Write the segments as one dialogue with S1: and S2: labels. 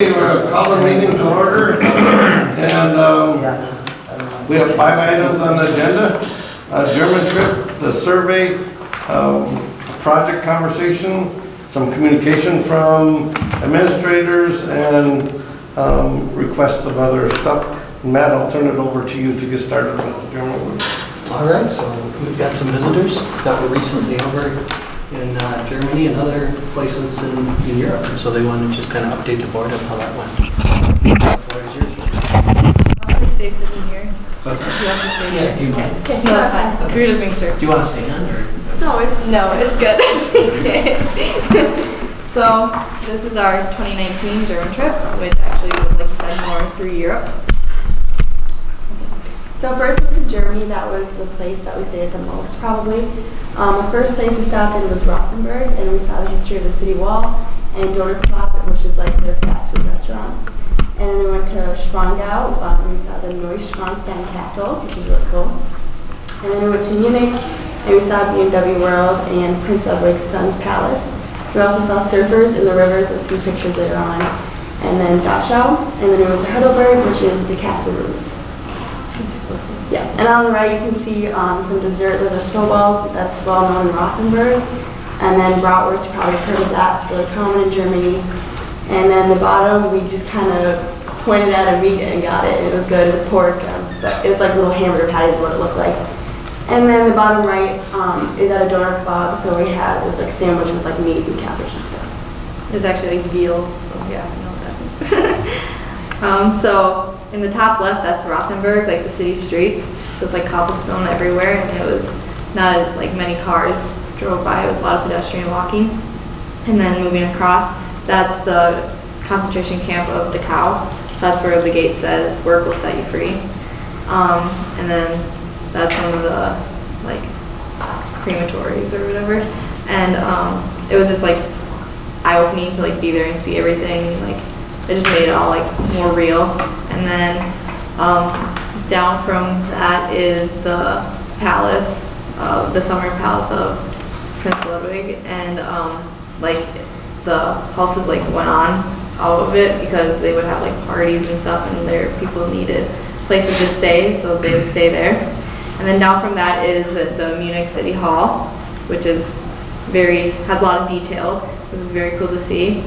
S1: We're going to call the meeting to order, and we have 5 items on the agenda. German trip, the survey, project conversation, some communication from administrators, and requests of other stuff. Matt, I'll turn it over to you to get started with the German group.
S2: All right, so we've got some visitors that were recently over in Germany and other places in Europe, and so they wanted to just kind of update the board on how that went. The floor is yours.
S3: I'm going to stay sitting here.
S2: What's that?
S3: You have to stay
S2: Yeah,
S3: here.
S2: you might.
S3: Okay, no, that's fine.
S2: Okay.
S3: We're just making sure.
S2: Do you want to stay on, or?
S3: No, it's good. So, this is our 2019 German trip, which actually was, like you said, more through Europe.
S4: So first we went to Germany. That was the place that we stayed at the most, probably. The first place we stopped in was Rothenburg, and we saw the history of the city wall and Doner Club, which is like their fast food restaurant. And then we went to Schwangau, and we saw the Neuschwanstein Castle, which is really cool. And then we went to Munich, and we saw BMW World and Prince Ludwig's son's palace. We also saw surfers in the rivers. There's some pictures later on. And then Dachau, and then we went to Heidelberg, which is the castle ruins. Yeah, and on the right you can see some dessert. Those are snowballs. That's well known in Rothenburg. And then bratwurst, you probably heard of that. It's really common in Germany. And then the bottom, we just kind of pointed at a meat and got it. It was good. It was pork. But it was like little hamburger patties is what it looked like. And then the bottom right is at a doner kebab. So we had, it was like sandwich with like meat and cabbage and stuff.
S3: It was actually like veal, so yeah, I know what that is. So, in the top left, that's Rothenburg, like the city streets. So it's like cobblestone everywhere, and it was not like many cars drove by. It was a lot of pedestrian walking. And then moving across, that's the concentration camp of Dachau. That's where the gate says, "Work will set you free." And then that's one of the like crematories or whatever. And it was just like eye-opening to like be there and see everything. Like it just made it all like more real. And then down from that is the palace, the summer palace of Prince Ludwig, and like the houses like went on out of it because they would have like parties and stuff, and there people needed places to stay, so they would stay there. And then down from that is the Munich City Hall, which is has a lot of detail. It was very cool to see.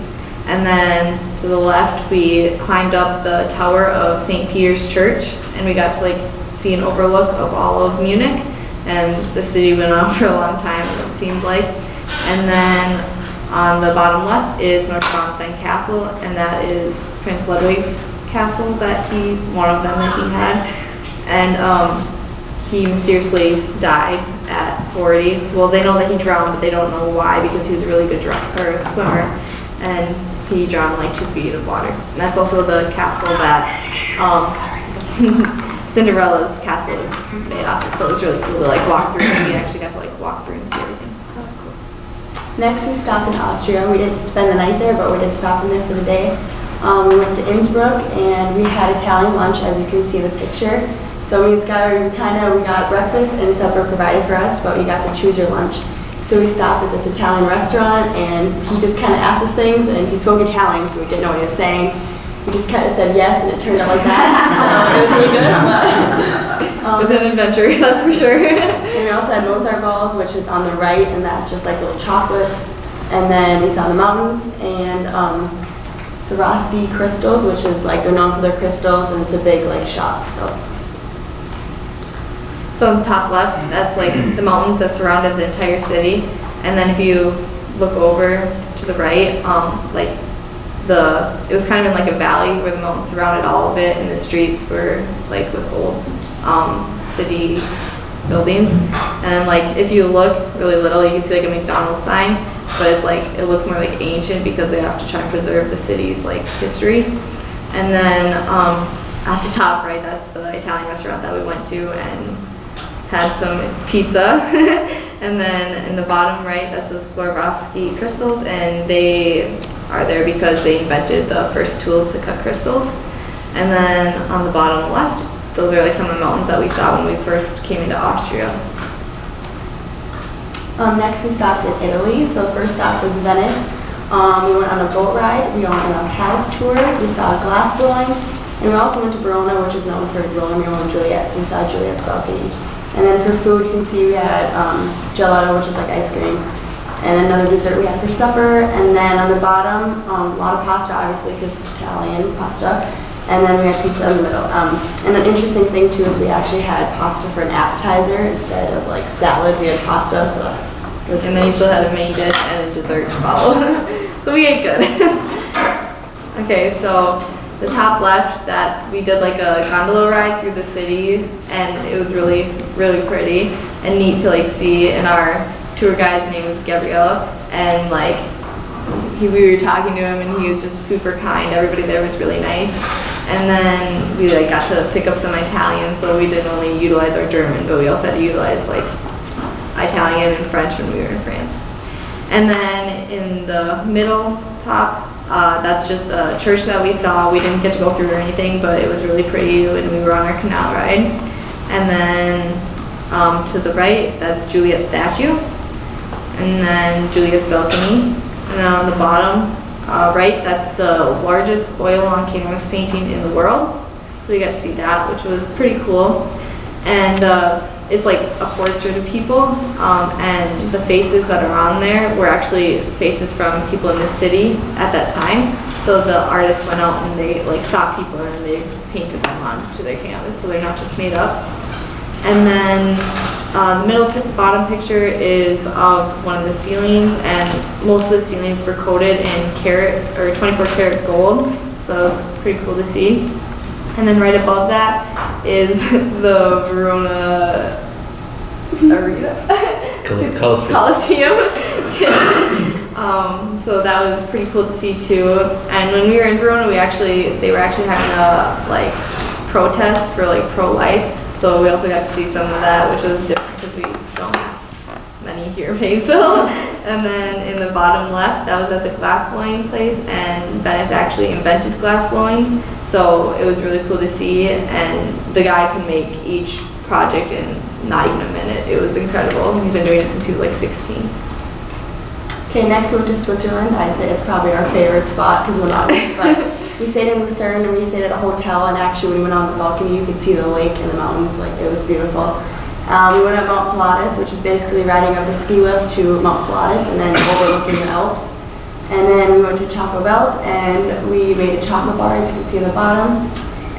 S3: And then to the left, we climbed up the tower of St. Peter's Church, and we got to like see an overlook of all of Munich, and the city went on for a long time, it seemed like. And then on the bottom left is Neuschwanstein Castle, and that is Prince Ludwig's castle one of them that he had. And he mysteriously died at 40. Well, they know that he drowned, but they don't know why, because he was a really good swimmer. And he drowned like 2 feet of water. And that's also the castle that Cinderella's castle is made off of. So it was really cool to like walk through, and we actually got to like walk through and see everything. So that was cool.
S4: Next we stopped in Austria. We didn't spend the night there, but we did stop in there for the day. We went to Innsbruck, and we had Italian lunch, as you can see in the picture. So me and Skylar, we got breakfast and supper provided for us, but we got to choose your lunch. So we stopped at this Italian restaurant, and he just kind of asked us things, and he spoke Italian, so we didn't know what he was saying. We just kind of said yes, and it turned out like that. So it was really good.
S3: It was an adventure, that's for sure.
S4: And we also had Mozart balls, which is on the right, and that's just like little chocolates. And then we saw the mountains, and Swarovski crystals, which is like they're known for their crystals, and it's a big like shop.
S3: So on the top left, that's like the mountains that surrounded the entire city. And then if you look over to the right, it was kind of in like a valley where the mountains surrounded all of it, and the streets were like with old city buildings. And like if you look really little, you can see like a McDonald's sign, but it's like it looks more like ancient because they have to try and preserve the city's like history. And then at the top right, that's the Italian restaurant that we went to and had some pizza. And then in the bottom right, that's the Swarovski crystals, and they are there because they invented the first tools to cut crystals. And then on the bottom left, those are like some of the mountains that we saw when we first came into Austria.
S4: Next we stopped in Italy. So the first stop was Venice. We went on a boat ride, we went on a house tour, we saw glass blowing, and we also went to Verona, which is known for Romeo and Juliet, so we saw Juliet's balcony. And then for food, you can see we had gelato, which is like ice cream, and another dessert we had for supper. And then on the bottom, a lot of pasta, obviously, because Italian pasta. And then we had pizza in the middle. And an interesting thing too is we actually had pasta for an appetizer instead of like salad. We had pasta, so it was.
S3: And then you still had a main dish and a dessert to follow. So we ate good. Okay, so the top left, we did like a gondola ride through the city, and it was really, really pretty and neat to like see. And our tour guide's name was Gabrielle, and like we were talking to him, and he was just super kind. Everybody there was really nice. And then we like got to pick up some Italian, so we didn't only utilize our German, but we also had to utilize like Italian and French when we were in France. And then in the middle top, that's just a church that we saw. We didn't get to go through or anything, but it was really pretty when we were on our canal ride. And then to the right, that's Juliet's statue, and then Juliet's balcony. And then on the bottom right, that's the largest oil on canvas painting in the world. So we got to see that, which was pretty cool. And it's like a portrait of people, and the faces that are on there were actually faces from people in the city at that time. So the artist went out and they like saw people and they painted them onto their canvas, so they're not just made up. And then the bottom picture is of one of the ceilings, and most of the ceilings were coated in 24 karat gold, so that was pretty cool to see. And then right above that is the Verona Arena. Coliseum. So that was pretty cool to see too. And when we were in Verona, they were actually having a like protest for like pro-life. So we also got to see some of that, which was different because we don't have many here in Paynesville. And then in the bottom left, that was at the glass blowing place, and Venice actually invented glass blowing. So it was really cool to see, and the guy can make each project in not even a minute. It was incredible. He's been doing it since he was like 16.
S4: Okay, next we went to Switzerland. I'd say it's probably our favorite spot because of the mountains, but we stayed in Lucerne and we stayed at a hotel, and actually when we went on the balcony you could see the lake and the mountains. Like, it was beautiful. We went at Mount Pilatus, which is basically riding up a ski lift to Mount Pilatus and then overlooking the Alps. And then we went to Taco Bell and we made a chocolate bar, as you can see on the bottom.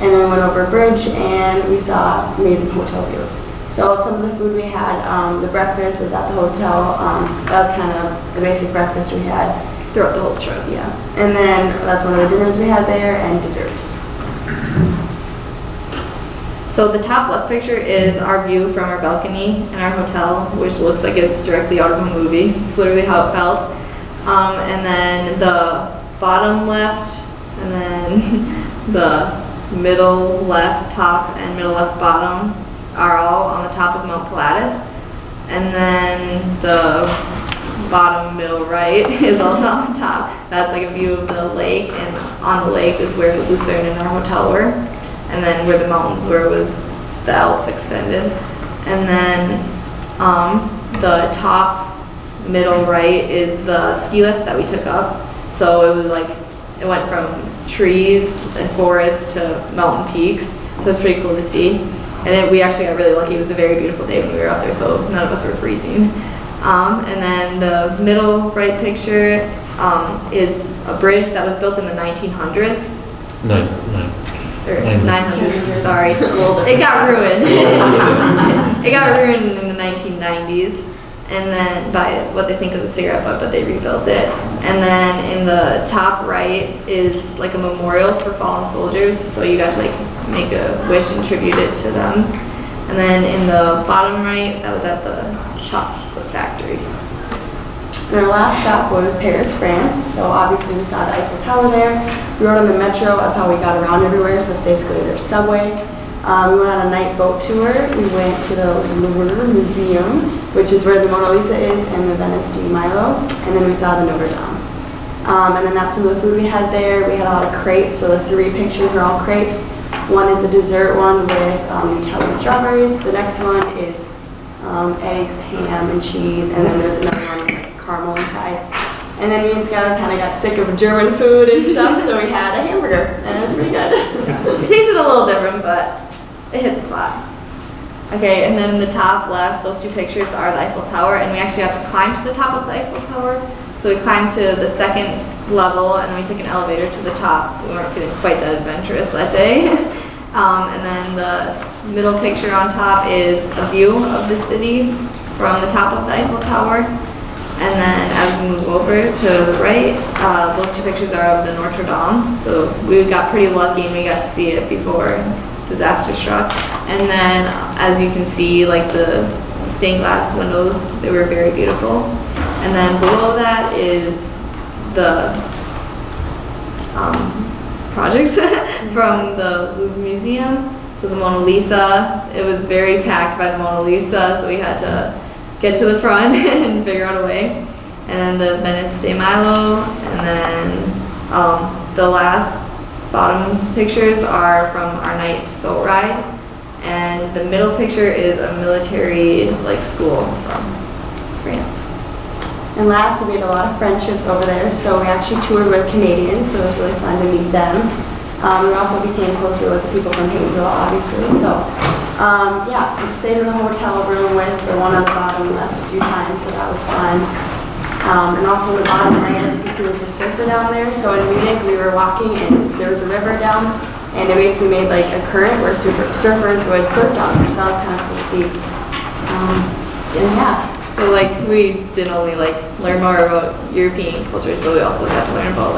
S4: And then we went over a bridge and we saw amazing hotel views. So some of the food we had, the breakfast was at the hotel. That was kind of the basic breakfast we had
S3: Throughout the whole trip.
S4: Yeah. And then that's one of the dinners we had there, and dessert.
S3: So the top left picture is our view from our balcony in our hotel, which looks like it's directly out of a movie. It's literally how it felt. And then the bottom left, and then the middle left top and middle left bottom are all on the top of Mount Pilatus. And then the bottom middle right is also on the top. That's like a view of the lake, and on the lake is where Lucerne and our hotel were. And then where the mountains were was the Alps extended. And then the top middle right is the ski lift that we took up. So it was like, it went from trees and forest to mountain peaks. So it's pretty cool to see. And then we actually got really lucky. It was a very beautiful day when we were out there, so none of us were freezing. And then the middle right picture is a bridge that was built in the 1900s. 900s, sorry. It got ruined. It got ruined in the 1990s, and then by what they think is a cigarette butt, but they rebuilt it. And then in the top right is like a memorial for fallen soldiers, so you got to like make a wish and tribute it to them. And then in the bottom right, that was at the chocolate factory.
S4: And our last stop was Paris, France. So obviously we saw the Eiffel Tower there. We rode on the metro. That's how we got around everywhere. So it's basically their subway. We went on a night boat tour. We went to the Louvre Museum, which is where the Mona Lisa is, and the Venice di Milo. And then we saw the Notre Dame. And then that's some of the food we had there. We had a lot of crepes. So the 3 pictures are all crepes. One is a dessert one with Nutella and strawberries. The next one is eggs, ham, and cheese. And then there's another one with caramel inside. And then me and Skylar kind of got sick of German food and stuff, so we had a hamburger, and it was pretty good.
S3: It tasted a little different, but it hit the spot. Okay, and then in the top left, those two pictures are the Eiffel Tower, and we actually got to climb to the top of the Eiffel Tower. So we climbed to the second level, and then we took an elevator to the top. We weren't feeling quite that adventurous that day. And then the middle picture on top is a view of the city from the top of the Eiffel Tower. And then as we move over to the right, those two pictures are of the Notre Dame. So we got pretty lucky and we got to see it before disaster struck. And then as you can see, like the stained glass windows, they were very beautiful. And then below that is the projects from the Louvre Museum. So the Mona Lisa, it was very packed by the Mona Lisa, so we had to get to the front and figure out a way. And then the Venice de Milo, and then the last bottom pictures are from our night boat ride. And the middle picture is a military school from France.
S4: And last, we made a lot of friendships over there, so we actually toured with Canadians, so it was really fun to meet them. We also became closer with the people from Paynesville, obviously, so yeah, we stayed in the hotel room with the one on the bottom left a few times, so that was fun. And also in the bottom right, as you can see, there's a surfer down there, so in Munich, we were walking and there was a river down, and it basically made like a current where surfers would surf down there, so that was kind of cool to see. And yeah.
S3: So we didn't only learn more about European cultures, but we also got to learn about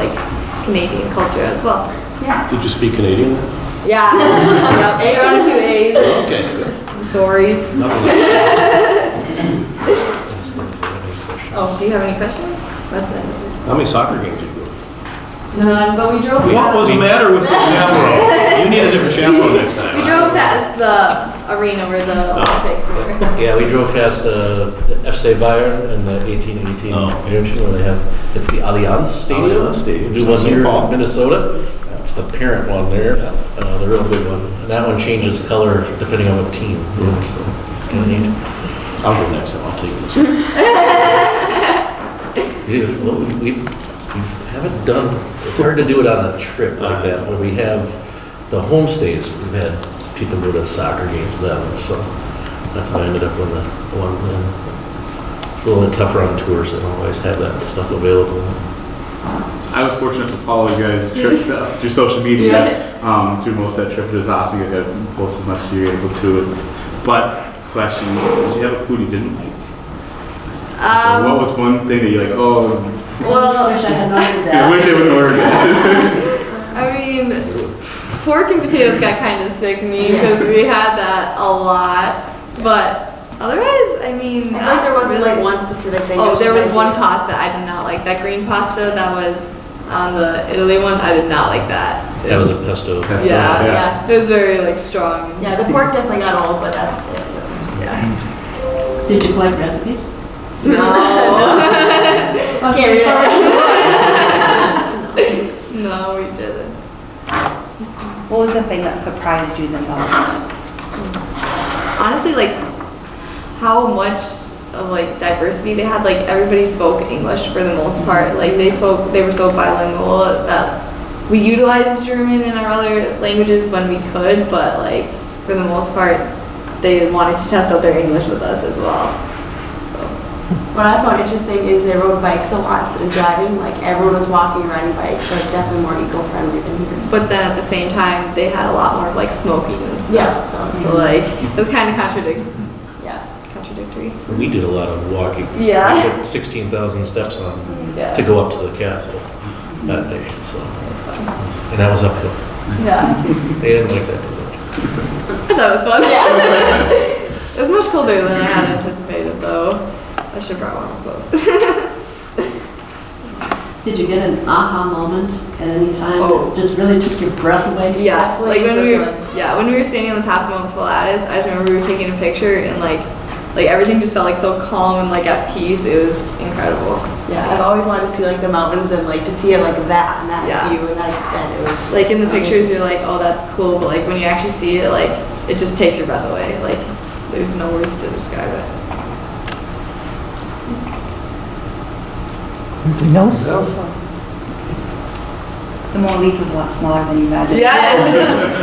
S3: Canadian culture as well.
S4: Yeah.
S5: Did you speak Canadian?
S3: Yeah. Yep. There are a few A's.
S5: Okay, good.
S3: Sorries.
S5: Nothing
S3: Oh, do you have any questions? That's it.
S5: How many soccer games did you go to?
S3: None, but we drove.
S5: What was the matter with the chaperone? You need a different chaperone next time.
S3: We drove past the arena where the Olympics were.
S6: Yeah, we drove past the FC Bayern and the 1818 München where they have, it's the Allianz Stadium.
S5: Allianz Stadium.
S6: The one here
S5: Paul.
S6: in Minnesota. It's the parent one there, the real big one. And that one changes color depending on what team. So it's kind of neat.
S5: I'll go next time, I'll take this.
S6: We haven't done, it's hard to do it on a trip like that where we have the homestays. We've had people go to soccer games then, so that's how I ended up with the one. It's a little bit tougher on tours. They don't always have that stuff available.
S7: I was fortunate to follow you guys' trip stuff through social media through most of that trip. It was awesome. You guys had post as much as you were able to. But question: did you have a food you didn't like? What was one thing that you're like, oh?
S3: Well,
S8: I wish I had ordered that.
S7: I wish I would have ordered that.
S3: I mean, pork and potatoes got kind of sick to me because we had that a lot. But otherwise, I mean,
S4: I feel like there wasn't
S3: really.
S4: One specific thing.
S3: Oh, there was one pasta I did not like. That green pasta that was on the Italy one, I did not like that.
S6: That was a pesto.
S3: Yeah,
S4: Yeah.
S3: it was very strong.
S4: Yeah, the pork definitely got old, but that's it.
S3: Yeah.
S8: Did you collect recipes?
S3: No.
S4: Can't read it.
S3: No, we didn't.
S9: What was the thing that surprised you the most?
S3: Honestly, how much of diversity they had. Everybody spoke English for the most part. They were so bilingual that we utilized German and our other languages when we could, but for the most part, they wanted to test out their English with us as well.
S4: What I found interesting is they rode bikes a lot instead of driving. Everyone was walking and riding bikes, so definitely more eco-friendly than here.
S3: But then at the same time, they had a lot more of smoking and stuff.
S4: Yeah.
S3: So it was kind of contradictory.
S6: We did a lot of walking.
S3: Yeah.
S6: We put 16,000 steps on
S3: Yeah.
S6: to go up to the castle that day. So,
S3: That's fun.
S6: and that was uphill.
S3: Yeah.
S6: They didn't like that too much.
S3: I thought it was fun. Yeah. It was much colder than I had anticipated, though. I should have brought one close.
S8: Did you get an aha moment at any time?
S3: Oh.
S8: That just really took your breath away?
S3: Yeah,
S4: Definitely
S3: when we were standing on the top of Mount Pilatus, I just remember we were taking a picture and everything just felt so calm and at peace. It was incredible.
S4: Yeah, I've always wanted to see the mountains and to see it that and that
S3: Yeah.
S4: view and that extent. It was
S3: In the pictures, you're oh, that's cool, but when you actually see it, it just takes your breath away. There's no words to describe it.
S10: Anything else?
S9: The Mona Lisa's a lot smaller than you imagined.
S3: Yeah,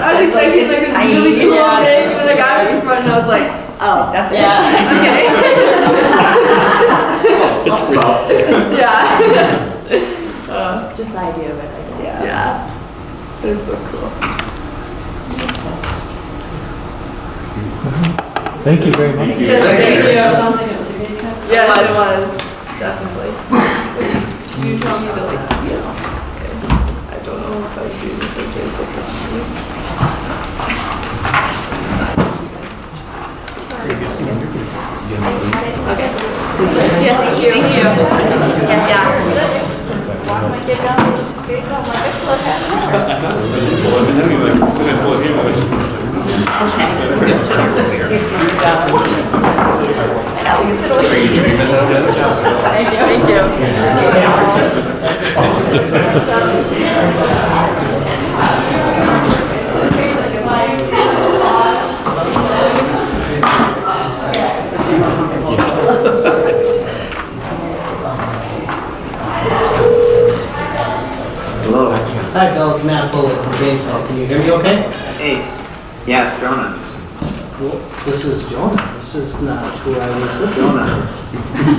S3: I was expecting like this
S9: tiny.
S3: really cool
S4: Yeah.
S3: thing when the guy was in front and I was like, oh,
S9: That's
S4: Yeah.
S3: okay.
S6: It's about.
S3: Yeah.
S4: Just the idea of it, I guess.
S3: Yeah. It was so cool.
S10: Thank you very much.
S3: Yes, thank you.
S4: Sounds like it was a good trip.
S3: Yes, it was, definitely. Do you tell me to like, okay. I don't know if I would do this like just like Okay. Yes, thank you. Yeah.
S4: Walk my kid down. Here you go. Like, I still have
S3: Thank you.
S2: Hi, Bill, it's Matt Bullock from Paynesville. Can you hear me okay?
S11: Hey, yes, Jonah.
S2: Well, this is Jonah. This is not who I was looking
S11: Jonah.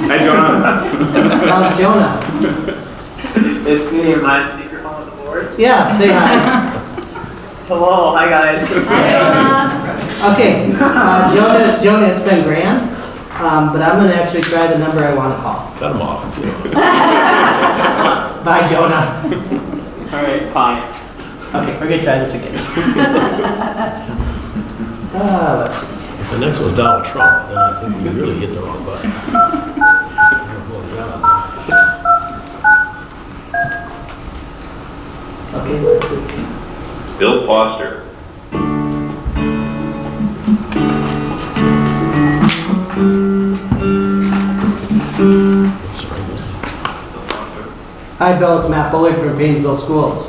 S7: Hi, Jonah.
S2: for. How's Jonah?
S11: It's me and my speakerphone on the board.
S2: Yeah, say hi.
S11: Hello, hi guys.
S2: Okay, Jonah, it's been grand, but I'm gonna actually try the number I wanna call.
S6: Cut them off.
S2: Bye, Jonah.
S11: All right, fine.
S2: Okay, we're gonna try this again. Let's see.
S6: If the next one's Donald Trump, then I think we really hit the wrong button.
S2: Okay, let's see.
S11: Bill Foster.
S2: Hi, Bill, it's Matt Bullard from Paynesville Schools.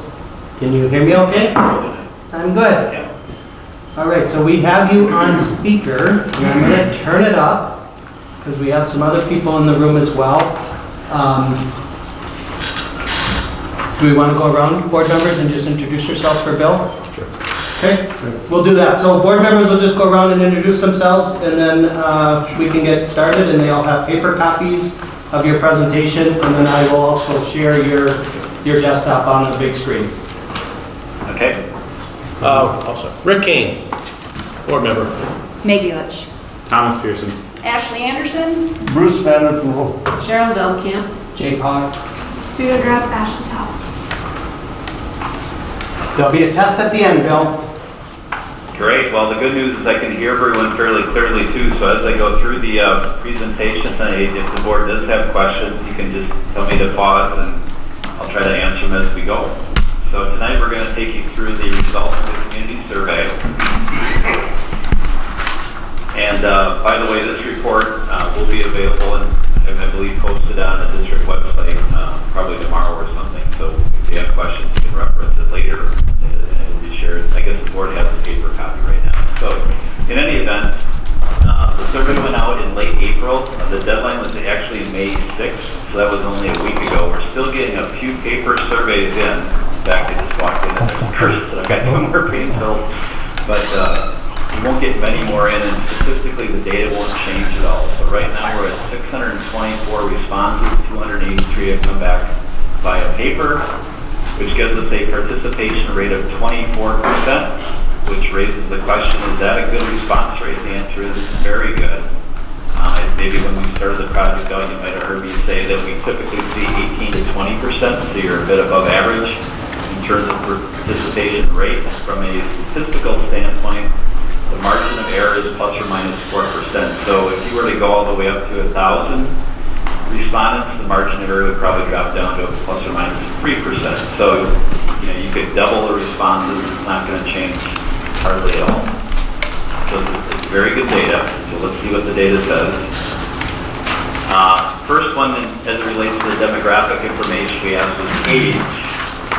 S2: Can you hear me okay? I'm good. All right, so we have you on speaker, and I'm going to turn it up, because we have some other people in the room as well. Do we want to go around, board members, and just introduce yourself for Bill?
S6: Sure.
S2: Okay, we'll do that. So board members will just go around and introduce themselves, and then we can get started, and they all have paper copies of your presentation, and then I will also share your desktop on the big screen.
S11: Okay.
S6: Also, Rick Kane, board member.
S9: Maggie Litch.
S7: Thomas Pearson.
S8: Ashley Anderson,
S1: Bruce Vanderpool.
S8: Cheryl Delkamp,
S2: Jake Hogg.
S4: Student rep Ashley Top.
S2: There'll be a test at the end, Bill.
S11: Great. Well, the good news is I can hear everyone fairly clearly too. So as I go through the presentation tonight, if the board does have questions, you can just tell me to pause and I'll try to answer them as we go. So tonight we're going to take you through the results of the community survey. And by the way, this report will be available and I believe posted on the district website probably tomorrow or something. So if you have questions, you can reference it later and it will be shared. I guess the board has a paper copy right now. So in any event, the survey went out in late April. The deadline was actually May 6th, so that was only a week ago. We're still getting a few paper surveys in. In fact, I just walked in and there's a person that I've got no more Paynesville, but we won't get many more in, and statistically the data won't change at all. So right now we're at 624 responses, 283 have come back via paper, which gives us a participation rate of 24%, which raises the question, is that a good response rate? The answer is very good. Maybe when we started the project out, you might have heard me say that we typically see 18 to 20%, so you're a bit above average in terms of participation rate. From a statistical standpoint, the margin of error is plus or minus 4%. So if you were to go all the way up to 1,000 respondents, the margin of error would probably drop down to plus or minus 3%. So you could double the responses. It's not going to change hardly at all. So it's very good data. So let's see what the data says. First one, as it relates to the demographic information we asked was age.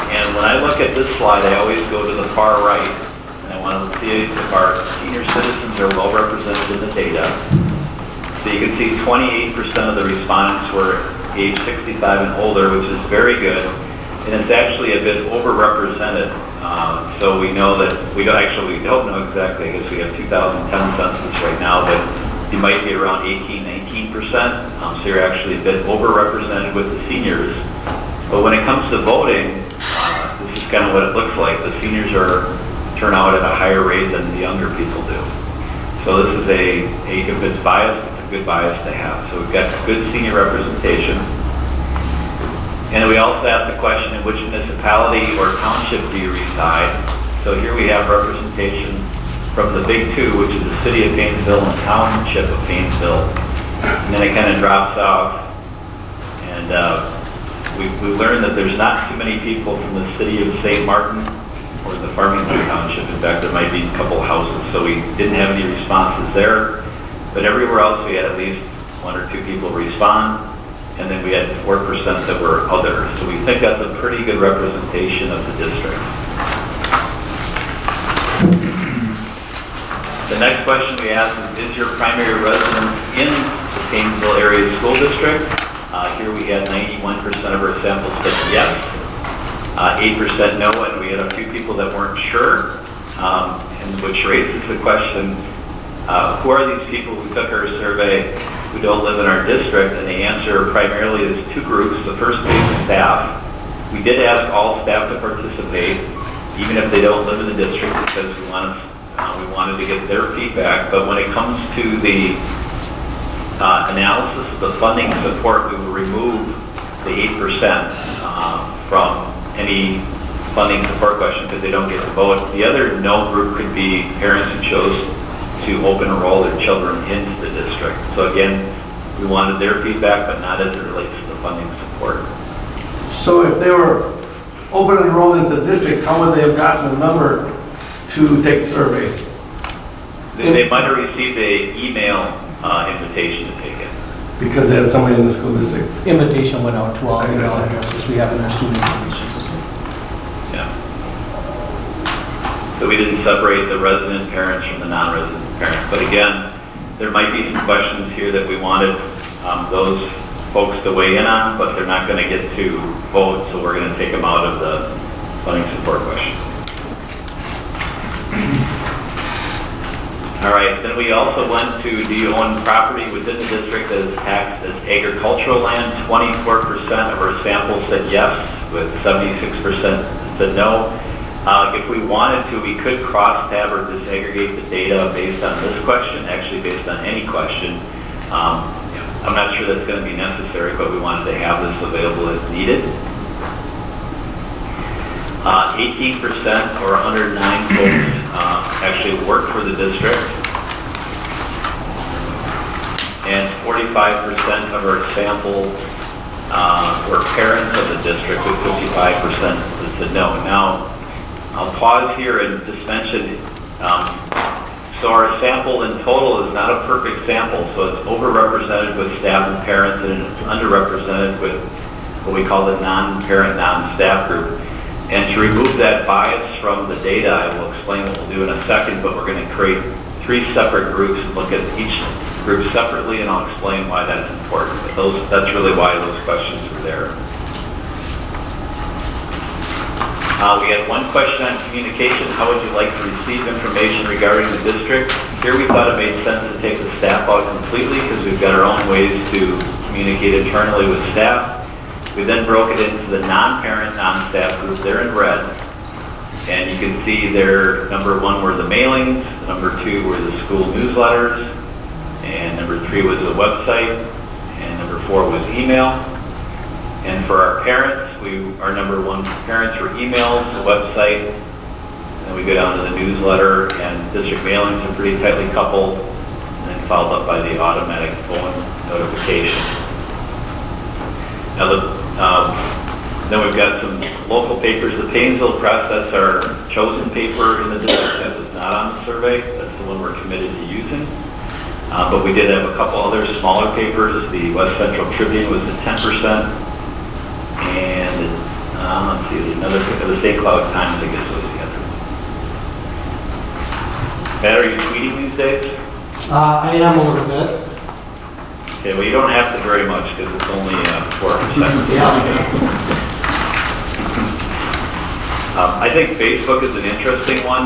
S11: And when I look at this slide, I always go to the far right. And I want to see if our senior citizens are well represented in the data. So you can see 28% of the respondents were age 65 and older, which is very good. And it's actually a bit overrepresented. So we know that, we don't know exactly, I guess we have 2010 census right now, but you might be around 18-19%. So you're actually a bit overrepresented with the seniors. But when it comes to voting, this is kind of what it looks like. The seniors turn out at a higher rate than the younger people do. So this is if it's biased, it's a good bias to have. So we've got good senior representation. And we also asked the question, in which municipality or township do you reside? So here we have representation from the big two, which is the city of Paynesville and township of Paynesville. And then it kind of drops off. And we learned that there's not too many people from the city of St. Martin or the Farmington Township. In fact, there might be a couple houses. So we didn't have any responses there. But everywhere else, we had at least 1 or 2 people respond. And then we had 4% that were other. So we think that's a pretty good representation of the district. The next question we asked is your primary residence in the Paynesville area school district? Here we had 91% of our samples said yes, 8% no, and we had a few people that weren't sure, and which raises the question, who are these people who took our survey who don't live in our district? And the answer primarily is 2 groups. The first being staff. We did ask all staff to participate, even if they don't live in the district, because we wanted to get their feedback. But when it comes to the analysis of the funding support, we will remove the 8% from any funding support question because they don't get to vote. The other no group could be parents who chose to open enroll their children into the district. So again, we wanted their feedback, but not as it relates to the funding support.
S1: So if they were open and enrolled into the district, how would they have gotten a number to take the survey?
S11: They might have received an email invitation to take it.
S1: Because they had somebody in the school district?
S2: Invitation went out to all the email addresses we have in our student information system.
S11: Yeah. So we didn't separate the resident parents from the non-resident parents. But again, there might be some questions here that we wanted those folks to weigh in on, but they're not going to get to vote, so we're going to take them out of the funding support question. All right, then we also went to, do you own property within the district that is taxed as agricultural land? 24% of our samples said yes, with 76% said no. If we wanted to, we could cross-tab or disaggregate the data based on this question, actually based on any question. I'm not sure that's going to be necessary, but we wanted to have this available as needed. 18% or 109 folks actually work for the district. And 45% of our sample were parents of the district, with 55% that said no. Now, I'll pause here and just mention, so our sample in total is not a perfect sample, so it's overrepresented with staff and parents, and it's underrepresented with what we call the non-parent, non-staff group. And to remove that bias from the data, I will explain what we'll do in a second, but we're going to create 3 separate groups and look at each group separately, and I'll explain why that's important. But that's really why those questions were there. We had one question on communication. How would you like to receive information regarding the district? Here we thought it made sense to take the staff out completely because we've got our own ways to communicate internally with staff. We then broke it into the non-parent, non-staff group. They're in red. And you can see their number 1 were the mailings, number 2 were the school newsletters, and number 3 was the website, and number 4 was email. And for our parents, our number 1 parents were emails, the website, and then we go down to the newsletter, and district mailings are pretty tightly coupled, and then followed up by the automatic phone notification. Now, then we've got some local papers. The Paynesville Press, that's our chosen paper in the district that was not on the survey. That's the one we're committed to using. But we did have a couple other smaller papers. The West Central Tribune was at 10%. And let's see, another paper, the St. Cloud Times, I guess, was the other one. Matt, are you tweeting these days?
S2: I am a little bit.
S11: Okay, well, you don't have to very much because it's only 4%. I think Facebook is an interesting one.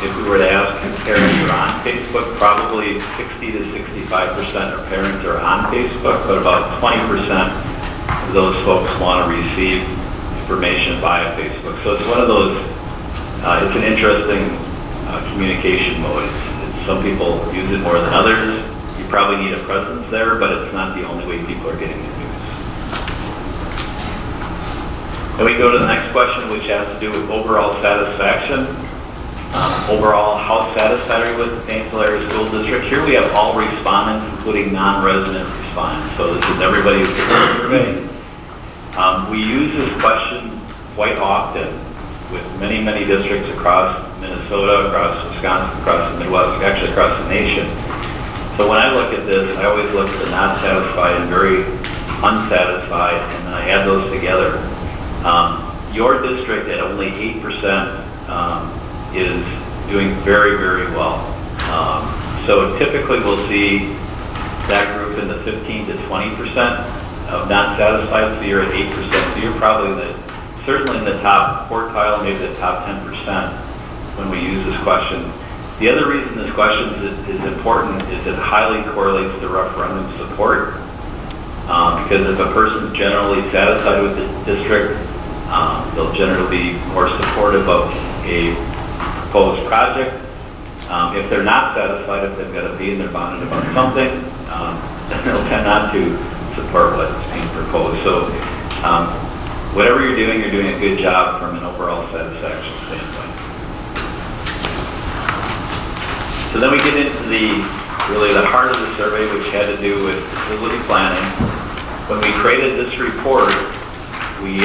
S11: If we were to ask if parents are on Facebook, probably 60 to 65% of parents are on Facebook, but about 20% of those folks want to receive information via Facebook. So it's one of those, it's an interesting communication mode. Some people use it more than others. You probably need a presence there, but it's not the only way people are getting the news. And we go to the next question, which has to do with overall satisfaction. Overall, how satisfied are you with the Paynesville Area School District? Here we have all respondents, including non-resident respondents. So this is everybody who's taken the survey. We use this question quite often with many, many districts across Minnesota, across Wisconsin, across the Midwest, actually across the nation. So when I look at this, I always look at the not satisfied and very unsatisfied, and then I add those together. Your district at only 8% is doing very, very well. So typically we'll see that group in the 15 to 20% of not satisfied, so you're at 8%. So you're probably certainly in the top quartile, maybe the top 10% when we use this question. The other reason this question is important is it highly correlates to referendum support. Because if a person's generally satisfied with the district, they'll generally be more supportive of a proposed project. If they're not satisfied, if they've got a bee in their bonnet about something, then they'll tend not to support what's being proposed. So whatever you're doing a good job from an overall satisfaction standpoint. So then we get into really the heart of the survey, which had to do with facility planning. When we created this report, we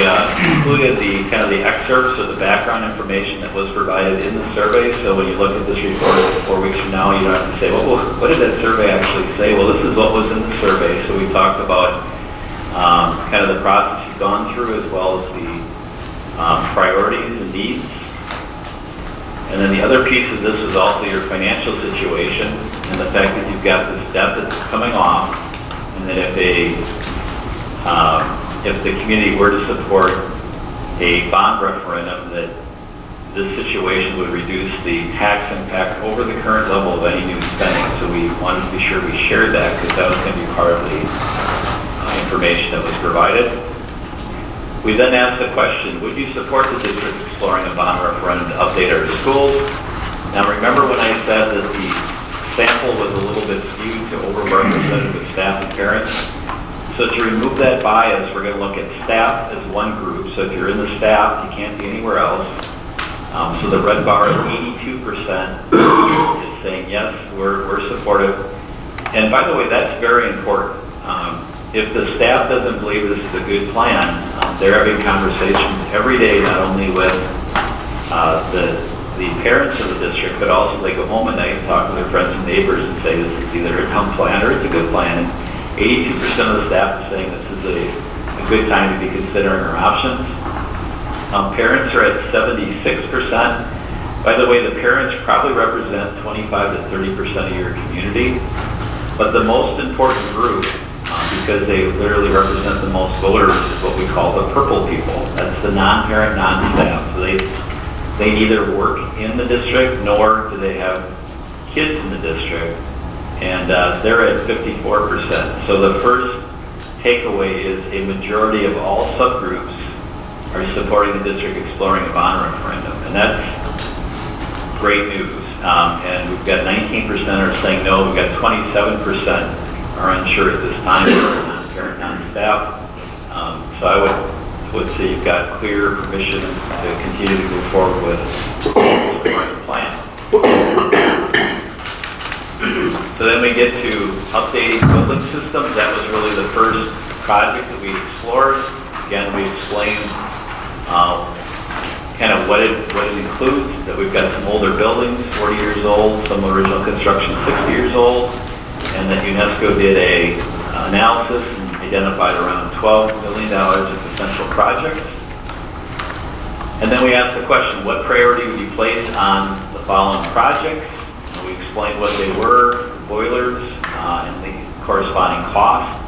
S11: included the excerpts of the background information that was provided in the survey. So when you look at this report 4 weeks from now, you don't have to say, well, what did that survey actually say? Well, this is what was in the survey. So we talked about kind of the process you've gone through, as well as the priorities and needs. And then the other piece of this is also your financial situation and the fact that you've got this debt that's coming off, and that if the community were to support a bond referendum, that this situation would reduce the tax impact over the current level of any new spending. So we wanted to be sure we shared that, because that was going to be part of the information that was provided. We then asked the question, would you support the district exploring a bond referendum to update our schools? Now remember when I said that the sample was a little bit skewed to overrepresented with staff and parents? So to remove that bias, we're going to look at staff as one group. So if you're in the staff, you can't be anywhere else. So the red bar is 82% is saying yes, we're supportive. And by the way, that's very important. If the staff doesn't believe this is a good plan, they're having conversations every day, not only with the parents of the district, but also they go home at night and talk to their friends and neighbors and say this is either a dumb plan or it's a good plan. And 82% of the staff is saying this is a good time to be considering our options. Parents are at 76%. By the way, the parents probably represent 25 to 30% of your community, but the most important group, because they literally represent the most voters, is what we call the purple people. That's the non-parent, non-staff. So they neither work in the district, nor do they have kids in the district, and they're at 54%. So the first takeaway is a majority of all subgroups are supporting the district exploring a bond referendum, and that's great news. And we've got 19% are saying no, we've got 27% are unsure at this time, non-parent, non-staff. So I would say you've got clear permission to continue to move forward with the current plan. So then we get to updating building systems. That was really the first project that we explored. Again, we explained kind of what it includes, that we've got some older buildings, 40 years old, some original construction 60 years old, and that UNESCO did a analysis and identified around $12 million of potential projects. And then we asked the question, what priority would you place on the following projects? And we explained what they were, the boilers, and the corresponding cost.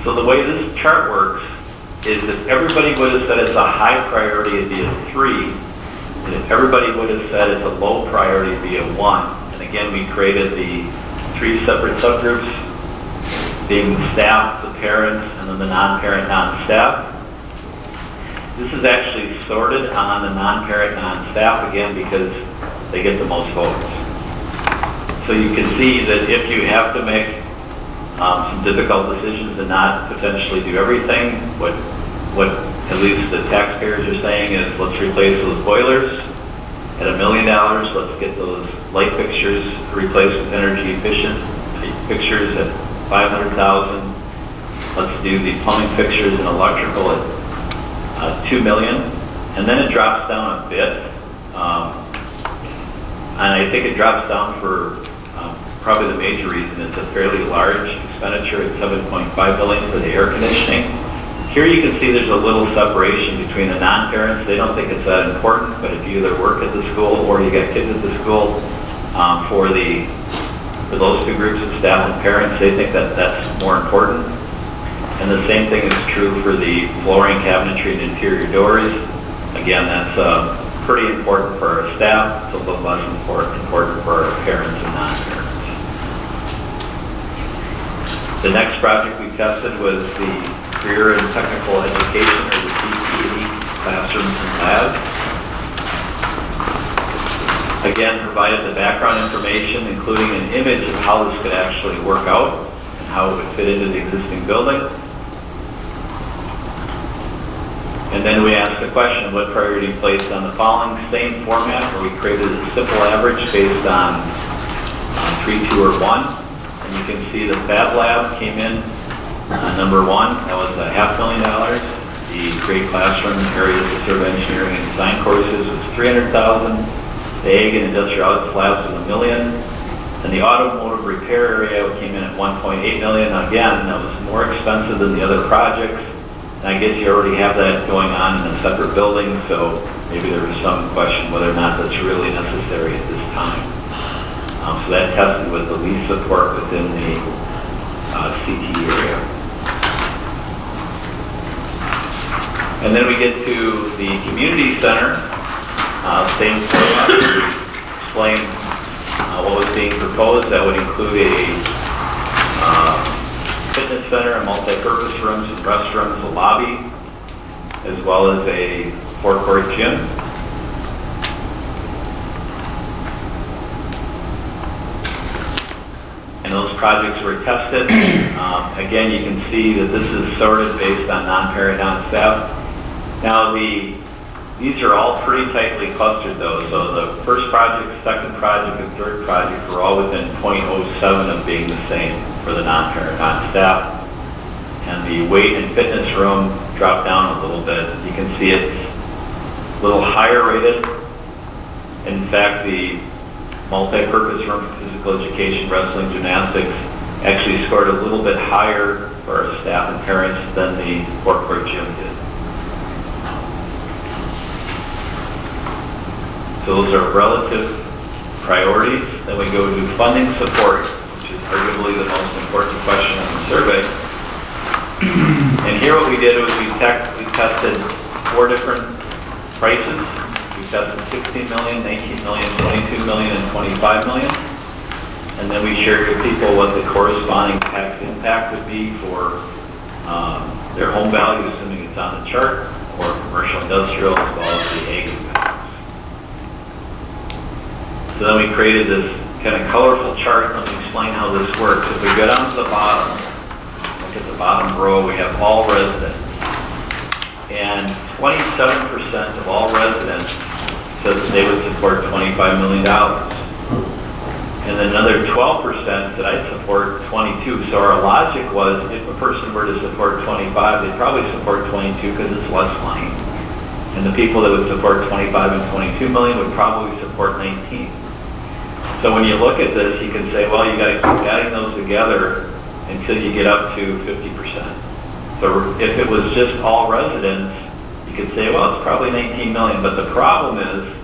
S11: So the way this chart works is if everybody would have said it's a high priority, it'd be a 3. And if everybody would have said it's a low priority, it'd be a 1. And again, we created the 3 separate subgroups, being the staff, the parents, and then the non-parent, non-staff. This is actually sorted on the non-parent, non-staff again because they get the most votes. So you can see that if you have to make some difficult decisions and not potentially do everything, what at least the taxpayers are saying is let's replace those boilers at $1 million. Let's get those light fixtures replaced with energy efficient fixtures at $500,000. Let's do the plumbing fixtures and electrical at $2 million, and then it drops down a bit. And I think it drops down for probably the major reason it's a fairly large expenditure at $7.5 million for the air conditioning. Here you can see there's a little separation between the non-parents. They don't think it's that important, but if you either work at the school or you got kids at the school, for those 2 groups of staff and parents, they think that that's more important. And the same thing is true for the flooring, cabinetry, and interior doors. Again, that's pretty important for our staff. It's a little less important for our parents and non-parents. The next project we tested was the Career and Technical Education, or the CTE, classrooms and labs. Again, provided the background information, including an image of how this could actually work out and how it would fit into the existing building. And then we asked the question, what priority placed on the following? Same format, where we created a simple average based on 3, 2, or 1. And you can see the Fab Lab came in number 1. That was $500,000. The Create Classroom Areas to Serve Engineering and Design Courses was $300,000. The Ag and Industrial Arts Labs was $1 million. And the Automotive Repair Area came in at $1.8 million. Again, that was more expensive than the other projects. And I guess you already have that going on in a separate building, so maybe there was some question whether or not that's really necessary at this time. So that tested with the least support within the CT area. And then we get to the community center. Same format. Explain what was being proposed. That would include a fitness center, a multi-purpose rooms and restrooms, a lobby, as well as a 4-court gym. And those projects were tested. Again, you can see that this is sorted based on non-parent, non-staff. Now, these are all pretty tightly clustered though. So the first project, second project, and third project were all within 0.07 of being the same for the non-parent, non-staff. And the weight and fitness room dropped down a little bit. You can see it's a little higher rated. In fact, the multi-purpose room for physical education, wrestling, gymnastics actually scored a little bit higher for our staff and parents than the 4-court gym did. So those are relative priorities. Then we go to funding support, which is arguably the most important question on the survey. And here what we did was we tested 4 different prices. We tested 16 million, 18 million, 22 million, and 25 million. And then we shared with people what the corresponding tax impact would be for their home value, assuming it's on the chart, or commercial industrial, as well as the ag impacts. So then we created this kind of colorful chart. Let me explain how this works. If we go down to the bottom, look at the bottom row, we have all residents. And 27% of all residents said that they would support $25 million. And then another 12% said I'd support 22. So our logic was if a person were to support 25, they'd probably support 22 because it's less money. And the people that would support 25 and 22 million would probably support 19. So when you look at this, you can say, well, you got to keep adding those together until you get up to 50%. So if it was just all residents, you could say, well, it's probably 19 million. But the problem is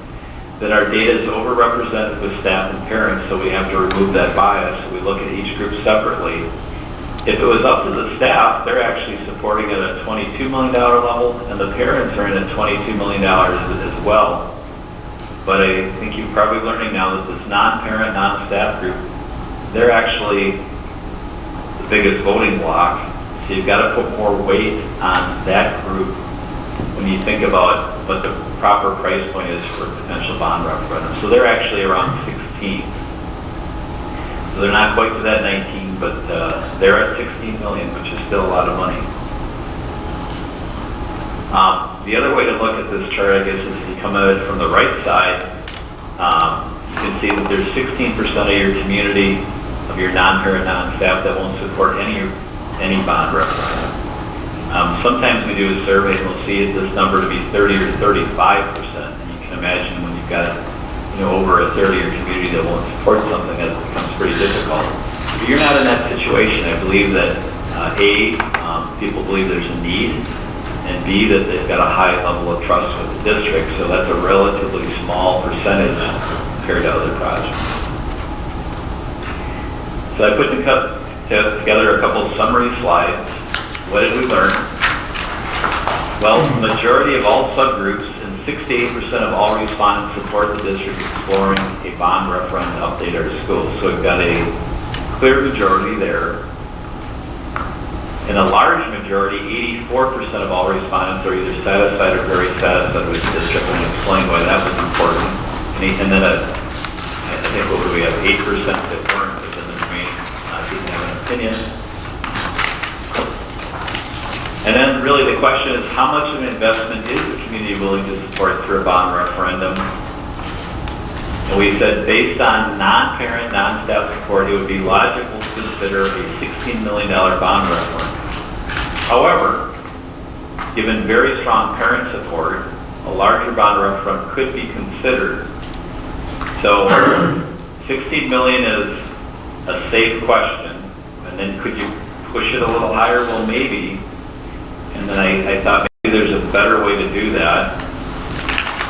S11: that our data is overrepresented with staff and parents, so we have to remove that bias. So we look at each group separately. If it was up to the staff, they're actually supporting it at a $22 million level, and the parents are in at $22 million as well. But I think you're probably learning now that this non-parent, non-staff group, they're actually the biggest voting block. So you've got to put more weight on that group when you think about what the proper price point is for a potential bond referendum. So they're actually around 16. So they're not quite to that 19, but they're at 16 million, which is still a lot of money. The other way to look at this chart, I guess, is if you come at it from the right side, you can see that there's 16% of your community, of your non-parent, non-staff, that won't support any bond referendum. Sometimes we do a survey and we'll see this number to be 30 or 35%, and you can imagine when you've got over a third of your community that won't support something, that becomes pretty difficult. If you're not in that situation, I believe that A, people believe there's a need, and B, that they've got a high level of trust with the district, so that's a relatively small percentage compared to other projects. So I put together a couple of summary slides. What did we learn? Well, the majority of all subgroups and 68% of all respondents support the district exploring a bond referendum to update our schools. So we've got a clear majority there. In a large majority, 84% of all respondents are either satisfied or very satisfied with the district, and I'll explain why that was important. And then I think what we have 8% that weren't, but then the remaining didn't have an opinion. And then really the question is, how much of an investment is the community willing to support through a bond referendum? And we said based on non-parent, non-staff support, it would be logical to consider a $16 million bond referendum. However, given very strong parent support, a larger bond referendum could be considered. So $16 million is a safe question. And then could you push it a little higher? Well, maybe. And then I thought maybe there's a better way to do that.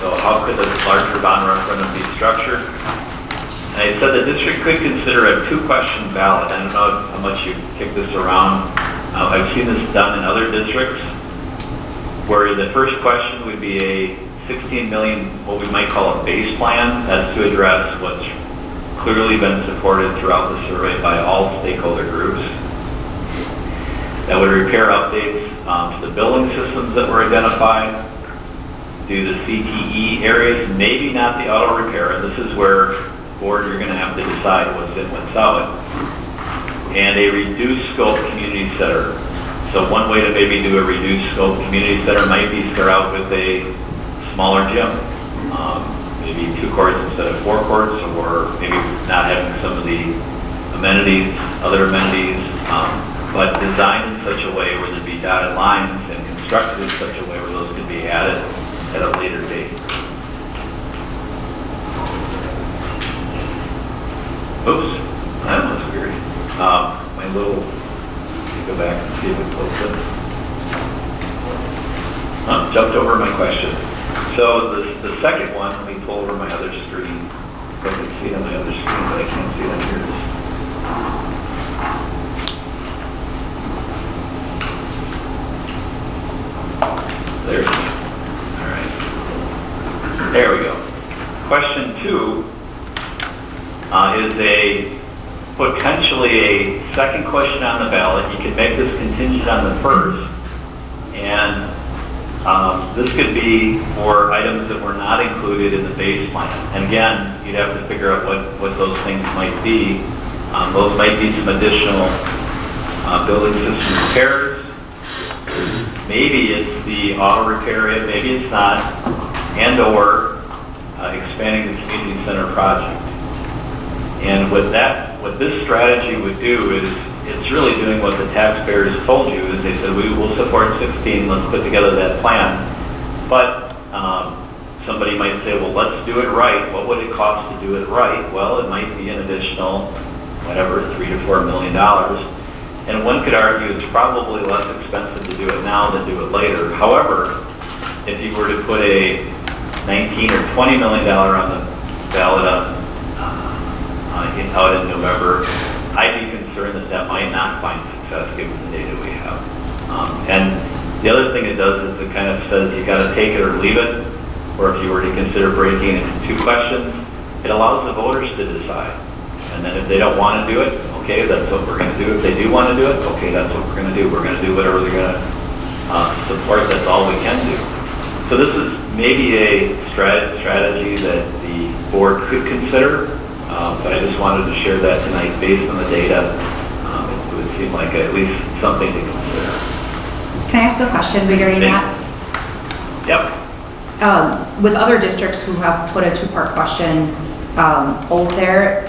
S11: So how could a larger bond referendum be structured? And I said the district could consider a two-question ballot. I don't know how much you kick this around. I've seen this done in other districts, where the first question would be a 16 million, what we might call a base plan. That's to address what's clearly been supported throughout the survey by all stakeholder groups. That would repair updates to the building systems that were identified, do the CTE areas, maybe not the auto repair. This is where, board, you're going to have to decide what's in, what's out. And a reduced scope community center. So one way to maybe do a reduced scope community center might be start out with a smaller gym. Maybe 2 courts instead of 4 courts, or maybe not having some of the amenities, other amenities, but designed in such a way where there'd be dotted lines and constructed in such a way where those could be added at a later date. Oops, that was weird. My little, let me go back and see if it closed it. Jumped over my question. So the second one, let me pull over my other screen. I can see it on my other screen, but I can't see it on yours. There's me. All right. There we go. Question 2 is a potentially a second question on the ballot. You can make this contingent on the first, and this could be for items that were not included in the base plan. And again, you'd have to figure out what those things might be. Those might be some additional building system repairs. Maybe it's the auto repair area, maybe it's not, and or expanding the community center project. And what this strategy would do is, it's really doing what the taxpayers told you, is they said, we will support 16, let's put together that plan. But somebody might say, well, let's do it right. What would it cost to do it right? Well, it might be an additional, whatever, $3 to $4 million. And one could argue it's probably less expensive to do it now than do it later. However, if you were to put a $19 or $20 million on the ballot out in November, I'd be concerned that might not find success given the data we have. And the other thing it does is it kind of says you got to take it or leave it, or if you were to consider breaking it into 2 questions, it allows the voters to decide. And then if they don't want to do it, okay, that's what we're going to do. If they do want to do it, okay, that's what we're going to do. We're going to do whatever they're going to support. That's all we can do. So this is maybe a strategy that the board could consider, but I just wanted to share that tonight based on the data. It would seem like at least something to consider.
S9: Can I ask a question regarding that?
S11: Yep.
S9: With other districts who have put a 2-part question out there,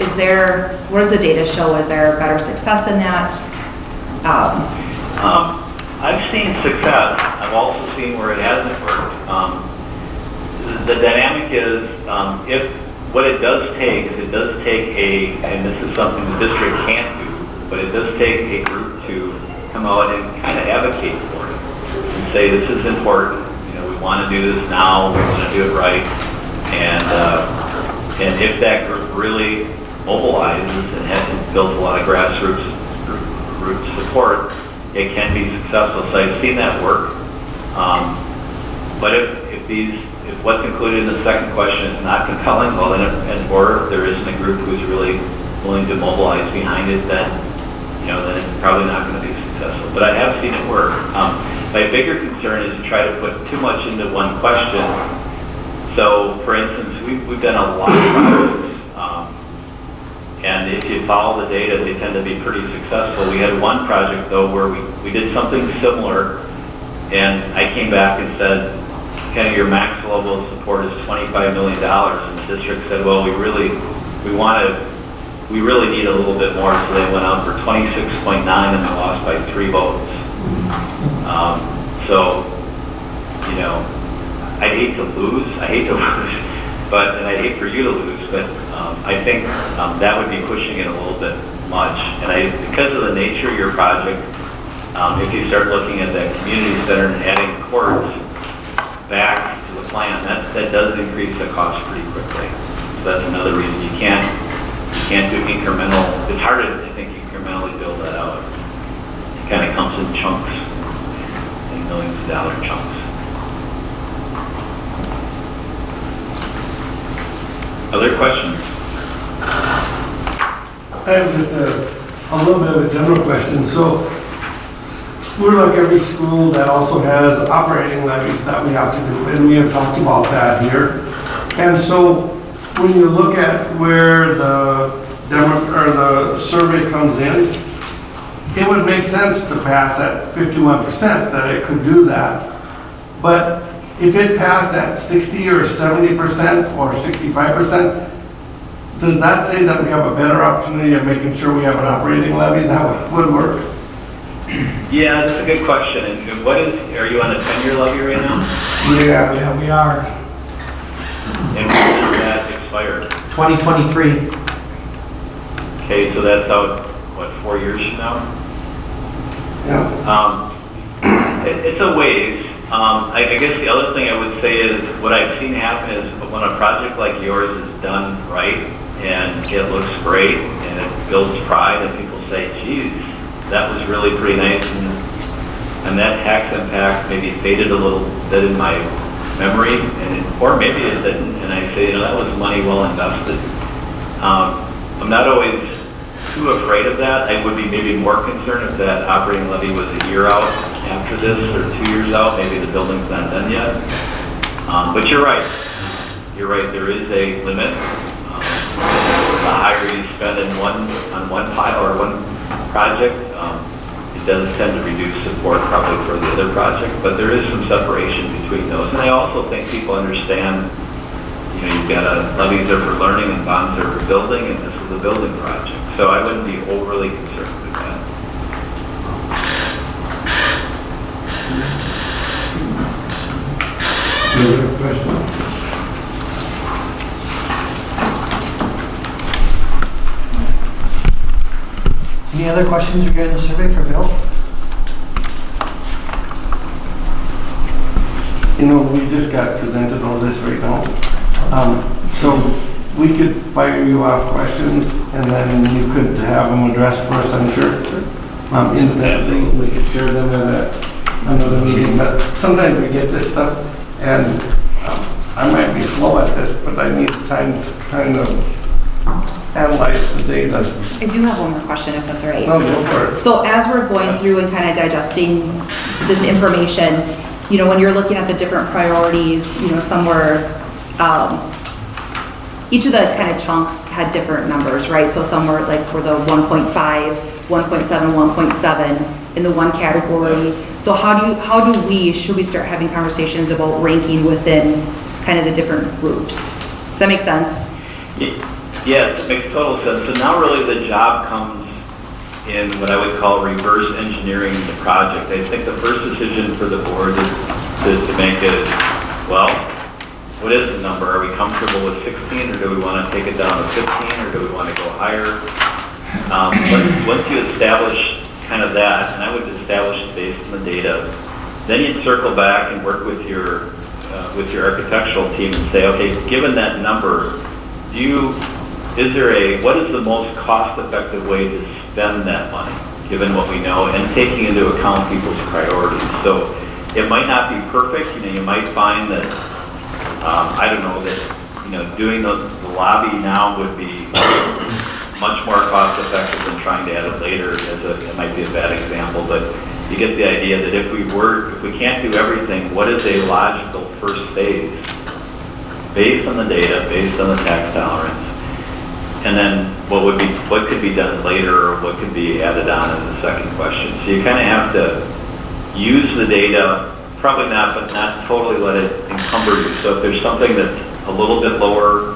S9: what does the data show? Is there better success in that?
S11: I've seen success. I've also seen where it hasn't worked. The dynamic is, if what it does take is it does take and this is something the district can't do, but it does take a group to come out and kind of advocate for it and say this is important. We want to do this now. We want to do it right. And if that group really mobilizes and builds a lot of grassroots support, it can be successful. So I've seen that work. But if what's included in the second question is not compelling, well then, or if there isn't a group who's really willing to mobilize behind it, then it's probably not going to be successful. But I have seen it work. My bigger concern is to try to put too much into one question. So, for instance, we've done a lot of projects, and if you follow the data, they tend to be pretty successful. We had one project, though, where we did something similar, and I came back and said, kind of your max level of support is $25 million, and the district said, well, we really need a little bit more, so they went out for 26.9, and they lost by 3 votes. I'd hate to lose, and I'd hate for you to lose, but I think that would be pushing it a little bit much. And because of the nature of your project, if you start looking at that community center and adding courts back to the plan, that does increase the cost pretty quickly. So that's another reason you can't do incremental. It's harder to think incrementally build that out. It kind of comes in chunks, in millions of dollar chunks. Other questions?
S1: I have just a little bit of a general question. So we're like every school that also has operating levies that we have to do, and we have talked about that here. And so when you look at where the survey comes in, it would make sense to pass at 51% that it could do that. But if it passed at 60 or 70% or 65%, does that say that we have a better opportunity of making sure we have an operating levy that would work?
S11: Yeah, that's a good question. And are you on a 10-year levy right now?
S2: Yeah, we are.
S11: And when does that expire?
S2: 2023.
S11: Okay, so that's out, 4 years from now?
S1: Yeah.
S11: It's a ways. I guess the other thing I would say is what I've seen happen is when a project like yours is done right and it looks great and it builds pride and people say, geez, that was really pretty nice, and that tax impact maybe faded a little bit in my memory, or maybe it didn't, and I say, that was money well invested. I'm not always too afraid of that. I would be maybe more concerned if that operating levy was a year out after this or 2 years out. Maybe the building's not done yet. But you're right. You're right. There is a limit. The higher you spend on one pile or one project, it does tend to reduce support probably for the other project. But there is some separation between those. And I also think people understand. You've got levies are for learning and bonds are for building, and this is a building project. So I wouldn't be overly concerned with that.
S1: Any other questions?
S2: Any other questions regarding the survey for Bill?
S1: We just got presented all this right now. So we could fire you off questions and then you could have them addressed for us, I'm sure. independently, and we could share them in another meeting, but sometimes we get this stuff, and I might be slow at this, but I need time to kind of analyze the data.
S9: I do have one more question, if that's all right.
S1: No, go for it.
S9: So as we're going through and kind of digesting this information, you know, when you're looking at the different priorities, you know, some were, each of the kind of chunks had different numbers, right? So some were like for the 1.5, 1.7, 1.7 in the one category. So how do we, should we start having conversations about ranking within kind of the different groups? Does that make sense?
S11: Yes, it makes total sense. So now really the job comes in what I would call reverse engineering the project. I think the first decision for the board is to make it, well, what is the number? Are we comfortable with 16, or do we want to take it down to 15, or do we want to go higher? Once you establish kind of that, and I would establish it based on the data, then you'd circle back and work with your architectural team and say, okay, given that number, what is the most cost-effective way to spend that money, given what we know, and taking into account people's priorities? So it might not be perfect. You know, you might find that, I don't know, that, you know, doing the lobby now would be much more cost-effective than trying to add it later. It might be a bad example, but you get the idea that if we can't do everything, what is a logical first phase based on the data, based on the tax tolerance, and then what could be done later, or what could be added on in the second question. So you kind of have to use the data, probably not, but not totally let it encumber you. So if there's something that's a little bit lower,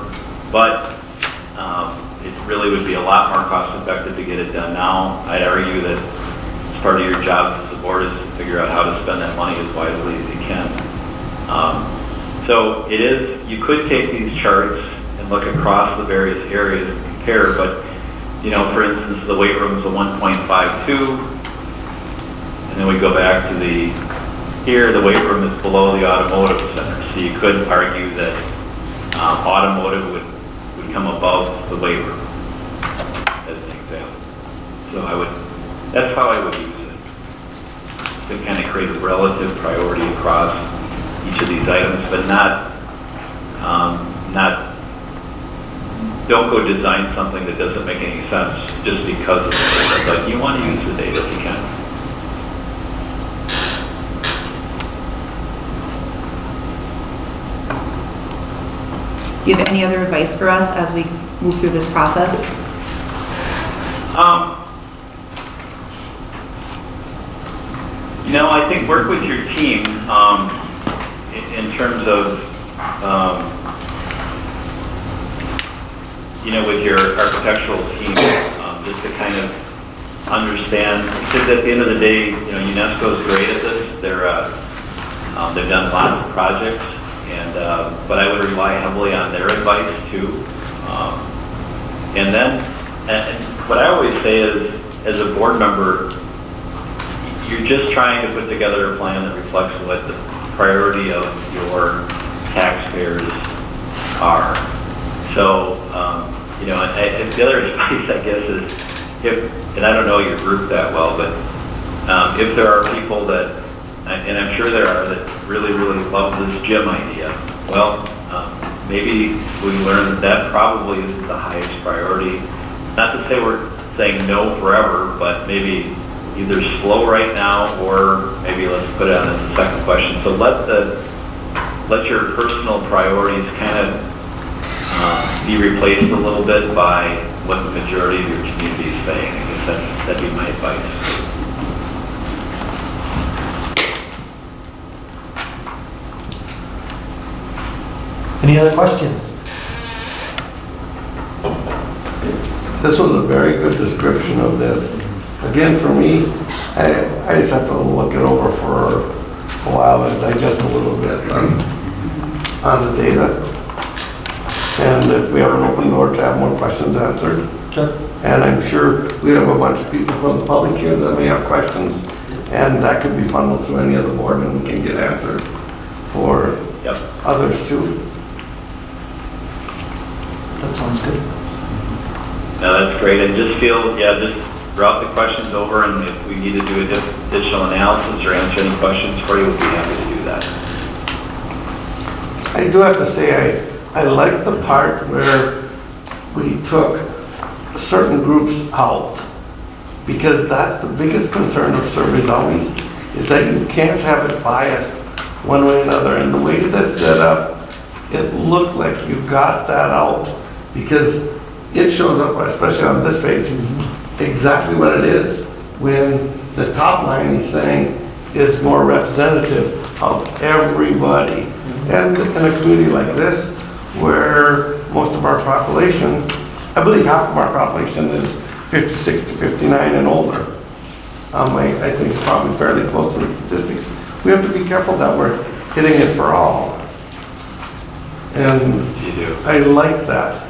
S11: but it really would be a lot more cost effective to get it done now, I'd argue that it's part of your job as the board is to figure out how to spend that money as wisely as you can. So it is, you could take these charts and look across the various areas and compare, but, you know, for instance, the weight room is a 1.52, and then we go back to here the weight room is below the automotive center, so you could argue that automotive would come above the weight room, as an example. So that's how I would use it, to kind of create a relative priority across each of these items, but don't go design something that doesn't make any sense just because of the data, but you want to use the data if you can.
S9: Do you have any other advice for us as we move through this process?
S11: You know, I think work with your team in terms of, you know, with your architectural team, just to kind of understand, because at the end of the day, you know, UNESCO is great at this. They've done lots of projects, but I would rely heavily on their advice too. And then, what I always say is, as a board member, you're just trying to put together a plan that reflects what the priority of your taxpayers are. So, you know, the other advice, I guess, is and I don't know your group that well, but if there are people that, and I'm sure there are, that really, really love this gym idea, well, maybe we learn that probably isn't the highest priority. Not to say we're saying no forever, but maybe either slow right now, or maybe let's put it on as the second question. So let your personal priorities kind of be replaced a little bit by what the majority of your community is saying. I guess that'd be my advice.
S2: Any other questions?
S1: This was a very good description of this. Again, for me, I just have to look it over for a while and digest a little bit on the data. And if we have an open door to have more questions answered.
S2: Sure.
S1: And I'm sure we have a bunch of people from the public here that may have questions, and that could be funneled through any other board and we can get answered for others too.
S2: That sounds good.
S11: No, that's great. And just feel, route the questions over, and if we need to do additional analysis or answer any questions for you, we'll be happy to do that.
S1: I do have to say, I like the part where we took certain groups out, because that's the biggest concern of surveys always, is that you can't have it biased one way or another. And the way that's set up, it looked like you got that out, because it shows up, especially on this page, exactly what it is, when the top line he's saying is more representative of everybody. And in a community like this, where most of our population, I believe half of our population is 56 to 59 and older. I think it's probably fairly close to the statistics. We have to be careful that we're hitting it for all. And
S11: You do.
S1: I like that.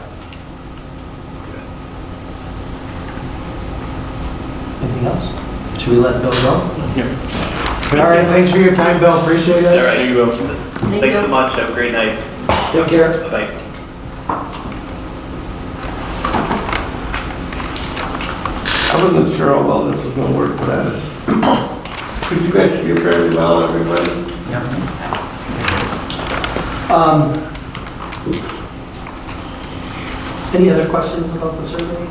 S2: Anything else? Should we let Bill go?
S10: All right, thanks for your time, Bill, appreciate
S11: All
S10: it.
S11: right, you go. Thanks so much. Have a great night.
S10: Take care.
S11: Bye.
S1: I wasn't sure how well this was gonna work, but could you guys hear fairly well, everybody?
S2: Any other questions about the survey?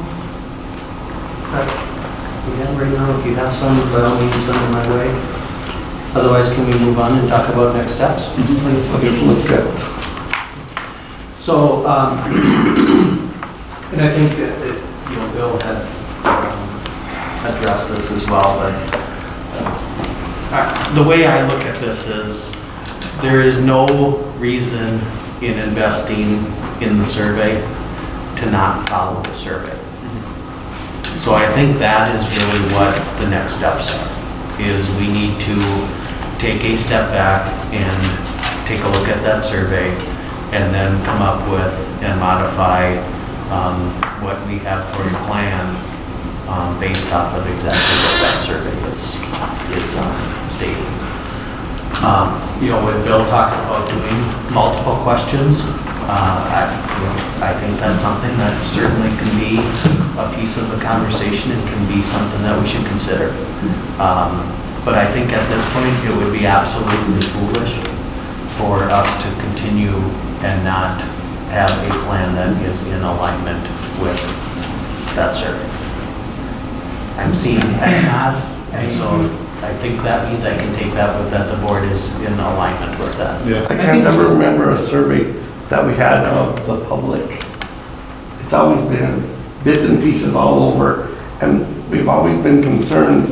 S2: Yeah, right now, if you have some, by all means, send them my way. Otherwise, can we move on and talk about next steps?
S1: Let's look at.
S2: So, and I think that, Bill had addressed this as well, but
S6: The way I look at this is, there is no reason in investing in the survey to not follow the survey. So I think that is really what the next steps are, is we need to take a step back and take a look at that survey, and then come up with and modify what we have for a plan based off of exactly what that survey is stating. When Bill talks about doing multiple questions, I think that's something that certainly can be a piece of the conversation and can be something that we should consider. But I think at this point, it would be absolutely foolish for us to continue and not have a plan that is in alignment with that survey. I'm seeing head nods, and so I think that means I can take that with that the board is in alignment with that.
S7: Yeah.
S1: I can't ever remember a survey that we had of the public. It's always been bits and pieces all over, and we've always been concerned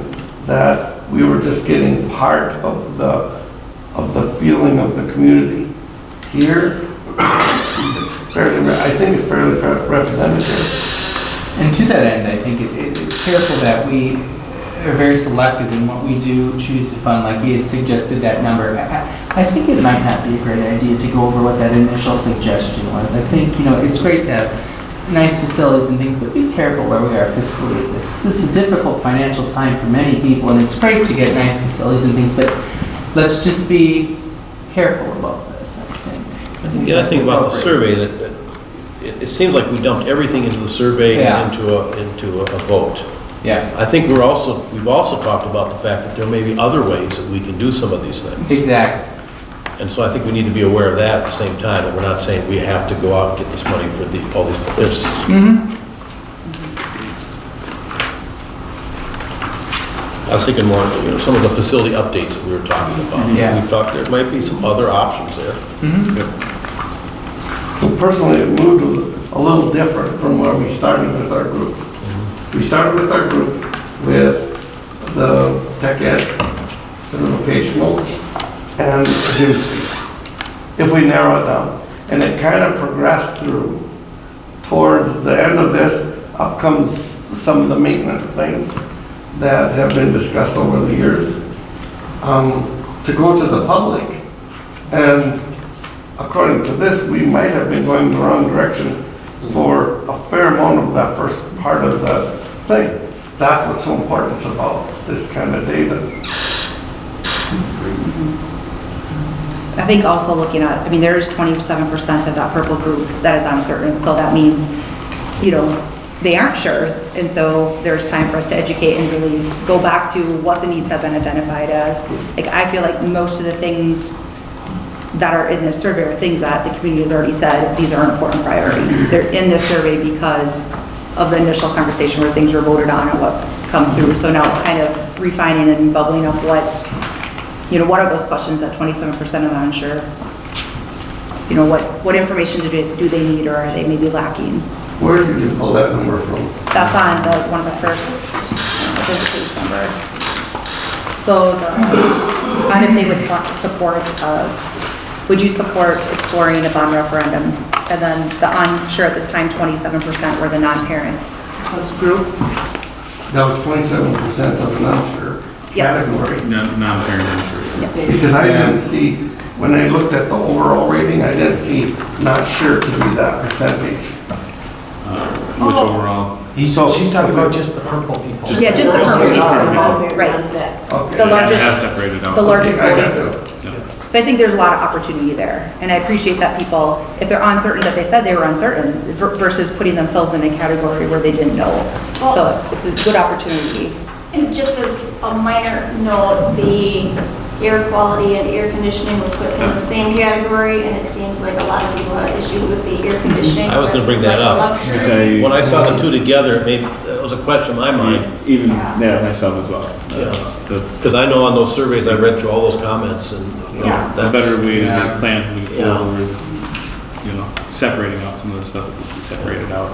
S1: that we were just getting part of the feeling of the community. Here, I think it's fairly representative.
S12: And to that end, I think it's careful that we are very selective in what we do choose to fund, like he had suggested that number. I think it might not be a great idea to go over what that initial suggestion was. I think, it's great to have nice facilities and things, but be careful where we are fiscally. This is a difficult financial time for many people, and it's great to get nice facilities and things, but let's just be careful about this, I think.
S5: The other thing about the survey, that it seems like we dumped everything into the survey and into a vote.
S12: Yeah.
S5: I think we've also talked about the fact that there may be other ways that we can do some of these things.
S12: Exactly.
S5: And so I think we need to be aware of that at the same time, that we're not saying we have to go out and get this money for all these purposes. I was thinking more, some of the facility updates that we were talking about.
S12: Yeah.
S5: We thought there might be some other options there.
S1: Well, personally, it moved a little different from where we started with our group. We started with our group with the tech ed, the vocational, and the gymnastics, if we narrow it down. And it kind of progressed through. Towards the end of this, up comes some of the maintenance things that have been discussed over the years. To go to the public, and according to this, we might have been going the wrong direction for a fair amount of that first part of the thing. That's what's so important about this kind of data.
S9: I think also looking at, there is 27% of that purple group that is uncertain, so that means, they aren't sure. And so there's time for us to educate and really go back to what the needs have been identified as. Like, I feel like most of the things that are in this survey are things that the community has already said, these are important priority. They're in this survey because of the initial conversation where things were voted on and what's come through. So now it's kind of refining and bubbling up what are those questions that 27% of the unsure, what information do they need, or are they maybe lacking?
S1: Where did you pull that number from?
S9: That's on one of the first, there's a page number. So on if they would support, would you support exploring a bond referendum? And then the unsure at this time, 27% were the non-parent group.
S1: That was 27% of the unsure category.
S7: Non-parent unsure.
S1: Because I didn't see, when I looked at the overall rating, I didn't see not sure to be that percentage.
S7: Which overall?
S10: She's talking about just the purple people.
S9: Yeah, just the purple people, right.
S1: Okay.
S9: The largest,
S7: Has separated out.
S9: the largest
S1: Okay, I got
S9: voting group.
S1: you.
S7: Yeah.
S9: So I think there's a lot of opportunity there. And I appreciate that people, if they're uncertain that they said they were uncertain versus putting themselves in a category where they didn't know. So it's a good opportunity.
S13: And just as a minor note, the air quality and air conditioning was put in the same category, and it seems like a lot of people have issues with the air conditioning.
S5: I was gonna bring that up. When I saw the two together, it was a question in my mind.
S7: Even, myself as well. That's
S5: Because I know on those surveys, I read through all those comments and,
S7: a better way to make plans moving
S5: Yeah.
S7: forward, separating out some of the stuff that needs to be separated out.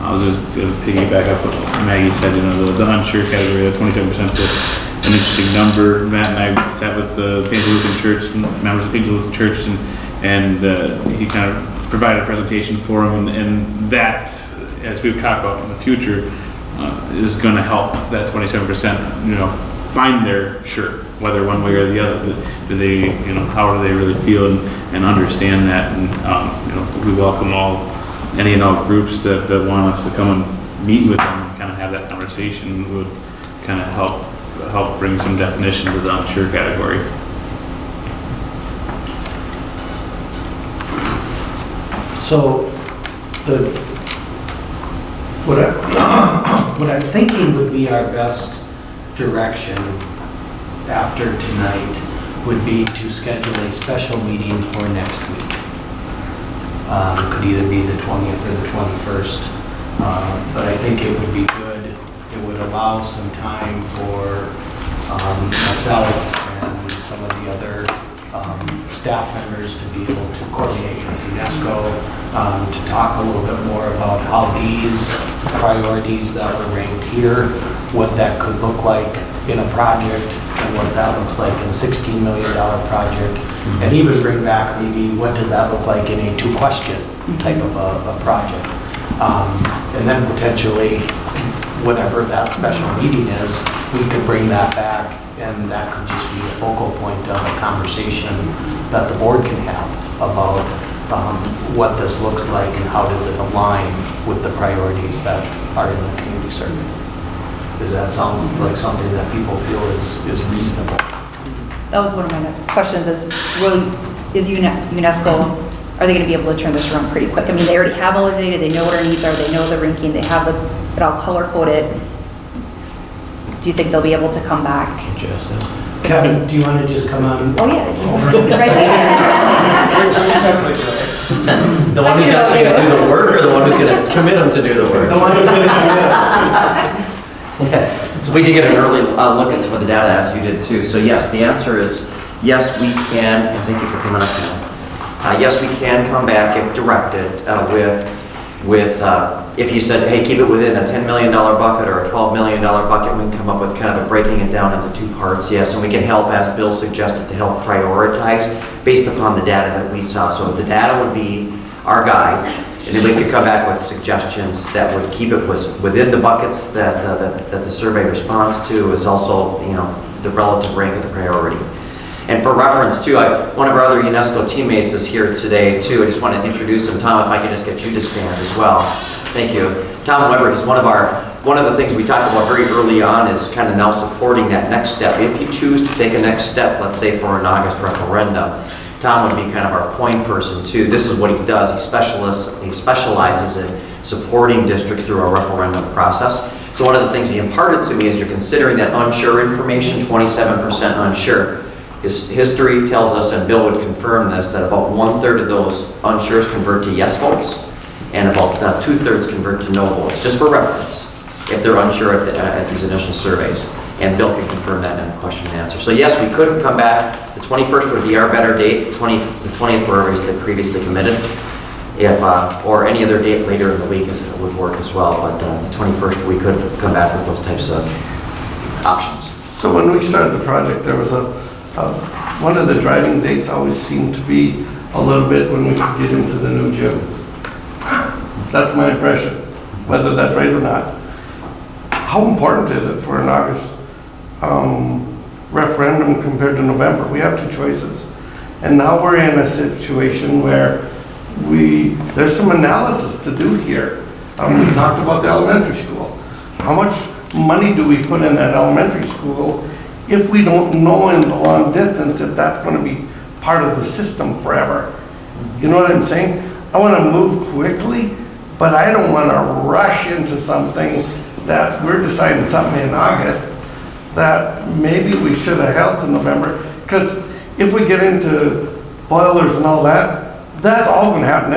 S7: I was just going to piggyback up what Maggie said, the unsure category, the 27% is an interesting number. Matt and I sat with the Paynesville Lutheran Church, members of Paynesville Lutheran Church, and he kind of provided a presentation for them, and that, as we've talked about in the future, is going to help that 27%, find their sure, whether one way or the other. Do they, how do they really feel and understand that? And we welcome any and all groups that want us to come and meet with them and kind of have that conversation. Would kind of help bring some definition to the unsure category.
S10: So what I'm thinking would be our best direction after tonight would be to schedule a special meeting for next week. Could either be the 20th or the 21st, but I think it would be good. It would allow some time for myself and some of the other staff members to be able to coordinate with UNESCO, to talk a little bit more about how these priorities that were ranked here, what that could look like in a project, and what that looks like in a $16 million project, and even bring back maybe what does that look like in a two-question type of a project. And then potentially, whatever that special meeting is, we could bring that back, and that could just be a focal point of a conversation that the board can have about what this looks like and how does it align with the priorities that are in the community survey. Does that sound like something that people feel is reasonable?
S9: That was one of my next questions is UNESCO, are they going to be able to turn this around pretty quick? I mean, they already have all the data, they know what our needs are, they know the ranking, they have it all color coded. Do you think they'll be able to come back?
S10: Kevin, do you want to just come on?
S9: Oh, yeah. Right there.
S14: The one who's actually going to do the work, or the one who's going to commit them to do the work?
S10: The one who's going to commit.
S14: Yeah. So we did get an early look at some of the data, as you did too. So yes, the answer is yes, we can, and thank you for coming up now. Yes, we can come back if directed if you said, hey, keep it within a $10 million bucket or a $12 million bucket, we can come up with kind of a breaking it down into two parts, yes, and we can help, as Bill suggested, to help prioritize based upon the data that we saw. So the data would be our guide, and then we could come back with suggestions that would keep it within the buckets that the survey responds to, is also, the relative rank of the priority. And for reference too, one of our other UNESCO teammates is here today too. I just want to introduce him. Tom, if I could just get you to stand as well. Thank you. Tom Weber is one of the things we talked about very early on is kind of now supporting that next step. If you choose to take a next step, let's say for an August referendum, Tom would be kind of our point person too. This is what he does. He specializes in supporting districts through our referendum process. So one of the things he imparted to me is you're considering that unsure information, 27% unsure. History tells us, and Bill would confirm this, that about 1/3 of those unsures convert to yes votes, and about 2/3 convert to no votes, just for reference, if they're unsure at these initial surveys. And Bill can confirm that in question and answer. So yes, we could come back. The 21st would be our better date. The 20th were obviously previously committed. If, or any other date later in the week would work as well. But the 21st, we could come back with those types of options.
S1: So when we started the project, there was one of the driving dates always seemed to be a little bit when we could get into the new gym. That's my impression, whether that's right or not. How important is it for an August referendum compared to November? We have two choices. And now we're in a situation where there's some analysis to do here. We talked about the elementary school. How much money do we put in that elementary school if we don't know in the long distance if that's going to be part of the system forever? You know what I'm saying? I want to move quickly, but I don't want to rush into something that we're deciding something in August that maybe we should have held to November. Because if we get into boilers and all that, that's all going to happen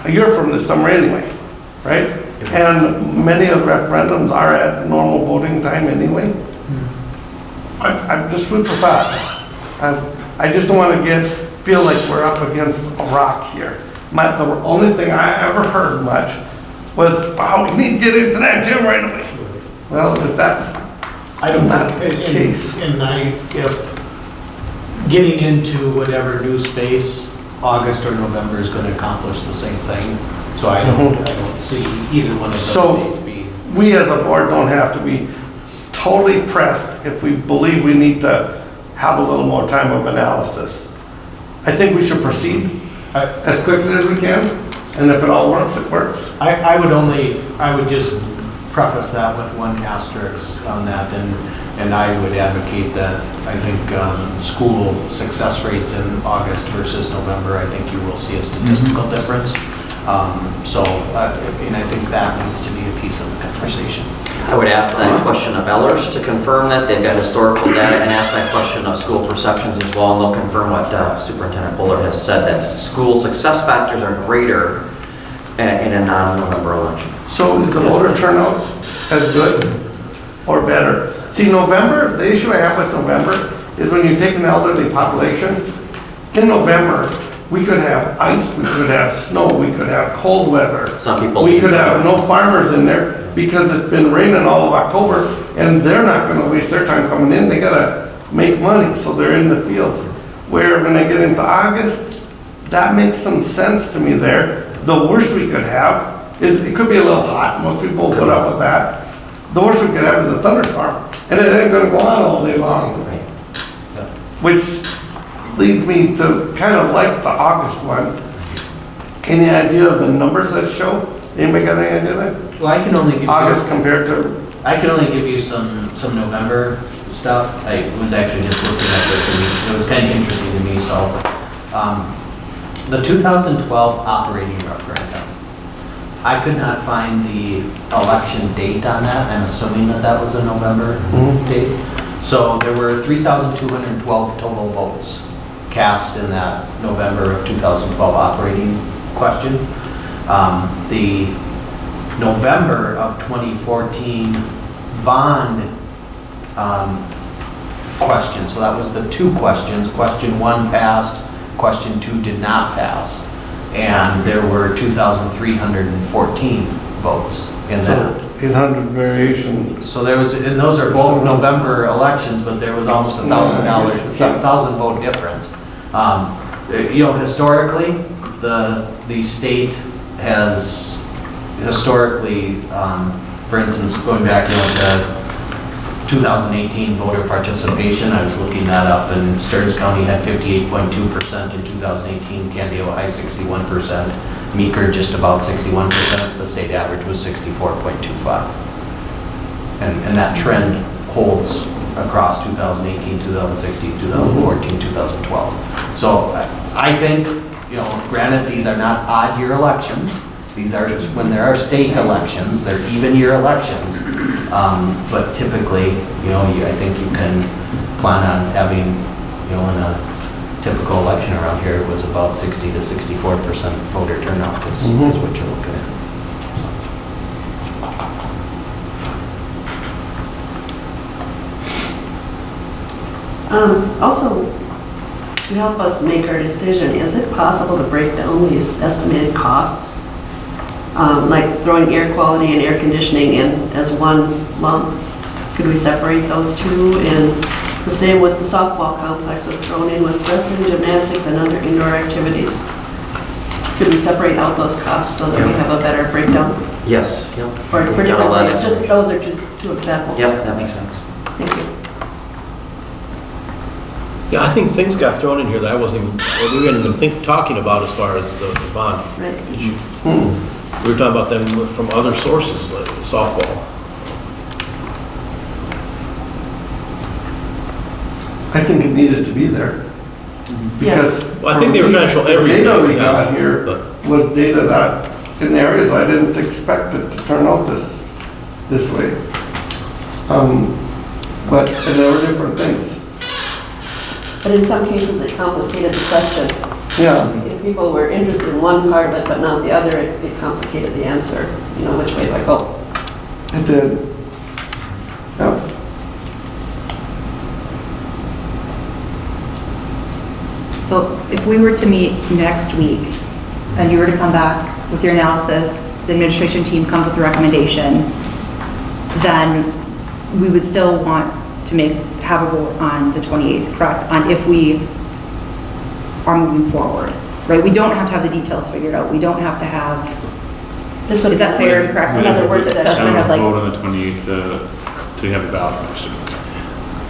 S1: a year from this summer anyway, right? And many of the referendums are at normal voting time anyway. I'm just food for thought. I just don't want to feel like we're up against a rock here. The only thing I ever heard much was, wow, we need to get into that gym right away. Well, if that's not the case.
S10: If getting into whatever new space, August or November is going to accomplish the same thing. So I don't see either one of those dates being.
S1: We as a board don't have to be totally pressed if we believe we need to have a little more time of analysis. I think we should proceed as quickly as we can, and if it all works, it works.
S10: I would just preface that with one asterisk on that, and I would advocate that I think school success rates in August versus November, I think you will see a statistical difference. And I think that needs to be a piece of the conversation.
S14: I would ask that question of Ellers to confirm that they've got historical data, and ask that question of school perceptions as well, and they'll confirm what Superintendent Buller has said, that school success factors are greater in a non-November election.
S1: So is the voter turnout as good or better? See, November, the issue I have with November is when you take an elderly population, in November, we could have ice, we could have snow, we could have cold weather.
S14: Some people.
S1: We could have no farmers in there because it's been raining all of October, and they're not gonna waste their time coming in. They gotta make money, so they're in the fields. Where when they get into August, that makes some sense to me there. The worst we could have is, it could be a little hot, most people will put up with that. The worst we could have is a thunderstorm, and it ain't gonna go on all day long. Which leads me to kind of like the August one. Any idea of the numbers that show? Anybody got any idea there?
S10: Well, I can only give
S1: August compared to?
S10: I can only give you some November stuff. I was actually just looking at this, and it was kind of interesting to me. So, the 2012 operating referendum, I could not find the election date on that. I'm assuming that was a November date. So there were 3,212 total votes cast in that November of 2012 operating question. The November of 2014 bond question, so that was the two questions. Question 1 passed, question 2 did not pass. And there were 2,314 votes in that.
S1: 800 variations.
S10: So there was, and those are both November elections, but there was almost $1,000 vote difference. Historically, the state has historically, for instance, going back to 2018 voter participation, I was looking that up, and Stearns County had 58.2% in 2018, Canby, Ohio 61%, Meeker just about 61%, the state average was 64.25. And that trend holds across 2018, 2016, 2014, 2012. So I think, granted, these are not odd year elections, These are, when there are state elections, they're even year elections. But typically, I think you can plan on having, in a typical election around here, it was about 60 to 64% voter turnout is what you're looking at.
S15: Also, to help us make our decision, is it possible to break down these estimated costs? Like throwing air quality and air conditioning in as one lump? Could we separate those two? And the same with the softball complex was thrown in with wrestling, gymnastics, and other indoor activities. Could we separate out those costs so that we have a better breakdown?
S14: Yes, yep.
S15: For different things, just those are just two examples.
S14: Yep, that makes sense.
S15: Thank you.
S5: Yeah, I think things got thrown in here that I wasn't even, we weren't even talking about as far as the bond
S15: Right.
S5: issue. We were talking about them from other sources, like softball.
S1: I think it needed to be there. Because
S5: Well, I think they were trying to show everything.
S1: the data we got here
S5: but-
S1: was data that, in areas I didn't expect it to turn out this way. But, and there were different things.
S15: But in some cases, it complicated the question.
S1: Yeah.
S15: If people were interested in one part of it, but not the other, it complicated the answer, which way do I go?
S1: It did. Yep.
S9: So if we were to meet next week and you were to come back with your analysis, the administration team comes with a recommendation, then we would still want to have a vote on the 28th, correct? On if we are moving forward, right? We don't have to have the details figured out. We don't have to have, is that fair and correct? Another word assessment of like.
S7: Vote on the 28th to have a ballot question.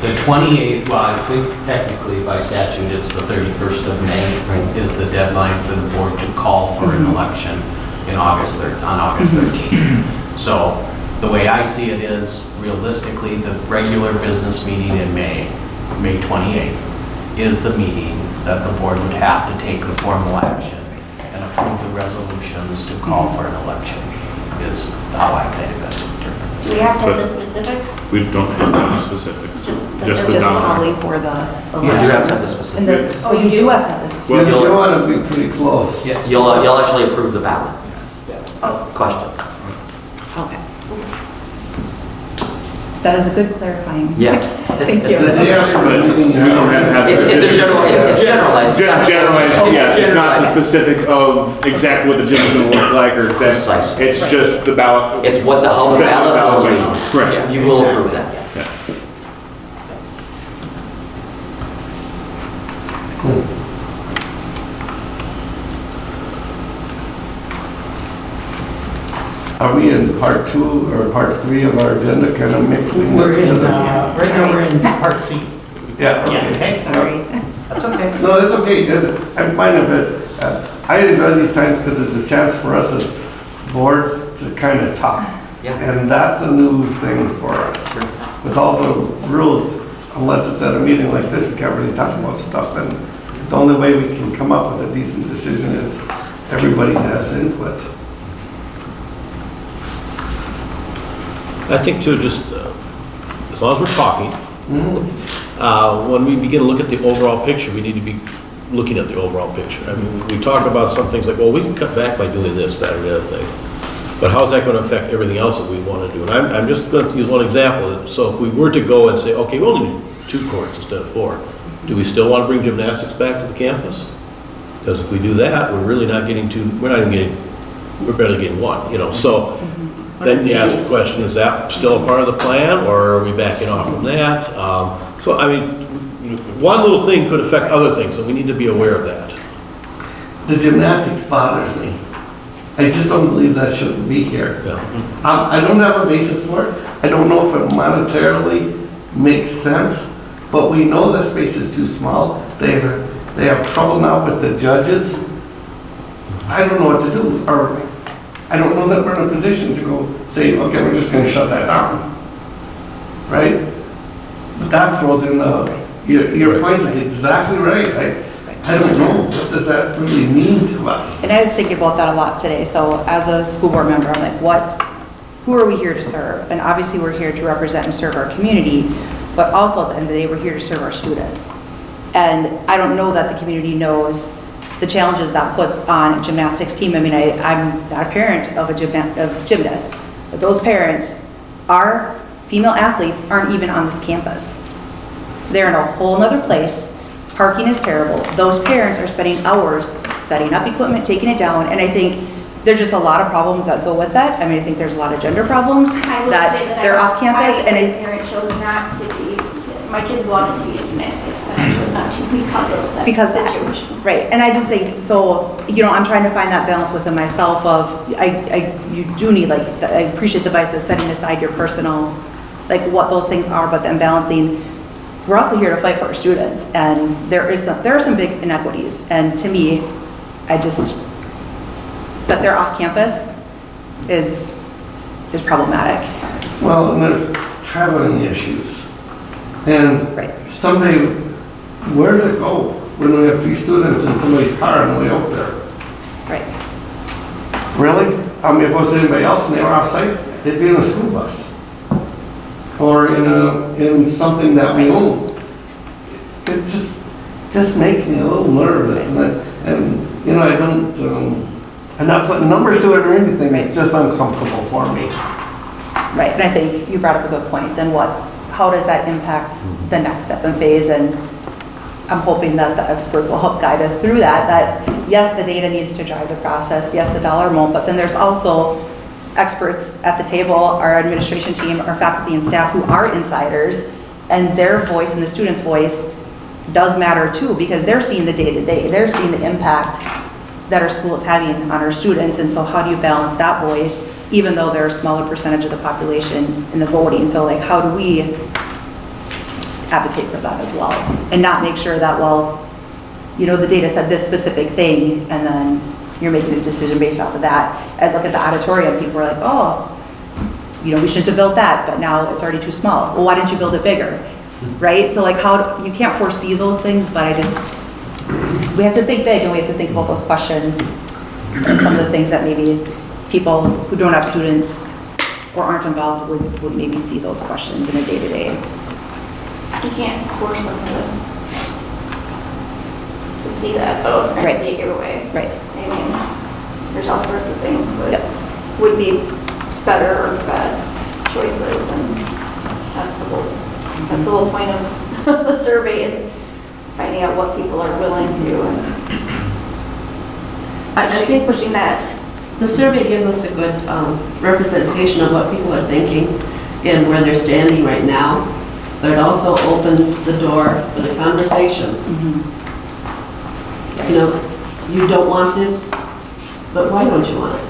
S10: The 28th, well, I think technically by statute, it's the 31st of May is the deadline for the board to call for an election on August 13th. So the way I see it is, realistically, the regular business meeting in May 28th, is the meeting that the board would have to take the formal action and approve the resolutions to call for an election, is how I kind of interpret it.
S13: Do we have to have the specifics?
S7: We don't have any specifics.
S13: Just the
S7: Just the
S9: Just
S7: dollar.
S9: calling for the
S14: You do
S9: election.
S14: have to have the specifics.
S9: Oh, you do have to have this.
S7: Well,
S1: You want to be pretty close.
S10: Yes.
S14: You'll actually approve the ballot. Question.
S9: Okay. That is a good clarifying.
S14: Yes.
S9: Thank you.
S1: The day after the meeting,
S7: We don't have.
S14: It's a generalized.
S7: Generalized, yeah, it's not the specific of exactly what the gym is going to look like or exactly.
S14: Precisely.
S7: It's just the ballot.
S14: It's how the ballot will read.
S7: Correct.
S14: You will approve that, yes.
S7: Yeah.
S1: Are we in part 2 or part 3 of our agenda, kind of mixing?
S12: We're in,
S1: it?
S12: right now we're in part C.
S1: Yeah.
S12: Yeah, okay.
S9: Sorry.
S12: That's okay.
S1: No, it's okay, good. I'm fine with it. I enjoy these times because it's a chance for us as boards to kind of talk.
S14: Yeah.
S1: And that's a new thing for us. With all the rules, unless it's at a meeting like this, we can't really talk about stuff. And the only way we can come up with a decent decision is everybody has input.
S5: I think too, just as long as we're talking, when we begin to look at the overall picture, we need to be looking at the overall picture. I mean, we talk about some things like, well, we can cut back by doing this, that, or the other thing. But how's that going to affect everything else that we want to do? And I'm just going to use one example. So if we were to go and say, okay, we only need 2 courts instead of 4, do we still want to bring gymnastics back to the campus? Because if we do that, we're really not getting we're barely getting 1, so. Then you ask the question, is that still a part of the plan, or are we backing off from that? So, I mean, one little thing could affect other things, so we need to be aware of that.
S1: The gymnastics bothers me. I just don't believe that shouldn't be here.
S5: Yeah.
S1: I don't have a basis for it. I don't know if it monetarily makes sense, but we know the space is too small. They have trouble now with the judges. I don't know what to do, or I don't know that we're in a position to go say, okay, we're just going to shut that down, right? But that throws in your point is exactly right. I don't know, what does that really mean to us?
S9: And I was thinking about that a lot today. So as a school board member, I'm like, who are we here to serve? And obviously we're here to represent and serve our community, but also at the end of the day, we're here to serve our students. And I don't know that the community knows the challenges that puts on a gymnastics team. I mean, I'm not a parent of a gymnast, but those parents, our female athletes aren't even on this campus. They're in a whole nother place. Parking is terrible. Those parents are spending hours setting up equipment, taking it down, and I think there's just a lot of problems that go with that. I mean, I think there's a lot of gender problems
S13: I will
S9: that
S13: say that
S9: they're off campus,
S13: my
S9: and
S13: parent chose not to be, my kids wanted to be in gymnastics, but I chose not to because of that
S9: because
S13: situation.
S9: right. And I just think, so, you know, I'm trying to find that balance within myself of, you do need, like, I appreciate the advice of setting aside your personal, like what those things are, but then balancing, we're also here to fight for our students, and there are some big inequities, and to me, that they're off campus is problematic.
S1: Well, and there's traveling issues. And
S9: Right.
S1: someday, where does it go when we have 3 students in somebody's car on the way out there?
S9: Right.
S1: Really? I mean, if it was anybody else and they were off-site, they'd be in a school bus. Or in something that we own. It just makes me a little nervous. And you know, I don't, I'm not putting numbers to it or anything, it's just uncomfortable for me.
S9: Right, and I think you brought up a good point. Then how does that impact the next step and phase? And I'm hoping that the experts will help guide us through that yes, the data needs to drive the process, yes, the dollar amount, but then there's also experts at the table, our administration team, our faculty and staff who are insiders, and their voice and the student's voice does matter too, because they're seeing the day-to-day, they're seeing the impact that our school is having on our students, and so how do you balance that voice, even though they're a smaller percentage of the population in the voting? So like, how do we advocate for that as well, and not make sure that, well, you know, the data said this specific thing, and then you're making a decision based off of that. And look at the auditorium, people are like, oh, you know, we shouldn't have built that, but now it's already too small. Well, why didn't you build it bigger? Right? So like, you can't foresee those things, but we have to think big, and we have to think about those questions and some of the things that maybe people who don't have students or aren't involved would maybe see those questions in a day-to-day.
S13: You can't force them to see that, though, and
S9: Right.
S13: see it your way.
S9: Right.
S13: I mean, there's all sorts of things that
S9: Yep.
S13: would be better or best choices, and that's the whole point of the survey, is finding out what people are willing to, and
S15: I think
S13: pushing that.
S15: the survey gives us a good representation of what people are thinking and where they're standing right now. But it also opens the door for the conversations. You know, you don't want this, but why don't you want it?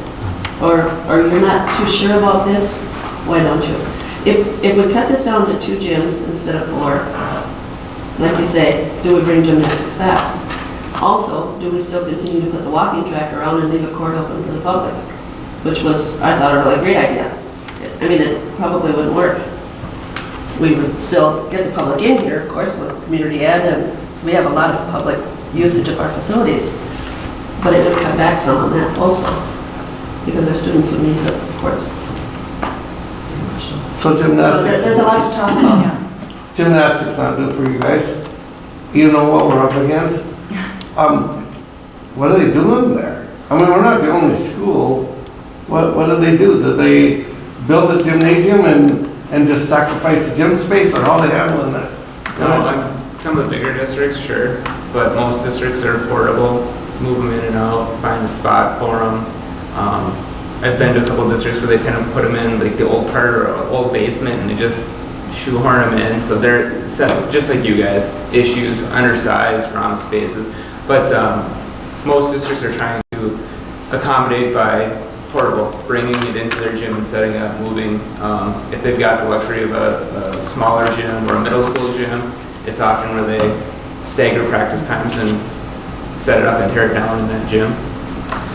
S15: Or you're not too sure about this, why don't you? If we cut this down to 2 gyms instead of 4, like you say, do we bring gymnastics back? Also, do we still continue to put the walking track around and leave a court open to the public? Which was, I thought, a really great idea. I mean, it probably wouldn't work. We would still get the public in here, of course, with community ed, and we have a lot of public usage of our facilities. But it would cut back some on that also, because our students would need the courts.
S1: So gymnastics.
S15: There's a lot to talk about.
S1: Gymnastics not good for you guys. You know what we're up against? What are they doing there? I mean, we're not the only school. What do they do? Do they build a gymnasium and just sacrifice the gym space, or how they handling that?
S16: No, some of the bigger districts, sure, but most districts are portable, move them in and out, find a spot for them. I've been to a couple districts where they kind of put them in like the old part or old basement, and they just shoehorn them in, so they're set, just like you guys, issues, undersized, wrong spaces. But most districts are trying to accommodate by portable, bringing it into their gym and setting up, moving. If they've got the luxury of a smaller gym or a middle school gym, it's often where they stagger practice times and set it up and tear it down in that gym.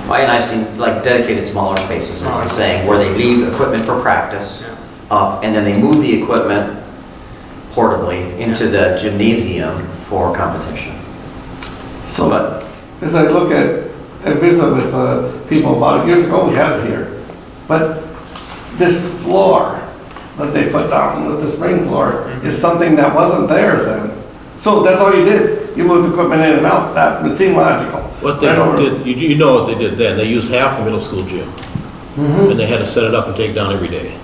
S14: Well, and I've seen like dedicated smaller spaces, as you're saying, where they leave equipment for practice up, and then they move the equipment portably into the gymnasium for competition.
S1: So as I look at, I visit with people about it, years ago we had it here. But this floor that they put down with the spring floor is something that wasn't there then. So that's all you did. You moved equipment in and out. That would seem logical.
S5: What they did, you know what they did then, they used half the middle school gym. And they had to set it up and take it down every day.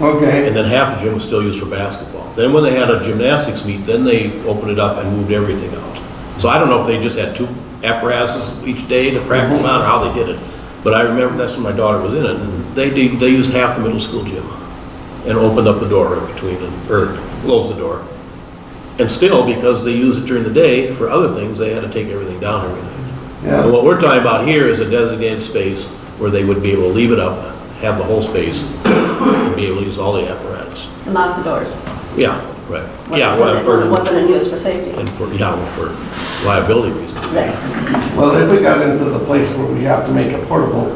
S1: Okay.
S5: And then half the gym was still used for basketball. Then when they had a gymnastics meet, then they opened it up and moved everything out. So I don't know if they just had 2 apparatuses each day to practice on or how they did it. But I remember that's when my daughter was in it, and they used half the middle school gym and opened up the door in between them, or closed the door. And still, because they use it during the day for other things, they had to take everything down every night.
S1: Yeah.
S5: And what we're talking about here is a designated space where they would be able to leave it up, have the whole space, and be able to use all the apparatus.
S15: And lock the doors.
S5: Yeah, right.
S15: When
S5: Yeah,
S15: it wasn't in use for safety.
S5: and for liability reasons.
S15: Right.
S1: Well, if we got into the place where we have to make it portable,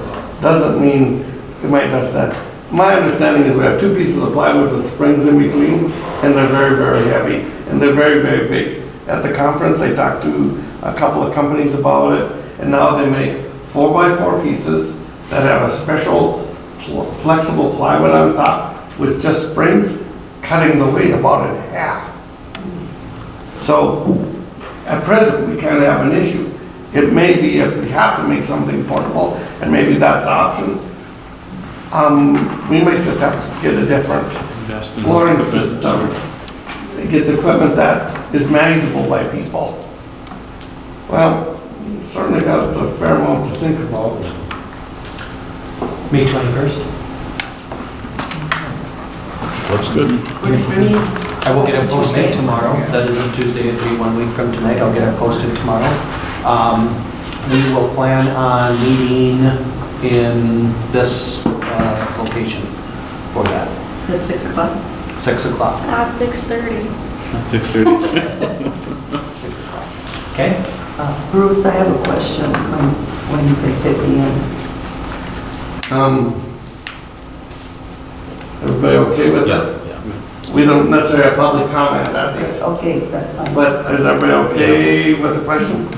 S1: doesn't mean we might just that. My understanding is we have 2 pieces of plywood with springs in between, and they're very, very heavy, and they're very, very big. At the conference, I talked to a couple of companies about it, and now they make 4x4 pieces that have a special flexible plywood on top with just springs, cutting the weight about in half. So at present, we kind of have an issue. It may be if we have to make something portable, and maybe that's the option, we might just have to get a different flooring system, get the equipment that is manageable by people. Well, certainly got a fair amount to think about.
S10: May 21st?
S5: Looks good.
S10: I will get it posted tomorrow. That is a Tuesday, it'll be 1 week from tonight. I'll get it posted tomorrow. We will plan on meeting in this location for that.
S15: At 6 o'clock?
S10: 6 o'clock.
S13: At 6:30.
S7: 6:30.
S10: 6 o'clock. Okay?
S17: Bruce, I have a question when you can fit me in.
S1: Everybody okay with that? We don't necessarily have public comment on this.
S17: Okay, that's fine.
S1: But is everybody okay with the question?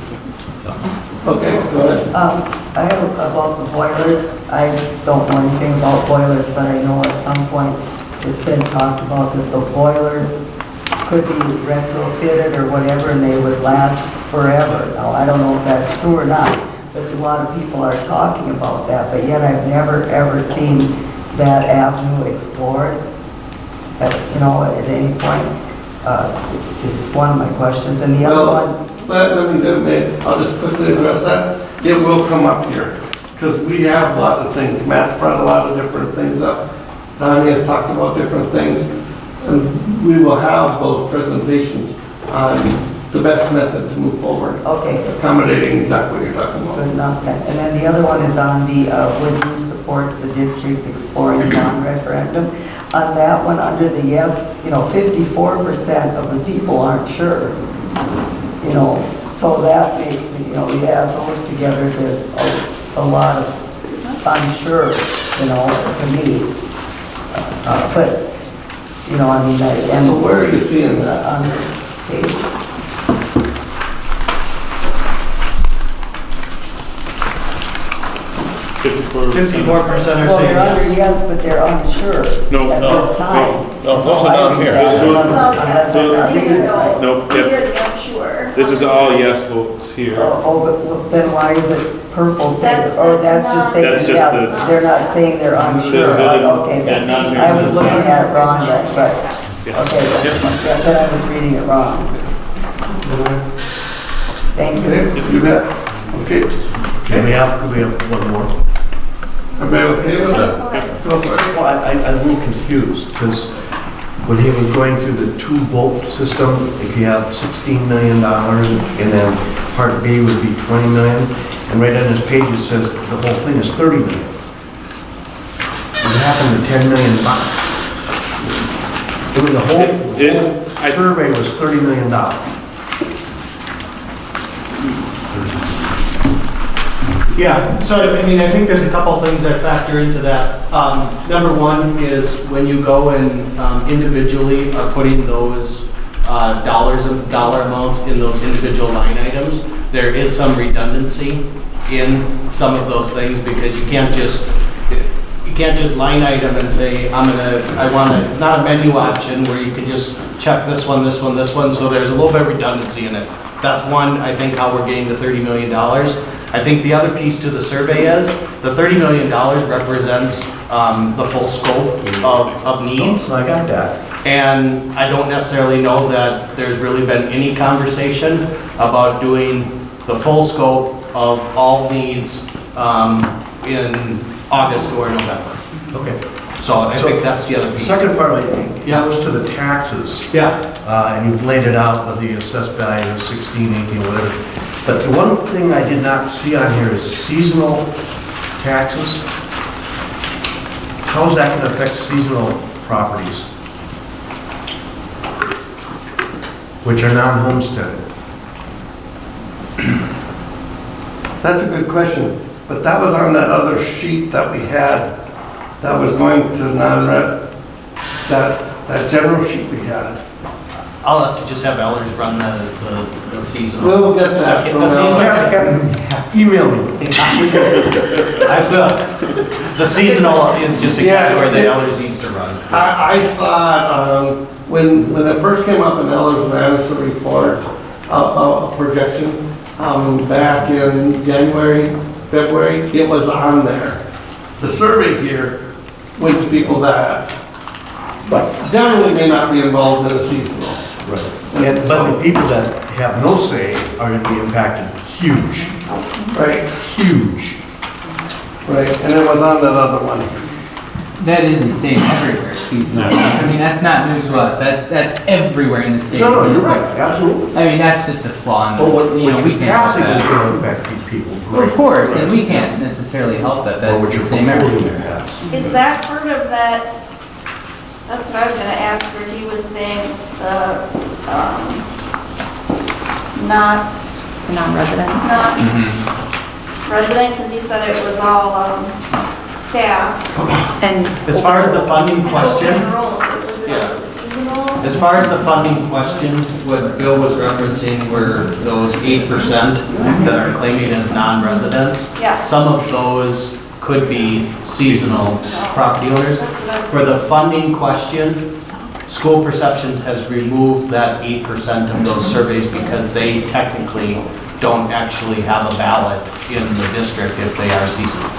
S1: Okay, go ahead.
S17: I have about the boilers. I don't know anything about boilers, but I know at some point it's been talked about that the boilers could be retrofitted or whatever and they would last forever. Now, I don't know if that's true or not, but a lot of people are talking about that, but yet I've never ever seen that avenue explored at, at any point. Is one of my questions. And the other one,
S1: I'll just quickly address that. It will come up here, because we have lots of things. Matt's brought a lot of different things up. Donnie has talked about different things. And we will have those presentations on the best method to move forward.
S17: okay,
S1: Accommodating exactly what you're talking about.
S17: good enough. And then the other one is on the, would you support the district exploring non-referendum? On that one, under the yes, 54% of the people aren't sure. So that makes me, you add those together, there's a lot of unsure, to me. But, and.
S1: So where are you seeing that?
S17: On this page.
S10: 54% are
S17: Well,
S10: saying
S17: they're under
S10: yes.
S17: yes, but they're unsure at this time.
S5: No, those are not here.
S17: Unless I'm not
S13: These
S17: reading it
S13: are
S17: right.
S13: no,
S7: Nope,
S13: these
S7: yes.
S13: are the unsure.
S7: This is all yes votes here.
S17: But then why is it purple?
S13: That's
S17: Or that's just saying
S7: That's just
S17: yes,
S7: the-
S17: they're not saying they're unsure. Okay,
S7: Yeah, not here.
S17: I was looking at it wrong, but,
S7: Yeah.
S17: okay, then I was reading it wrong. Thank you.
S1: Okay, you bet. Okay.
S6: Could we have one more?
S1: Everybody okay with that? Go for it.
S6: Well, I'm a little confused, because when he was going through the 2-vote system, if you have $16 million, and then Part B would be $20 million, and right on this page it says the whole thing is $30 million. What happened to $10 million bucks? It was the whole survey was $30 million.
S10: Yeah, so I think there's a couple things that factor into that. Number one is when you go and individually are putting those
S2: dollar amounts in those individual line items, there is some redundancy in some of those things because you can't just line item and say, it's not a menu option where you can just check this one, this one, this one, so there's a little bit of redundancy in it. That's one, I think, how we're getting to $30 million. I think the other piece to the survey is, the $30 million represents the full scope of needs.
S18: I got that.
S2: And I don't necessarily know that there's really been any conversation about doing the full scope of all needs in August or November.
S18: Okay.
S2: So I think that's the other piece.
S18: Second part, I think, goes to the taxes.
S2: Yeah.
S18: And you've laid it out with the assessed value of 16, 18, whatever. But the one thing I did not see on here is seasonal taxes. How is that going to affect seasonal properties, which are non-homesteaded?
S1: That's a good question, but that was on that other sheet that we had that was going to that general sheet we had.
S2: I'll have to just have Ellers run the seasonal.
S1: We'll get that.
S2: The seasonal.
S18: Email me.
S2: I will. The seasonal is just a category that Ellers needs to run.
S1: I saw it when it first came up in Ellers ran us a report, a projection back in January, February. It was on there. The survey here went to people that generally may not be involved in a seasonal.
S18: Right. But the people that have no say are going to be impacted huge.
S1: Right.
S18: Huge.
S1: Right, and it was on that other one.
S12: That is the same everywhere, seasonal. I mean, that's not new to us. That's everywhere in the state.
S18: No, you're right. Absolutely.
S12: I mean, that's just a flaw.
S18: But
S12: We can't help
S18: passing is
S12: that.
S18: going to affect these people.
S12: Of course, and we can't necessarily help that. That's the same everywhere.
S13: Is that part of that, that's what I was gonna ask, where he was saying, not
S9: Non-resident.
S13: resident, because he said it was all, staff.
S9: And
S2: As far as the funding question,
S13: Was it
S2: Yeah.
S13: seasonal?
S2: as far as the funding question, what Bill was referencing were those 8% that are claiming as non-residents.
S13: Yeah.
S2: Some of those could be seasonal property owners. For the funding question, School Perceptions has removed that 8% of those surveys because they technically don't actually have a ballot in the district if they are seasonal.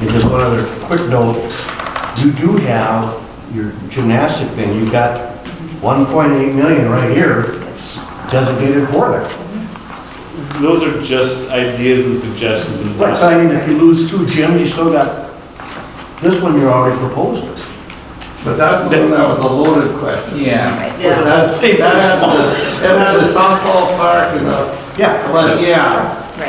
S18: And just one other quick note, you do have your gymnastic thing, you've got 1.8 million right here designated for that.
S7: Those are just ideas and suggestions and
S18: Right, but I mean, if you lose 2 gyms, you still got this one you're already proposing.
S1: But that's the one that was a loaded question.
S12: Yeah.
S1: It had a softball park and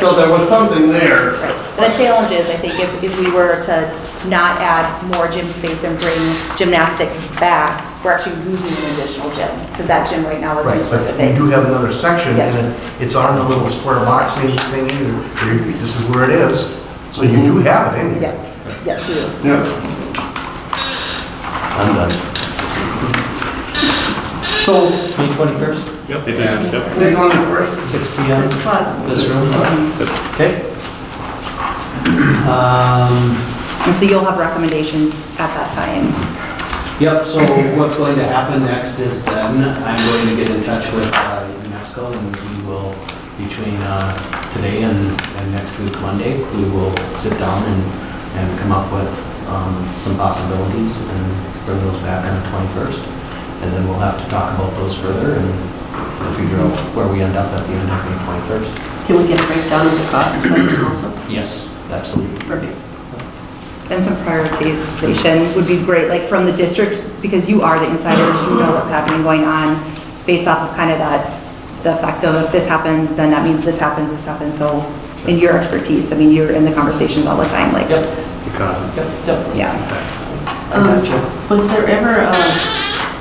S1: so there was something there.
S9: Right. The challenge is, I think, if we were to not add more gym space and bring gymnastics back, we're actually losing an additional gym, because that gym right now is
S18: Right,
S9: used for the
S18: but you
S9: things.
S18: do have another section,
S9: Yeah.
S18: and it's on the little square box thing, this is where it is, so you do have it in here.
S9: Yes, yes, we do.
S1: Yeah.
S18: I'm done.
S2: So, May 21st?
S7: Yep, they did. Yep.
S1: They on the first.
S2: 6 p.m.
S15: 6 o'clock.
S2: This room? Okay.
S9: And so you'll have recommendations at that time.
S2: Yep, so what's going to happen next is then I'm going to get in touch with UNESCO and we will, between today and next week, Monday, we will sit down and come up with some possibilities and bring those back on the 21st. And then we'll have to talk about those further and figure out where we end up at the end of May 21st.
S15: Can we get a breakdown of the costs by the council?
S2: Yes, absolutely.
S15: Perfect.
S9: And some prioritization would be great, like from the district, because you are the insiders, you know what's happening, going on, based off of kind of that, the effect of if this happens, then that means this happens. So in your expertise, I mean, you're in the conversations all the time, like.
S2: Yep.
S9: Yeah.
S15: Was there ever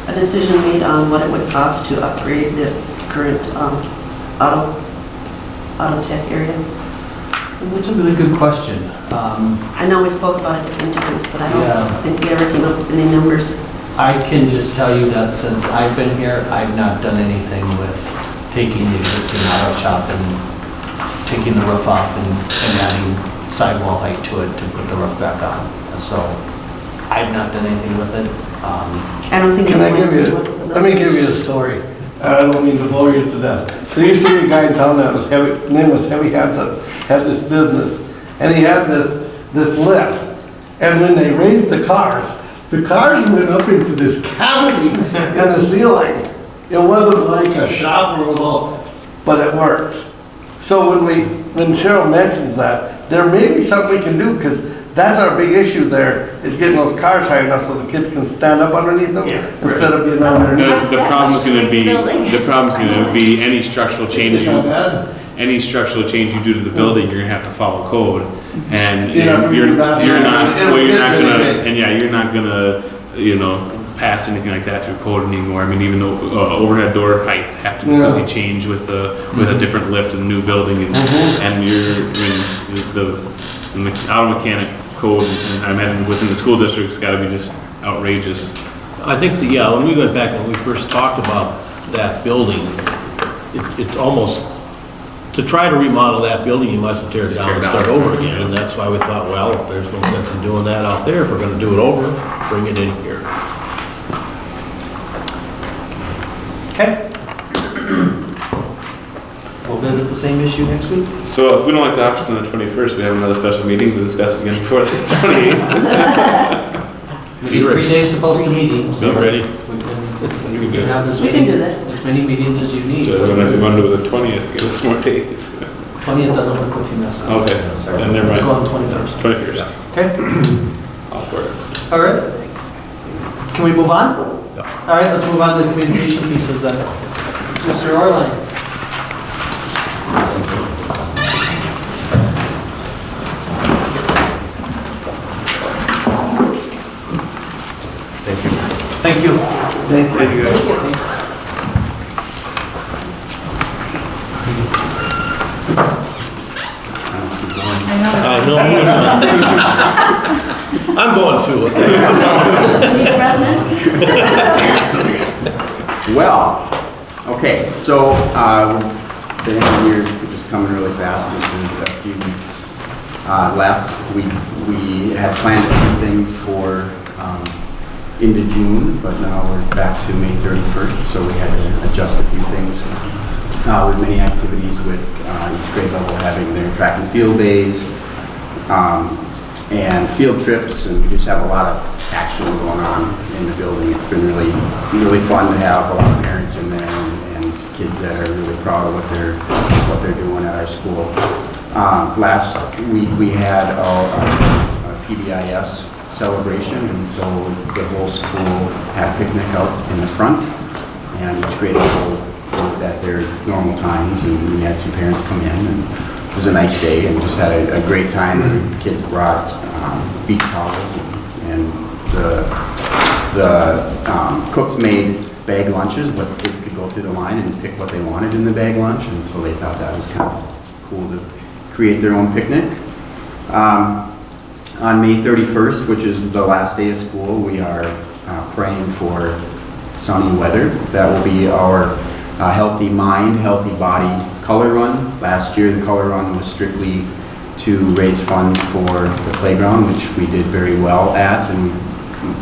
S15: a decision made on what it would cost to upgrade the current auto tech area?
S2: That's a really good question.
S15: I know we spoke about it different times, but I
S2: Yeah.
S15: don't think we ever came up with any numbers.
S2: I can just tell you that since I've been here, I've not done anything with taking the existing auto shop and taking the roof off and adding sidewall height to it to put the roof back on. So I've not done anything with it.
S9: I don't think
S1: Can I
S9: anyone
S1: give
S9: wants
S1: you,
S9: to look at
S1: let me give you a story. I don't mean to bore you to death. There used to be a guy in town that was heavy, his name was Heavy Hansen, had this business, and he had this lift. And when they raised the cars went up into this cavity in the ceiling. It wasn't like a shop or a little, but it worked. So when Cheryl mentions that, there may be something we can do, because that's our big issue there, is getting those cars high enough so the kids can stand up underneath them instead of being underneath.
S7: The problem's gonna be any structural change you do to the building, you're gonna have to follow code. And you're not gonna, pass anything like that through code anymore. I mean, even though overhead door heights have to be really changed with a different lift in the new building, and the auto mechanic code, and I imagine within the school district, it's gotta be just outrageous.
S5: I think, when we went back, when we first talked about that building, it almost, to try to remodel that building, you must tear it down and start over again. And that's why we thought, well, if there's no sense in doing that out there, if we're gonna do it over, bring it in here.
S2: Okay. We'll visit the same issue next week.
S7: So if we don't like the options on the 21st, we have another special meeting to discuss again before the 28th.
S2: We need 3 days to post a meeting.
S5: So ready?
S2: We can have
S15: We can do that.
S2: as many meetings as you need.
S7: So I don't know if you want to do the 20th, give us more days.
S2: 20th doesn't work with you, necessarily.
S7: Okay, then never
S2: Let's go
S7: mind.
S2: on the 21st.
S7: 21st.
S2: Okay?
S7: All for it.
S2: All right. Can we move on? All right, let's move on to the communication pieces then. Mr. Orline. Thank you.
S7: Thank you guys.
S2: Thanks.
S5: I know. I'm going to.
S19: Well, okay, so the end of the year is just coming really fast. There's a few weeks left. We had planned a few things for into June, but now we're back to May 31st, so we had to adjust a few things. With many activities with each grade level having their track and field days and field trips, and we just have a lot of action going on in the building. It's been really fun to have a lot of parents in there and kids that are really proud of what they're doing at our school. Last week we had a PBIS celebration, and so the whole school had a picnic out in the front, and each grade level at their normal times, and we had some parents come in, and it was a nice day, and just had a great time. The kids brought beach towels, and the cooks made bag lunches, but kids could go through the line and pick what they wanted in the bag lunch, and so they thought that was kind of cool to create their own picnic. On May 31st, which is the last day of school, we are praying for sunny weather. That will be our Healthy Mind, Healthy Body color run. Last year, the color run was strictly to raise funds for the playground, which we did very well at, and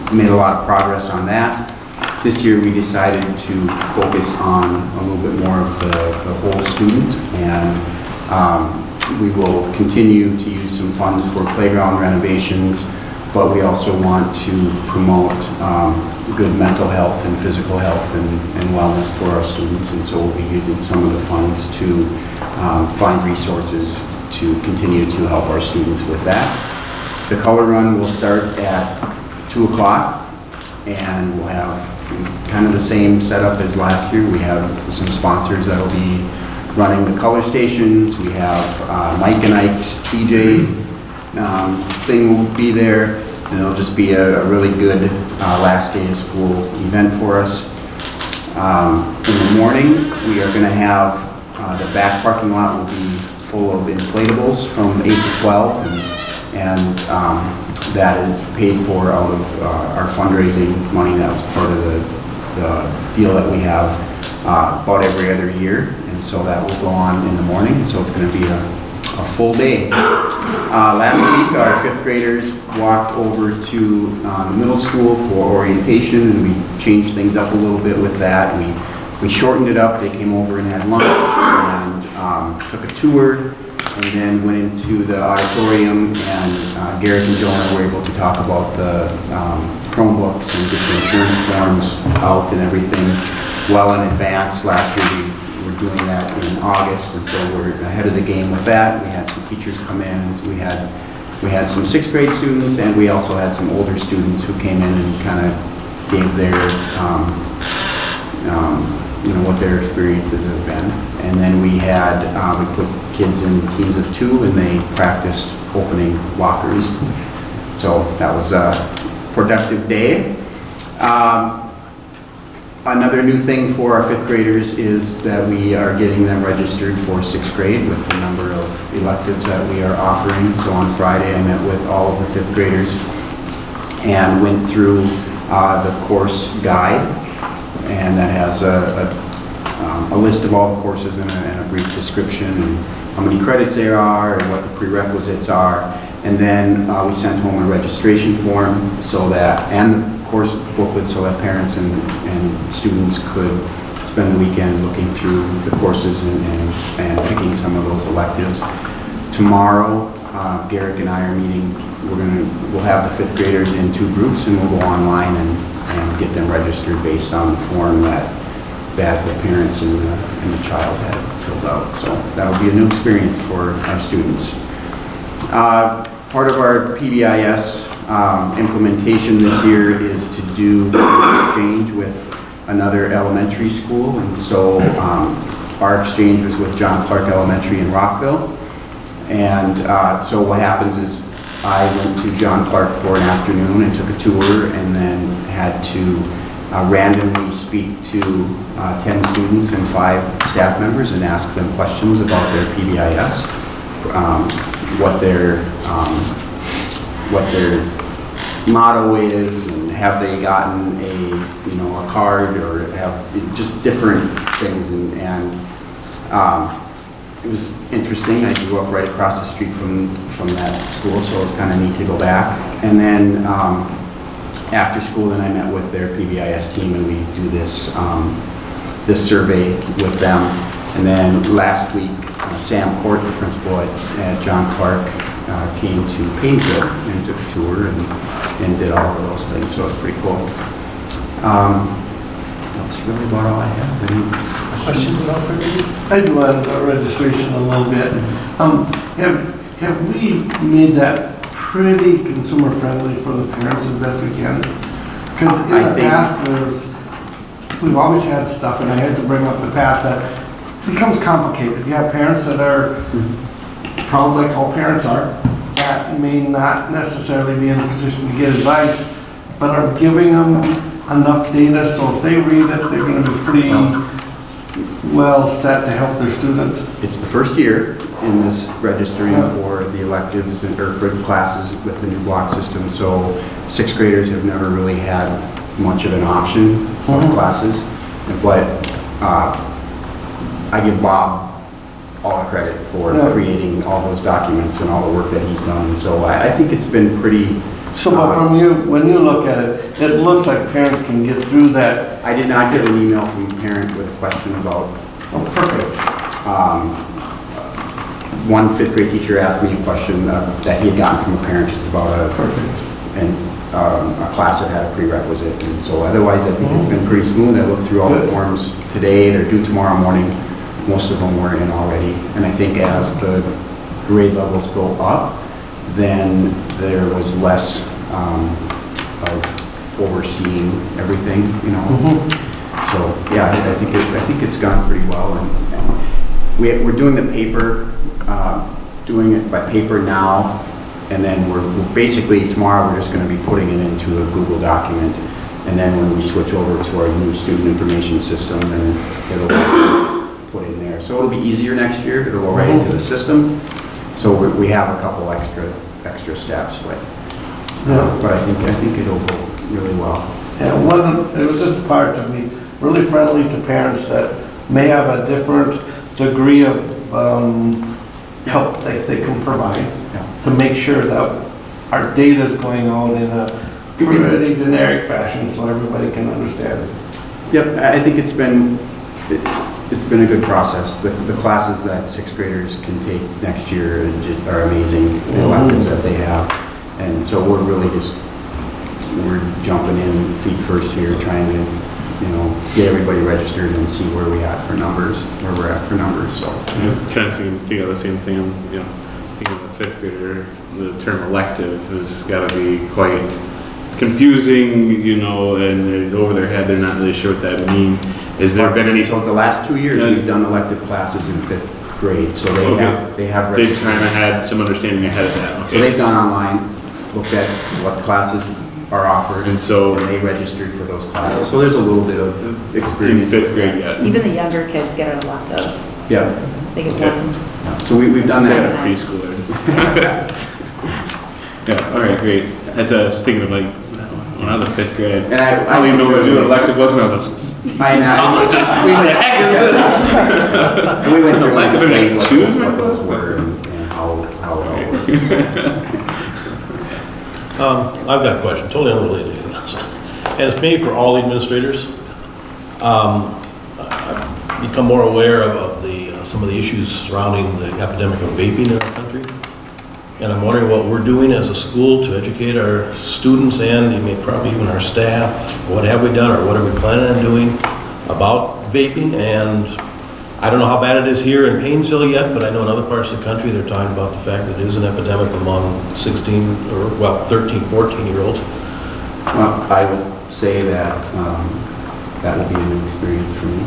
S19: we made a lot of progress on that. This year, we decided to focus on a little bit more of the whole student, and we will continue to use some funds for playground renovations, but we also want to promote good mental health and physical health and wellness for our students, and so we'll be using some of the funds to find resources to continue to help our students with that. The color run will start at 2 o'clock, and we'll have kind of the same setup as last year. We have some sponsors that will be running the color stations. We have Mike and Ike's TJ thing will be there, and it'll just be a really good last day of school event for us. In the morning, we are going to have the back parking lot will be full of inflatables from 8 to 12, and that is paid for out of our fundraising money. That was part of the deal that we have about every other year. And so that will go on in the morning. And so it's going to be a full day. Last week, our 5th graders walked over to the middle school for orientation, and we changed things up a little bit with that. We shortened it up. They came over and had lunch and took a tour, and then went into the auditorium, and Garrett and Jonah were able to talk about the Chromebooks and get the insurance forms out and everything well in advance. Last year we were doing that in August, and so we're ahead of the game with that. We had some teachers come in, and so we had some 6th grade students, and we also had some older students who came in and kind of gave their what their experiences have been. And then we put kids in teams of 2, and they practiced opening lockers. So that was a productive day. Another new thing for our 5th graders is that we are getting them registered for 6th grade with the number of electives that we are offering. So on Friday I met with all of the 5th graders and went through the course guide, and that has a list of all the courses and a brief description and how many credits there are and what the prerequisites are. And then we sent home a registration form and the course booklet so that parents and students could spend the weekend looking through the courses and picking some of those electives. Tomorrow, Garrick and I are meeting. We'll have the 5th graders in 2 groups, and we'll go online and get them registered based on the form that the parents and the child had filled out. So that'll be a new experience for our students. Part of our PBIS implementation this year is to do an exchange with another elementary school, and so our exchange was with John Clark Elementary in Rockville. And so what happens is I went to John Clark for an afternoon and took a tour, and then had to randomly speak to 10 students and 5 staff members and ask them questions about their PBIS, what their motto is, and have they gotten a card, or have just different things. And it was interesting. I grew up right across the street from that school, so it was kind of neat to go back. And then after school, then I met with their PBIS team, and we do this survey with them. And then last week, Sam Court, the principal at John Clark, came to Paynesville and took a tour and did all of those things, so it's pretty cool. That's really about all I have. Any
S1: Questions about the I do want registration a little bit. Have we made that pretty consumer friendly for the parents as best we can? Because in the past, we've always had stuff, and I had to bring up the past, that becomes complicated. You have parents that are probably like all parents are, that may not necessarily be in a position to get advice, but are giving them enough data so if they read it, they're going to be pretty well set to help their students.
S19: It's the first year in this registering for the electives or for the classes with the new block system, so 6th graders have never really had much of an option for classes. But I give Bob all the credit for creating all those documents and all the work that he's done. So I think it's been pretty.
S1: So, but from you, when you look at it, it looks like parents can get through that.
S19: I did not get an email from a parent with a question about.
S1: Oh, perfect.
S19: One 5th grade teacher asked me a question that he had gotten from a parent just about a class that had a prerequisite. And so otherwise, I think it's been pretty smooth. I looked through all the forms today. They're due tomorrow morning. Most of them were in already. And I think as the grade levels go up, then there was less of overseeing everything, So yeah, I think it's gone pretty well. And we're doing the paper, doing it by paper now, and then we're basically tomorrow we're just going to be putting it into a Google document, and then when we switch over to our new student information system, then it'll be put in there. So it'll be easier next year. It'll go right into the system. So we have a couple extra steps, but But I think it'll go really well.
S1: And it was just a part to be really friendly to parents that may have a different degree of help that they can provide to make sure that our data is going out in a pretty generic fashion so everybody can understand it.
S19: Yep, I think it's been a good process. The classes that sixth graders can take next year just are amazing, the electives that they have. And so we're really we're jumping in feet first here, trying to, get everybody registered and see where we're at for numbers, so.
S7: Trying to think of the same thing, thinking of a fifth grader, the term elective has got to be quite confusing, and over their head, they're not really sure what that means. Has there been any?
S19: So the last 2 years, we've done elective classes in fifth grade, so they have
S7: They've kind of had some understanding ahead of that. Okay.
S19: So they've gone online, looked at what classes are offered, and they registered for those classes. So there's a little bit of experience.
S7: In fifth grade yet.
S9: Even the younger kids get an elective.
S19: Yeah.
S9: They get one.
S19: So we've done that.
S7: Preschooler. Yeah, all right, great. I was thinking of when I was in fifth grade,
S19: And
S7: I don't even know what an elective was when I was college. What the heck is this?
S19: We went through and explained
S7: what
S19: those were and how it all works.
S5: I've got a question, totally unrelated to this. And it's maybe for all the administrators. I've become more aware of some of the issues surrounding the epidemic of vaping in our country. And I'm wondering what we're doing as a school to educate our students and probably even our staff. What have we done or what are we planning on doing about vaping? And I don't know how bad it is here in Paynesville yet, but I know in other parts of the country they're talking about the fact that it is an epidemic among 13, 14-year-olds.
S19: Well, I would say that that will be a new experience for me,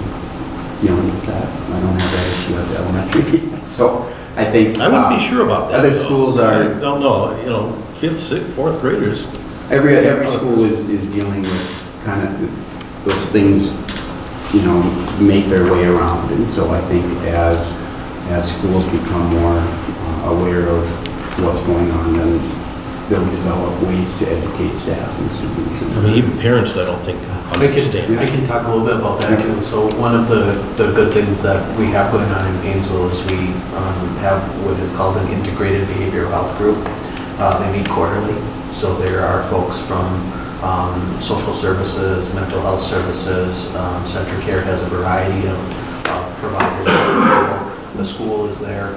S19: dealing with that. I don't have that issue at the elementary. So I think
S5: I wouldn't be sure about that.
S19: Other schools are.
S5: I don't know. Fifth, sixth, fourth graders.
S19: Every school is dealing with kind of those things, make their way around. And so I think as schools become more aware of what's going on, then they'll develop ways to educate staff and students.
S5: Even parents, I don't think understand.
S10: I can talk a little bit about that too. So one of the good things that we have going on in Paynesville is we have what is called an integrated behavioral health group. They meet quarterly. So there are folks from social services, mental health services, Center Care has a variety of providers. The school is there,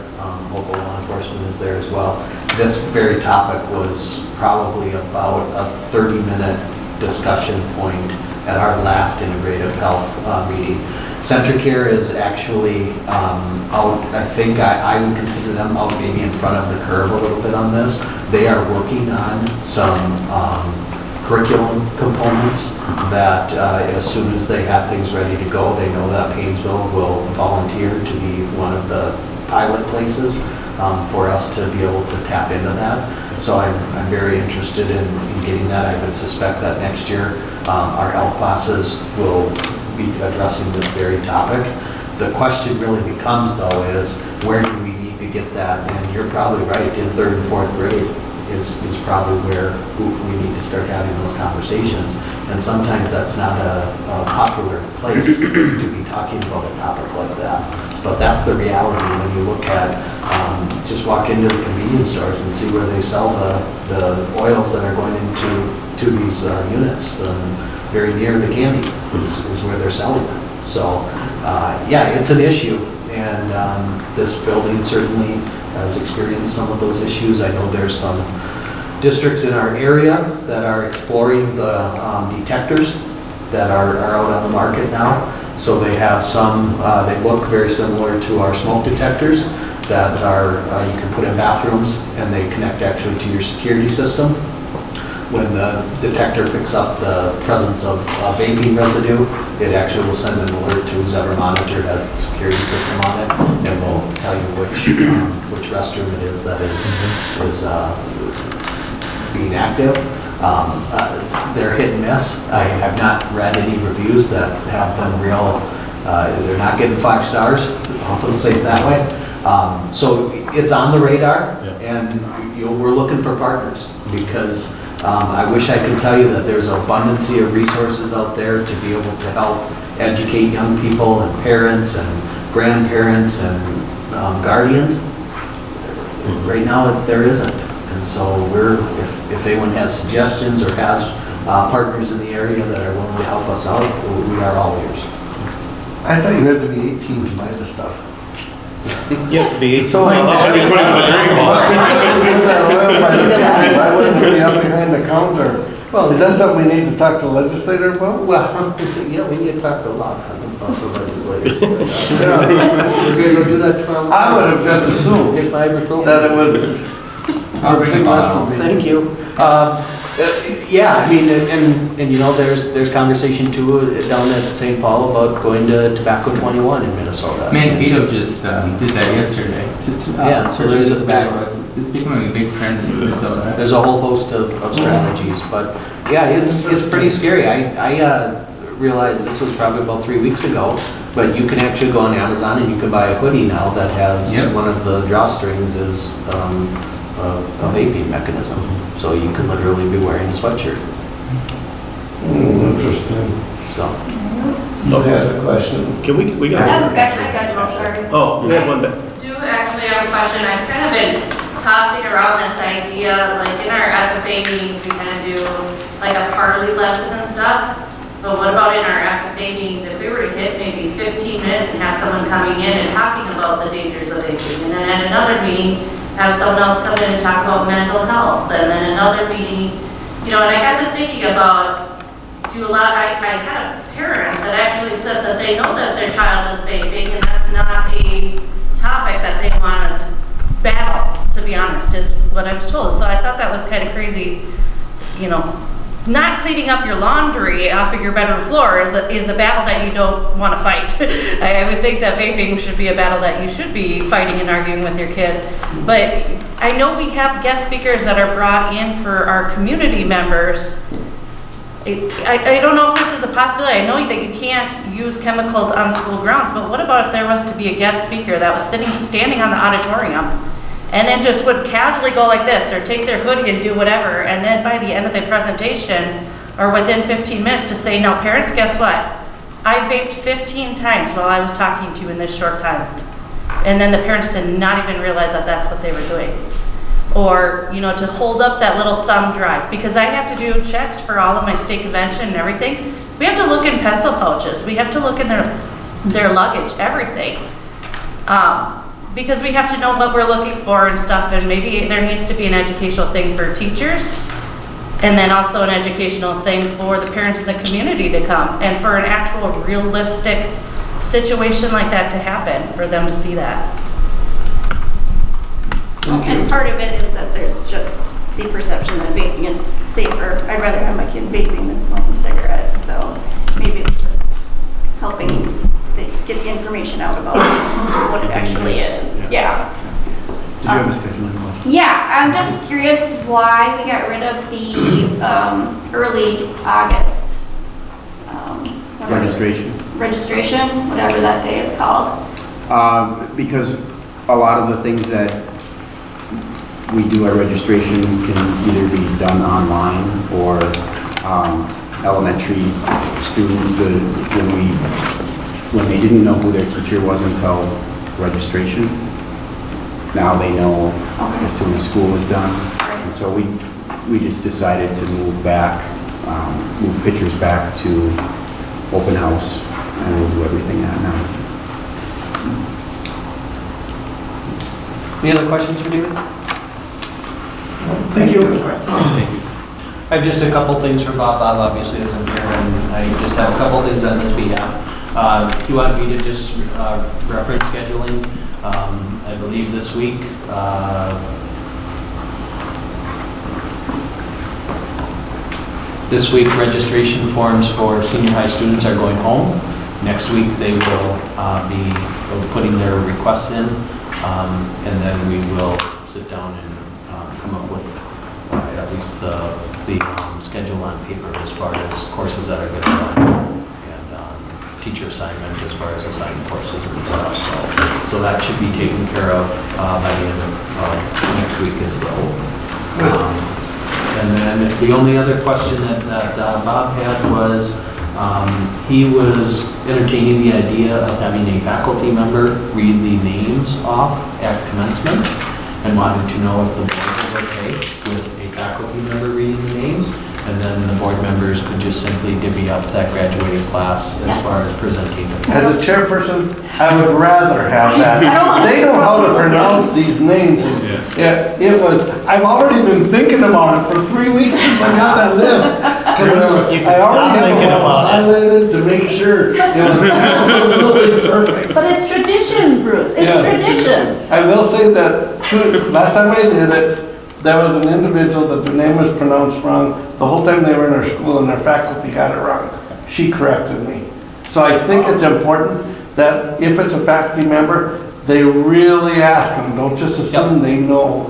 S10: local law enforcement is there as well. This very topic was probably about a 30-minute discussion point at our last integrative health meeting. Center Care is actually out, I think I would consider them out maybe in front of the curve a little bit on this. They are working on some curriculum components that as soon as they have things ready to go, they know that Paynesville will volunteer to be one of the pilot places for us to be able to tap into that. So I'm very interested in getting that. I would suspect that next year our health classes will be addressing this very topic. The question really becomes though is where do we need to get that? And you're probably right, in third and fourth grade is probably where we need to start having those conversations. And sometimes that's not a popular place to be talking about a topic like that. But that's the reality when you look at, just walk into the convenience stores and see where they sell the oils that are going into these units. Very near the candy is where they're selling them. So yeah, it's an issue. And this building certainly has experienced some of those issues. I know there's some districts in our area that are exploring the detectors that are out on the market now. So they have some, they look very similar to our smoke detectors that are, you can put in bathrooms and they connect actually to your security system. When the detector picks up the presence of vaping residue, it actually will send an alert to who's ever monitored has the security system on it, and will tell you which restroom it is that is being active. They're hit and miss. I have not read any reviews that have been real. They're not getting 5 stars. I'll say it that way. So it's on the radar, and we're looking for partners because I wish I could tell you that there's an abundance of resources out there to be able to help educate young people and parents and grandparents and guardians. Right now, there isn't. And so if anyone has suggestions or has partners in the area that are willing to help us out, we are all ears.
S1: I thought you had to be 18 to buy the stuff.
S5: You have to be 18.
S1: So,
S5: Well, I'll be putting them in a drink
S1: I wouldn't be up behind the counter. Well, is that something we need to talk to the legislator about?
S10: Well, yeah, we need to talk to a lot of the legislators. We're going to go do that tomorrow.
S1: I would have just assumed
S10: Get my ibuprofen.
S1: that it was.
S10: Thank you. Yeah, I mean, and you know, there's conversation too down at St. Paul about going to Tobacco 21 in Minnesota.
S12: Mankato just did that yesterday.
S10: Yeah, so there's
S12: it's becoming a big trend in Minnesota.
S10: There's a whole host of strategies, but yeah, it's pretty scary. I realized this was probably about 3 weeks ago, but you can actually go on Amazon and you can buy a hoodie now that has one of the drawstrings is a vaping mechanism. So you can literally be wearing a sweatshirt.
S1: Interesting.
S10: So.
S1: No, had a question.
S5: Can we got?
S13: That's back to schedule, sorry.
S5: Oh, we have one back.
S20: I do actually have a question. I've kind of been tossing around this idea, like in our FFA meetings, we kind of do like a parley lesson and stuff. But what about in our FFA meetings, if we were to hit maybe 15 minutes and have someone coming in and talking about the dangers of vaping, and then at another meeting, have someone else come in and talk about mental health, and then another meeting, you know, and I got to thinking about, I had a parent that actually said that they know that their child is vaping, and that's not a topic that they want to battle, to be honest, is what I was told. So I thought that was kind of crazy, you know. Not cleaning up your laundry off of your bedroom floor is a battle that you don't want to fight. I would think that vaping should be a battle that you should be fighting and arguing with your kid. But I know we have guest speakers that are brought in for our community members. I don't know if this is a possibility. I know that you can't use chemicals on school grounds, but what about if there was to be a guest speaker that was standing on the auditorium and then just would casually go like this, or take their hoodie and do whatever, and then by the end of the presentation, or within 15 minutes, to say, now parents, guess what? I vaped 15 times while I was talking to you in this short time. And then the parents did not even realize that that's what they were doing. Or, you know, to hold up that little thumb drive, because I have to do checks for all of my state convention and everything. We have to look in pencil pouches. We have to look in their luggage, everything. Because we have to know what we're looking for and stuff, and maybe there needs to be an educational thing for teachers, and then also an educational thing for the parents in the community to come, and for an actual realistic situation like that to happen, for them to see that.
S13: And part of it is that there's just the perception that vaping is safer. I'd rather have my kid vaping than smoking cigarettes, so maybe it's just helping get the information out about what it actually is. Yeah.
S19: Did you have a scheduling question?
S13: Yeah, I'm just curious why we got rid of the early August registration, whatever that day is called.
S19: Because a lot of the things that we do at registration can either be done online or elementary students, when they didn't know who their teacher was until registration, now they know as soon as school is done. And so we just decided to move pictures back to open house, and we'll do everything that now.
S10: Any other questions for David?
S1: Thank you.
S10: Thank you. I have just a couple things for Bob. Bob obviously isn't here, and I just have a couple things on his behalf. You want me to just reference scheduling? I believe this week, registration forms for senior high students are going home. Next week they will be putting their requests in, and then we will sit down and come up with at least the schedule on paper as far as courses that are going to run, and teacher assignment as far as assigned courses and stuff. So that should be taken care of by the end of next week as well. And then the only other question that Bob had was, he was entertaining the idea of having a faculty member read the names off at commencement and wanted to know if the board was okay with a faculty member reading the names. And then the board members could just simply divvy up that graduating class as far as presenting.
S1: As a chairperson, I would rather have that. They know how to pronounce these names. Yeah, it was, I've already been thinking about it for 3 weeks since I got that list.
S12: You can
S1: I
S12: stop
S1: already
S12: thinking
S1: have
S12: about it.
S1: highlighted to make sure it was absolutely perfect.
S15: But it's tradition, Bruce, it's
S1: Yeah.
S15: tradition.
S1: I will say that, last time I did it, there was an individual that their name was pronounced wrong the whole time they were in our school, and their faculty got it wrong. She corrected me. So I think it's important that if it's a faculty member, they really ask them, don't just assume they know.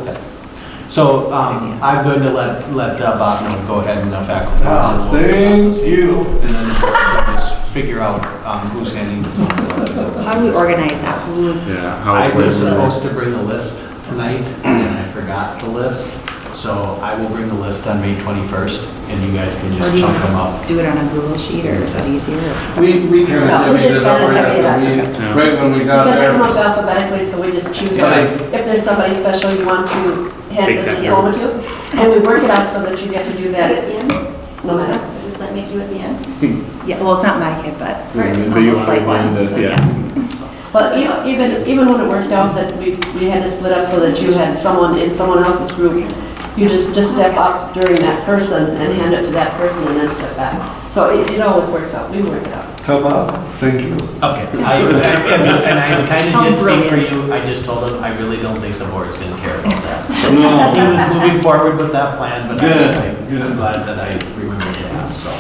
S10: So I'm going to let Bob know, go ahead and faculty.
S1: Thank you.
S10: And then the board will just figure out who's handing the forms.
S9: How do we organize that? Who's?
S10: I was supposed to bring a list tonight, and I forgot the list. So I will bring the list on May 21st, and you guys can
S9: Or
S10: just
S9: do you
S10: chunk them up.
S9: do it on a Google sheet, or is that easier?
S1: We kind
S15: No,
S1: of
S15: we
S1: divvied
S15: just
S1: it up
S15: kinda
S1: right
S15: divvied it
S1: after
S15: up.
S1: right when we got
S15: Because it
S1: there.
S15: comes alphabetically, so we just choose
S1: But
S15: one. If there's somebody special you want to hand
S7: Take
S15: the
S7: that,
S15: diploma to, and we work it out so that you get to do that.
S13: At the end?
S15: No matter.
S13: Does that make you at the end?
S9: Yeah, well, it's not my kid, but
S7: But you
S9: almost
S7: want
S9: like
S7: to
S9: one.
S7: remind
S9: So,
S7: that, yeah.
S15: But even when it worked out that we had to split up so that you had someone in someone else's group, you just step up during that person and hand it to that person and then step back. So it always works out, we work it out.
S1: Tell Bob, thank you.
S10: Okay, and I kind
S9: Tell
S10: of did speak for
S9: brilliant.
S10: you, I just told him, I really don't think the board's gonna care about that. So
S1: No.
S10: he was moving forward with that plan, but
S1: Good,
S10: I'm glad that I remembered to ask, so.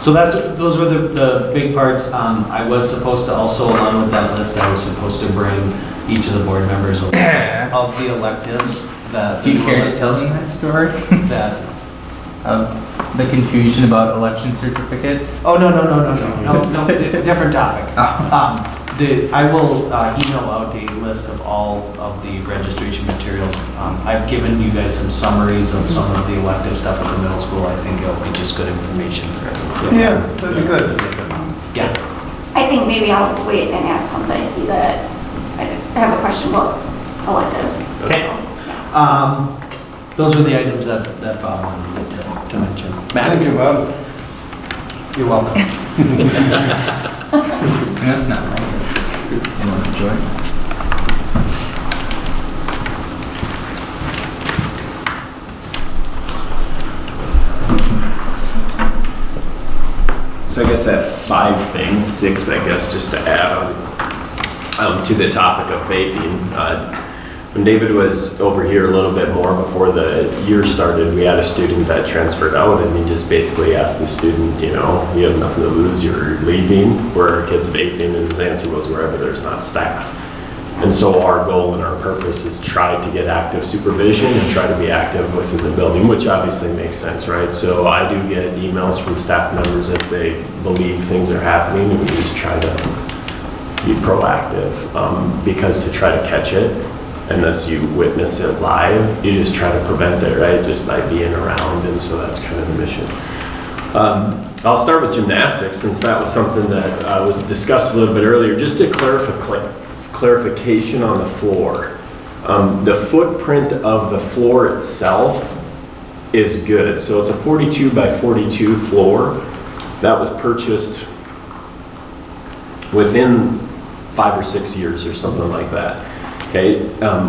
S10: So those were the big parts. I was supposed to also, along with that list, I was supposed to bring each of the board members a list of the electives that.
S12: Do you care to tell me that story?
S10: That,
S12: The confusion about election certificates?
S10: oh, no, different topic. I will email out a list of all of the registration materials. I've given you guys some summaries of some of the elective stuff at the middle school. I think it'll be just good information for everyone.
S1: Yeah, that'd be good.
S10: Yeah.
S13: I think maybe I'll wait and ask once I see that. I have a question about electives.
S10: Okay. Those are the items that Bob wanted me to mention. Matt?
S1: Thank you, Bob.
S10: You're welcome.
S12: That's not right. You want to join?
S21: So I guess that 5 things, 6 I guess, just to add on to the topic of vaping. When David was over here a little bit more before the year started, we had a student that transferred out, and he just basically asked the student, you know, you have nothing to lose, you're leaving, where are kids vaping? And his answer was wherever there's not staff. And so our goal and our purpose is try to get active supervision and try to be active within the building, which obviously makes sense, right? So I do get emails from staff members if they believe things are happening, and we just try to be proactive, because to try to catch it, unless you witness it live, you just try to prevent it, right? Just by being around, and so that's kind of the mission. I'll start with gymnastics, since that was something that was discussed a little bit earlier. Just a clarification on the floor. The footprint of the floor itself is good. So it's a 42 by 42 floor that was purchased within 5 or 6 years or something like that. Okay,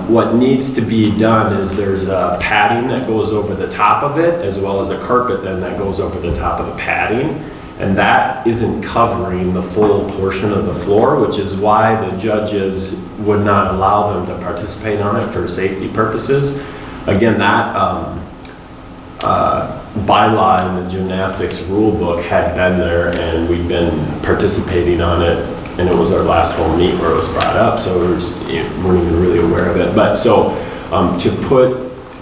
S21: what needs to be done is there's a padding that goes over the top of it, as well as a carpet then that goes over the top of the padding. And that isn't covering the full portion of the floor, which is why the judges would not allow them to participate on it for safety purposes. Again, that bylaw in the gymnastics rule book had been there, and we've been participating on it, and it was our last home meet where it was brought up, so we weren't even really aware of it. But so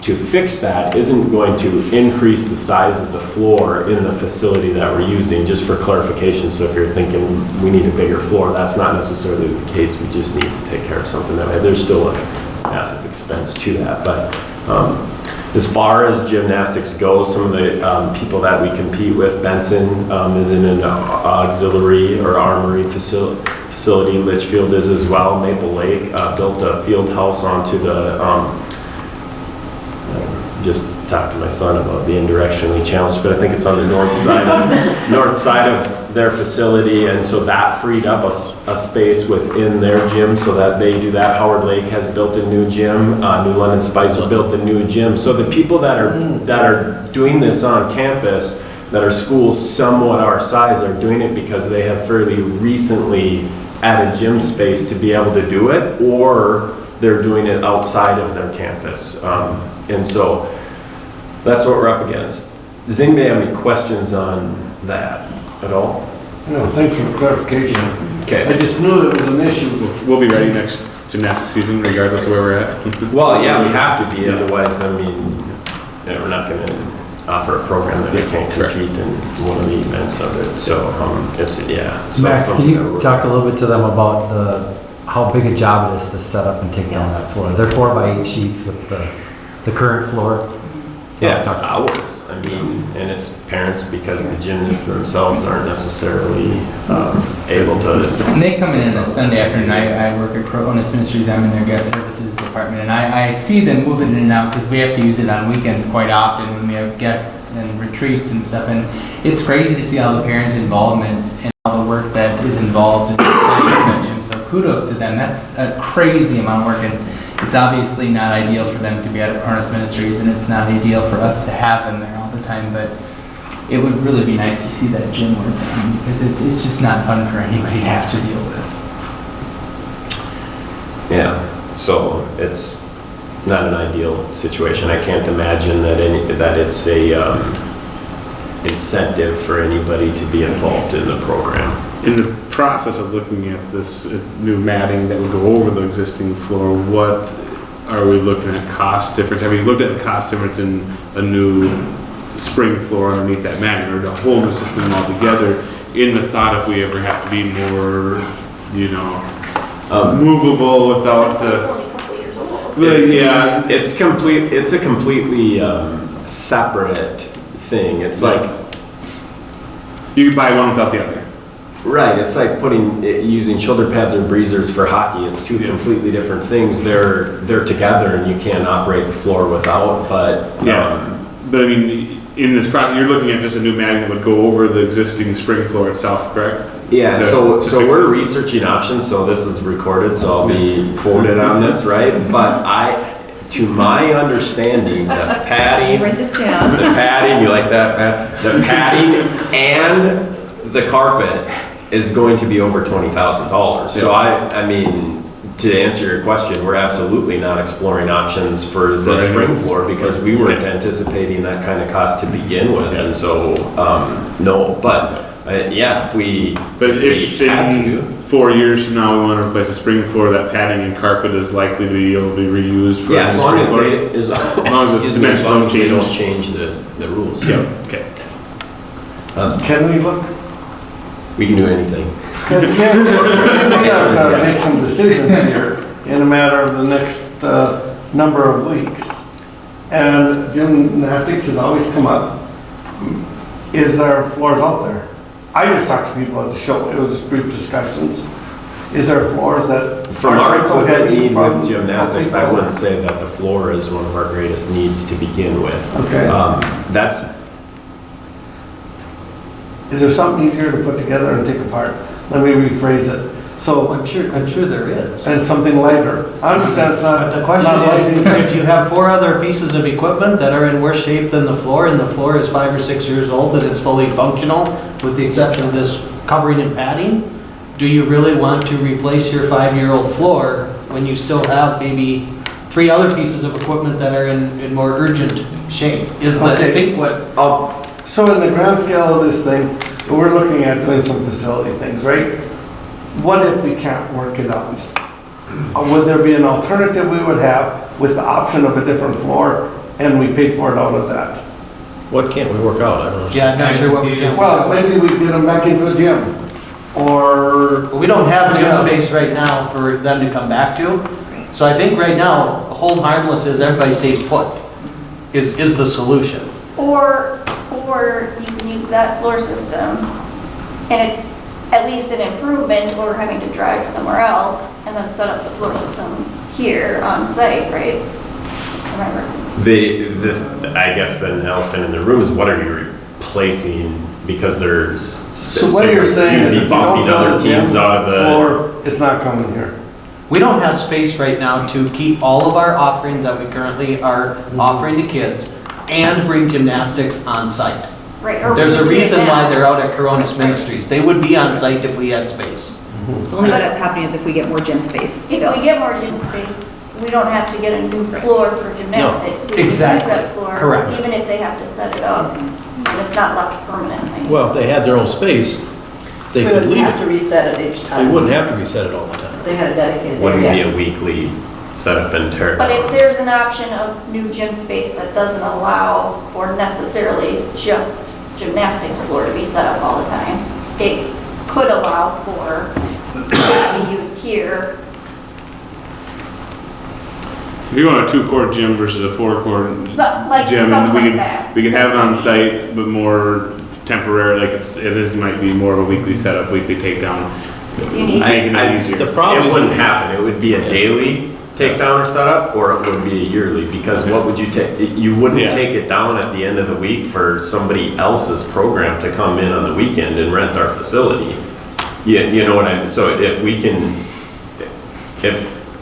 S21: to fix that isn't going to increase the size of the floor in the facility that we're using, just for clarification. So if you're thinking we need a bigger floor, that's not necessarily the case. We just need to take care of something that way. There's still a massive expense to that, but As far as gymnastics goes, some of the people that we compete with, Benson is in an auxiliary or armory facility. Litchfield is as well. Maple Lake built a field house onto the, just talked to my son about being directionally challenged, but I think it's on the north side of their facility, and so that freed up a space within their gym so that they do that. Howard Lake has built a new gym. New London Spicer built a new gym. So the people that are doing this on campus, that are schools somewhat our size, are doing it because they have fairly recently added gym space to be able to do it, or they're doing it outside of their campus. And so that's what we're up against. Does anybody have any questions on that at all?
S1: No, thanks for the clarification.
S21: Okay.
S1: I just knew it was an issue.
S7: We'll be ready next gymnastics season regardless of where we're at.
S21: Well, yeah, we have to be, otherwise, I mean, we're not going to offer a program that we can't compete in one of the events of it. So it's, yeah. So
S3: Max, can you talk a little bit to them about how big a job it is to set up and take down that floor? They're 4x8 sheets with the current floor.
S21: Yeah, it's hours. I mean, and it's parents because the gymnasts themselves aren't necessarily able to.
S12: And they come in on a Sunday afternoon. I work at Pro Bonus Ministries. I'm in their guest services department, and I see them moving in and out because we have to use it on weekends quite often when we have guests and retreats and stuff. And it's crazy to see all the parent involvement and all the work that is involved in the gym. So kudos to them. That's a crazy amount of work, and it's obviously not ideal for them to be at Harness Ministries, and it's not ideal for us to have them there all the time, but it would really be nice to see that gym work because it's just not fun for anybody to have to deal with.
S21: Yeah, so it's not an ideal situation. I can't imagine that it's a incentive for anybody to be involved in the program.
S7: In the process of looking at this new matting that would go over the existing floor, what are we looking at cost difference? Have you looked at the cost difference in a new spring floor underneath that matting, or the whole new system altogether, in the thought if we ever have to be more, movable without the...
S21: Yeah, it's a completely separate thing. It's like
S7: you buy one without the other.
S21: Right, it's like using shoulder pads or breezers for hockey. It's two completely different things. They're together and you can't operate the floor without, but...
S7: but I mean, in this project, you're looking at just a new matting that would go over the existing spring floor itself, correct?
S21: Yeah, so we're researching options, so this is recorded, so I'll be quoted on this, right? But to my understanding, the padding...
S9: Write this down.
S21: The padding, you like that, Pat? The padding and the carpet is going to be over $20,000. So I mean, to answer your question, we're absolutely not exploring options for the spring floor because we weren't anticipating that kind of cost to begin with, and so no. But yeah, if we
S7: in 4 years from now we want to replace a spring floor, that padding and carpet is likely to be able to be reused. For
S21: as long as
S7: they
S21: don't change the rules.
S7: Yeah. Okay.
S1: Can we look?
S21: We can do anything.
S1: We have got to make some decisions here in a matter of the next number of weeks. And gymnastics has always come up. Is there floors out there? I just talked to people at the show. It was brief discussions. Is there floors that...
S21: From our equipment need with gymnastics, I wouldn't say that the floor is one of our greatest needs to begin with.
S1: Okay. Is there something easier to put together and take apart? Let me rephrase it. So
S2: I'm sure there is.
S1: And something lighter. I understand it's not.
S2: But the question is, if you have 4 other pieces of equipment that are in worse shape than the floor, and the floor is 5 or 6 years old, and it's fully functional, with the exception of this covering and padding, do you really want to replace your 5-year-old floor when you still have maybe 3 other pieces of equipment that are in more urgent shape? I think what...
S1: So in the grand scale of this thing, we're looking at doing some facility things, right? What if we can't work it out? Would there be an alternative we would have with the option of a different floor and we paid for it out of that?
S5: What can't we work out? I don't know.
S2: Yeah, I'm not sure what we can.
S1: Well, maybe we get them back into a gym. Or...
S2: We don't have gym space right now for them to come back to.
S10: So I think right now, hold harmless as everybody stays put is the solution.
S13: Or you can use that floor system, and it's at least an improvement over having to drive somewhere else, and then set up the floor system here on site, right? Remember?
S21: I guess then the elephant in the room is what are you replacing? Because there's.
S1: So what you're saying is if you don't
S21: other
S1: build a gym
S21: teams out of the.
S1: floor, it's not coming here.
S10: We don't have space right now to keep all of our offerings that we currently are offering to kids and bring gymnastics on site.
S13: Right. Or
S10: There's a
S13: we do it
S10: reason
S13: now.
S10: why they're out at Coronas Ministries. They would be on site if we had space.
S9: The only way that's happening is if we get more gym space.
S13: If we get more gym space, we don't have to get a new floor for gymnastics. We can use
S10: exactly.
S13: that floor,
S10: Correct.
S13: even if they have to set it up, and it's not left permanently.
S5: Well, if they had their own space, they
S15: We
S5: could
S15: wouldn't
S5: leave
S15: have to
S5: it.
S15: reset it each time.
S5: They wouldn't have to reset it all the time.
S15: They had a dedicated
S21: Wouldn't be
S15: area.
S21: a weekly setup and tear
S13: But
S21: down.
S13: if there's an option of new gym space that doesn't allow for necessarily just gymnastics floor to be set up all the time, it could allow for it to be used here.
S7: If you want a 2-court gym versus a 4-court
S13: Like
S7: gym,
S13: something
S7: we
S13: like
S7: can,
S13: that.
S7: we can have it on site, but more temporary, like it is, might be more of a weekly setup, weekly takedown.
S13: You need-
S7: Making it easier.
S5: The problem
S21: It
S5: is.
S21: wouldn't happen. It would be a daily takedown or setup, or it would be a yearly, because what would you take? You wouldn't
S7: Yeah.
S21: take it down at the end of the week for somebody else's program to come in on the weekend and rent our facility. You know what I mean? So if we can, if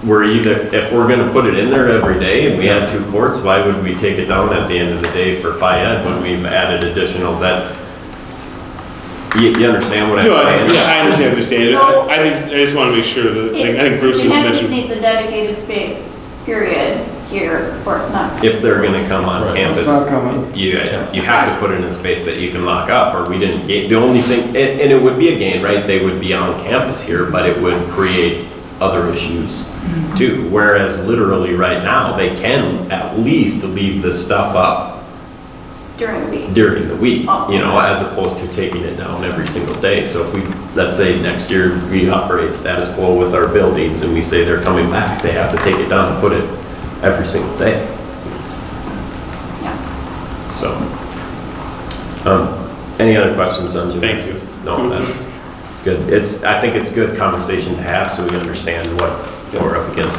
S21: we're gonna put it in there every day and we had 2 courts, why would we take it down at the end of the day for Phi Ed when we've added additional that? You understand what I'm
S7: No,
S21: saying?
S7: I understand what you're saying. I just want to make sure that, like, I think Bruce was
S13: Gymnastics
S7: mentioning.
S13: needs a dedicated space, period, here, or it's not.
S21: If they're gonna come on
S5: Right.
S21: campus,
S1: It's not coming.
S21: you have to put it in a space that you can lock up, or we didn't gain, the only thing, and it would be a gain, right? They would be on campus here, but it would create other issues too. Whereas literally right now, they can at least leave this stuff up
S13: During the week.
S21: during the week, you know, as opposed to taking it down every single day. So if we, let's say next year we operate status quo with our buildings and we say they're coming back, they have to take it down and put it every single day. So, any other questions on gymnastics? No, that's good. I think it's good conversation to have so we understand what we're up against.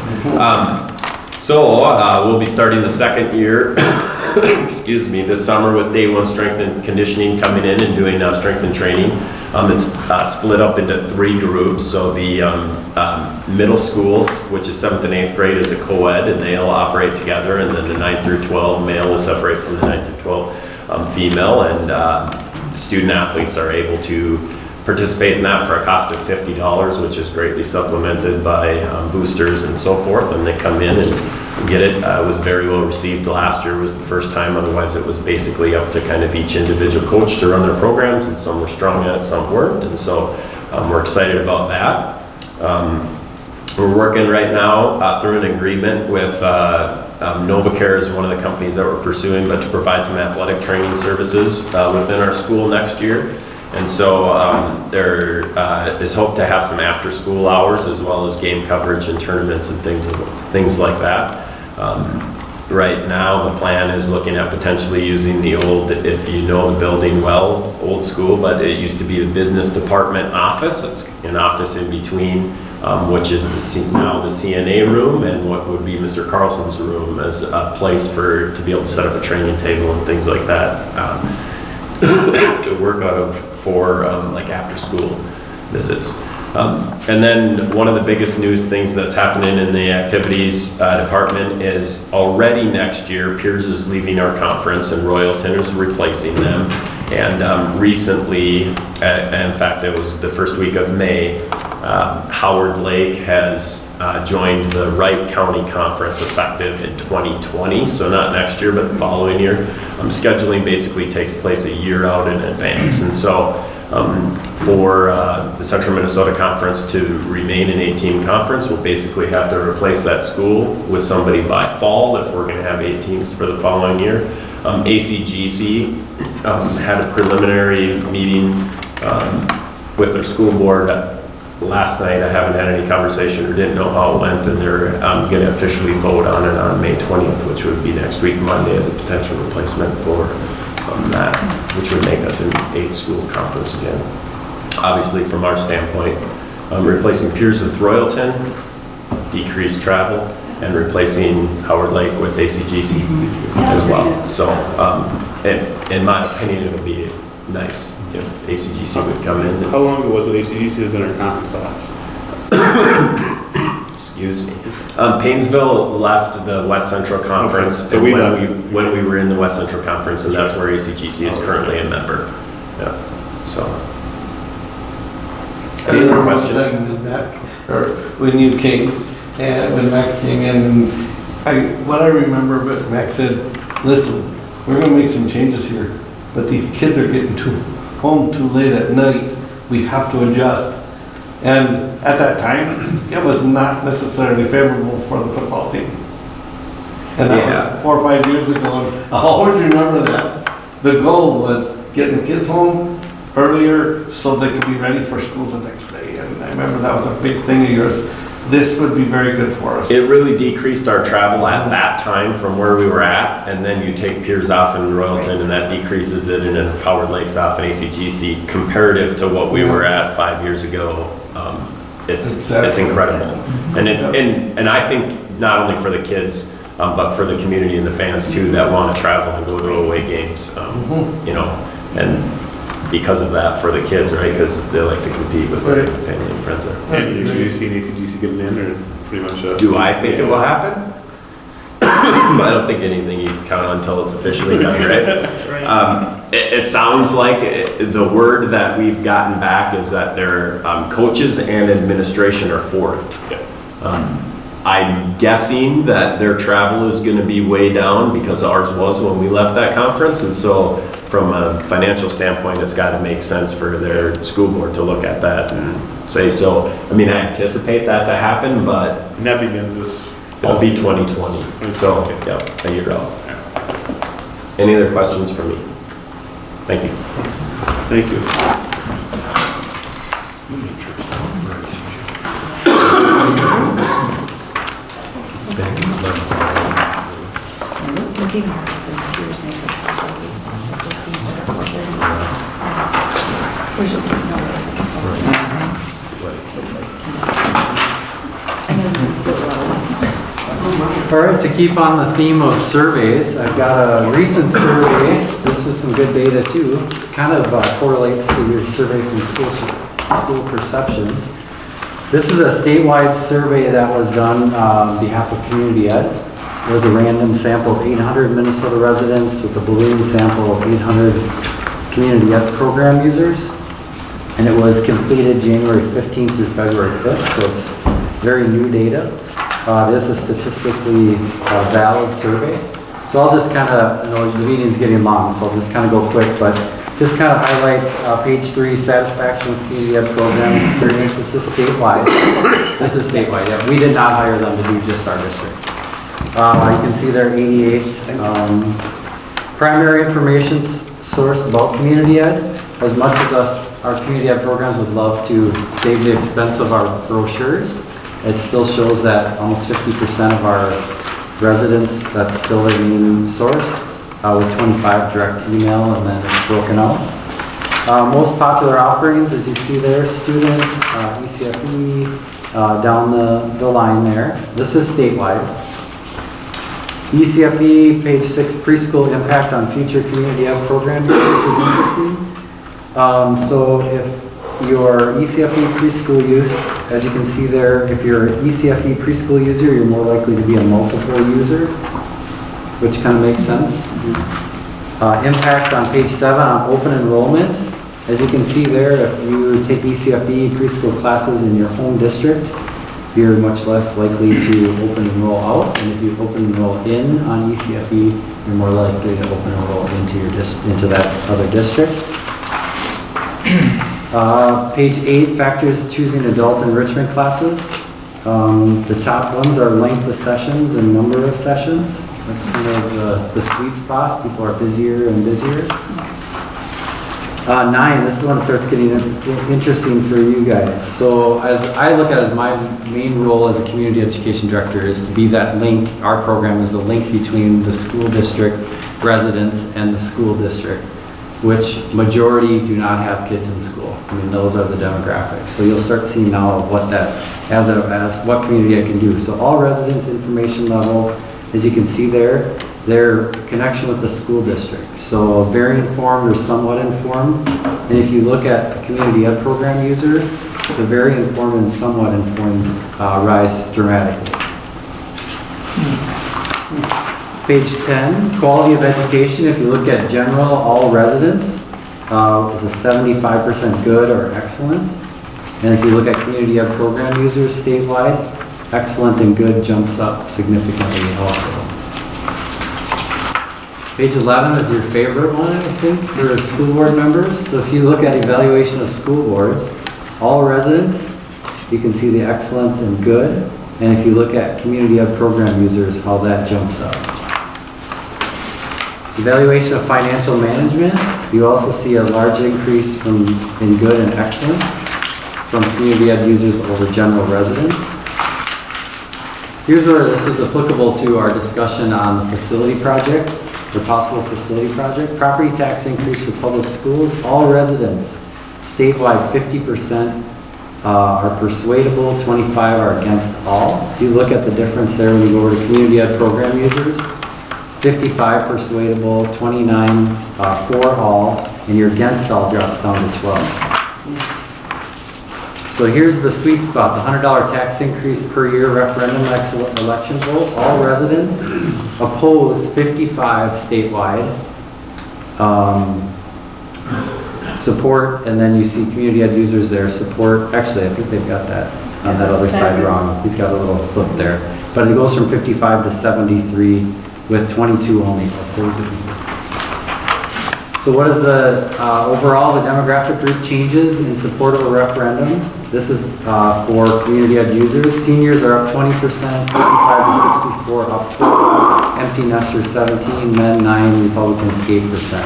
S21: We'll be starting the second year, excuse me, this summer with day 1 strength and conditioning coming in and doing strength and training. It's split up into 3 groups. So the middle schools, which is 7th and 8th grade, is a co-ed, and they'll operate together. And then the 9th through 12 male is separate from the 9th through 12 female. And student athletes are able to participate in that for a cost of $50, which is greatly supplemented by boosters and so forth. And they come in and get it. It was very well received. Last year was the first time. Otherwise, it was basically up to kind of each individual coach to run their programs, and some were strong at it, some weren't. And so we're excited about that. We're working right now through an agreement with NovaCare is one of the companies that we're pursuing, but to provide some athletic training services within our school next year. And so there is hope to have some after-school hours as well as game coverage and tournaments and things like that. Right now, the plan is looking at potentially using the old, if you know the building well, old school, but it used to be the business department office. It's an office in between, which is now the CNA room and what would be Mr. Carlson's room as a place to be able to set up a training table and things like that to work out of for like after school visits. And then one of the biggest news things that's happening in the activities department is already next year, Piers is leaving our conference and Royalton is replacing them. And recently, in fact, it was the first week of May, Howard Lake has joined the Wright County Conference effective in 2020, so not next year, but the following year. Scheduling basically takes place a year out in advance. And so for the Central Minnesota Conference to remain an 8-team conference, we'll basically have to replace that school with somebody by fall if we're going to have 8 teams for the following year. ACGC had a preliminary meeting with their school board last night. I haven't had any conversation or didn't know how it went, and they're going to officially vote on it on May 20th, which would be next week, Monday, as a potential replacement for that, which would make us an 8-school conference again. Obviously, from our standpoint, replacing Piers with Royalton, decreased travel, and replacing Howard Lake with ACGC as well. So, in my opinion, it would be nice if ACGC would come in.
S7: How long ago was it ACGC in our conference last?
S21: Excuse me. Paynesville left the West Central Conference
S7: Okay. So
S21: when we were in the West Central Conference, and that's where ACGC is currently a member. Yeah. So. Any other questions?
S1: Or when you came, and when Max came in, what I remember, but Max said, listen, we're gonna make some changes here, but these kids are getting home too late at night. We have to adjust. And at that time, it was not necessarily favorable for the football team. And that was 4 or 5 years ago, and I always remember that. The goal was getting the kids home earlier so they could be ready for school the next day. And I remember that was a big thing of yours. This would be very good for us.
S21: It really decreased our travel at that time from where we were at, and then you take Piers off in Royalton, and that decreases it, and then Howard Lake's off in ACGC, comparative to what we were at 5 years ago. It's incredible. And I think not only for the kids, but for the community and the fans too that want to travel and go to away games, you know, and because of that for the kids, right? Because they like to compete with their family and friends there.
S7: And have you seen ACGC getting in, or pretty much?
S21: Do I think it will happen? I don't think anything you count on until it's officially done, right? It sounds like the word that we've gotten back is that their coaches and administration are for it. I'm guessing that their travel is going to be way down because ours was when we left that conference, and so from a financial standpoint, it's got to make sense for their school board to look at that and say so. I mean, I anticipate that to happen, but
S7: and that begins this.
S21: It'll be 2020. So, yeah, a year out. Any other questions for me? Thank you.
S7: Thank you.
S3: All right, to keep on the theme of surveys, I've got a recent survey. This is some good data too. Kind of correlates to your survey from school perceptions. This is a statewide survey that was done on behalf of Community Ed. It was a random sample of 800 Minnesota residents with a balloon sample of 800 Community Ed program users. And it was completed January 15th through February 5th, so it's very new data. It is a statistically valid survey. So I'll just kind of, I know the meeting's getting long, so I'll just kind of go quick, but this kind of highlights page 3, satisfaction with Community Ed program experience. This is statewide. This is statewide, yeah. We did not hire them to do just our district. You can see there 88 primary information source about Community Ed. As much as our Community Ed programs would love to save the expense of our brochures, it still shows that almost 50% of our residents, that's still their main source, with 25 direct email, and then it's broken out. Most popular offerings, as you see there, student, ECFE, down the line there. This is statewide. ECFE, page 6, preschool impact on future Community Ed program, which is interesting. So if your ECFE preschool use, as you can see there, if you're an ECFE preschool user, you're more likely to be a multiple user, which kind of makes sense. Impact on page 7 on open enrollment. As you can see there, if you take ECFE preschool classes in your home district, you're much less likely to open enroll out. And if you open enroll in on ECFE, you're more likely to open enroll into that other district. Page 8, factors choosing adult enrichment classes. The top ones are length of sessions and number of sessions. That's kind of the sweet spot. People are busier and busier. 9, this is when it starts getting interesting for you guys. So as I look at it, as my main role as a community education director is to be that link. Our program is the link between the school district residents and the school district, which majority do not have kids in school. I mean, those are the demographics. So you'll start seeing now what that, as what community I can do. So all residents information level, as you can see there, their connection with the school district. So very informed or somewhat informed. And if you look at a community ed program user, the very informed and somewhat informed rise dramatically. Page 10, quality of education. If you look at general, all residents, is a 75% good or excellent. And if you look at community ed program users statewide, excellent and good jumps up significantly also. Page 11 is your favorite one, I think, for school board members. So if you look at evaluation of school boards, all residents, you can see the excellent and good. And if you look at community ed program users, how that jumps up. Evaluation of financial management, you also see a large increase in good and excellent from community ed users over general residents. Here's where this is applicable to our discussion on the facility project, the possible facility project. Property tax increase for public schools, all residents, statewide 50% are persuadable, 25 are against all. If you look at the difference there when you go over to community ed program users, 55 persuadable, 29 for all, and your against all drops down to 12. So here's the sweet spot, the $100 tax increase per year referendum election vote. All residents opposed, 55 statewide. Support, and then you see community ed users there, support. Actually, I think they've got that on that other side wrong. He's got a little flip there. But it goes from 55 to 73 with 22 only opposing. So what is the overall, the demographic group changes in support of a referendum? This is for community ed users. Seniors are up 20%, 55 to 64 up 12, empty nesters 17, men 9, Republicans 8%.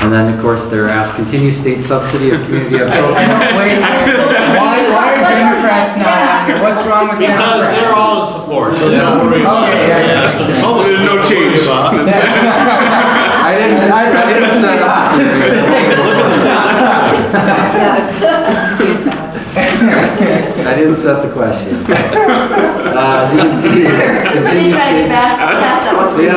S3: And then of course they're asked continue state subsidy of community ed programs.
S12: Wait, why are Democrats not on here? What's wrong with Democrats?
S5: Because they're all in support, so they don't worry about it.
S12: Yeah.
S5: So the public, there's no change.
S3: I didn't set up this.
S5: Look at
S3: I didn't set the questions. As you can see,
S13: Let me try to get past that one.
S3: Yeah.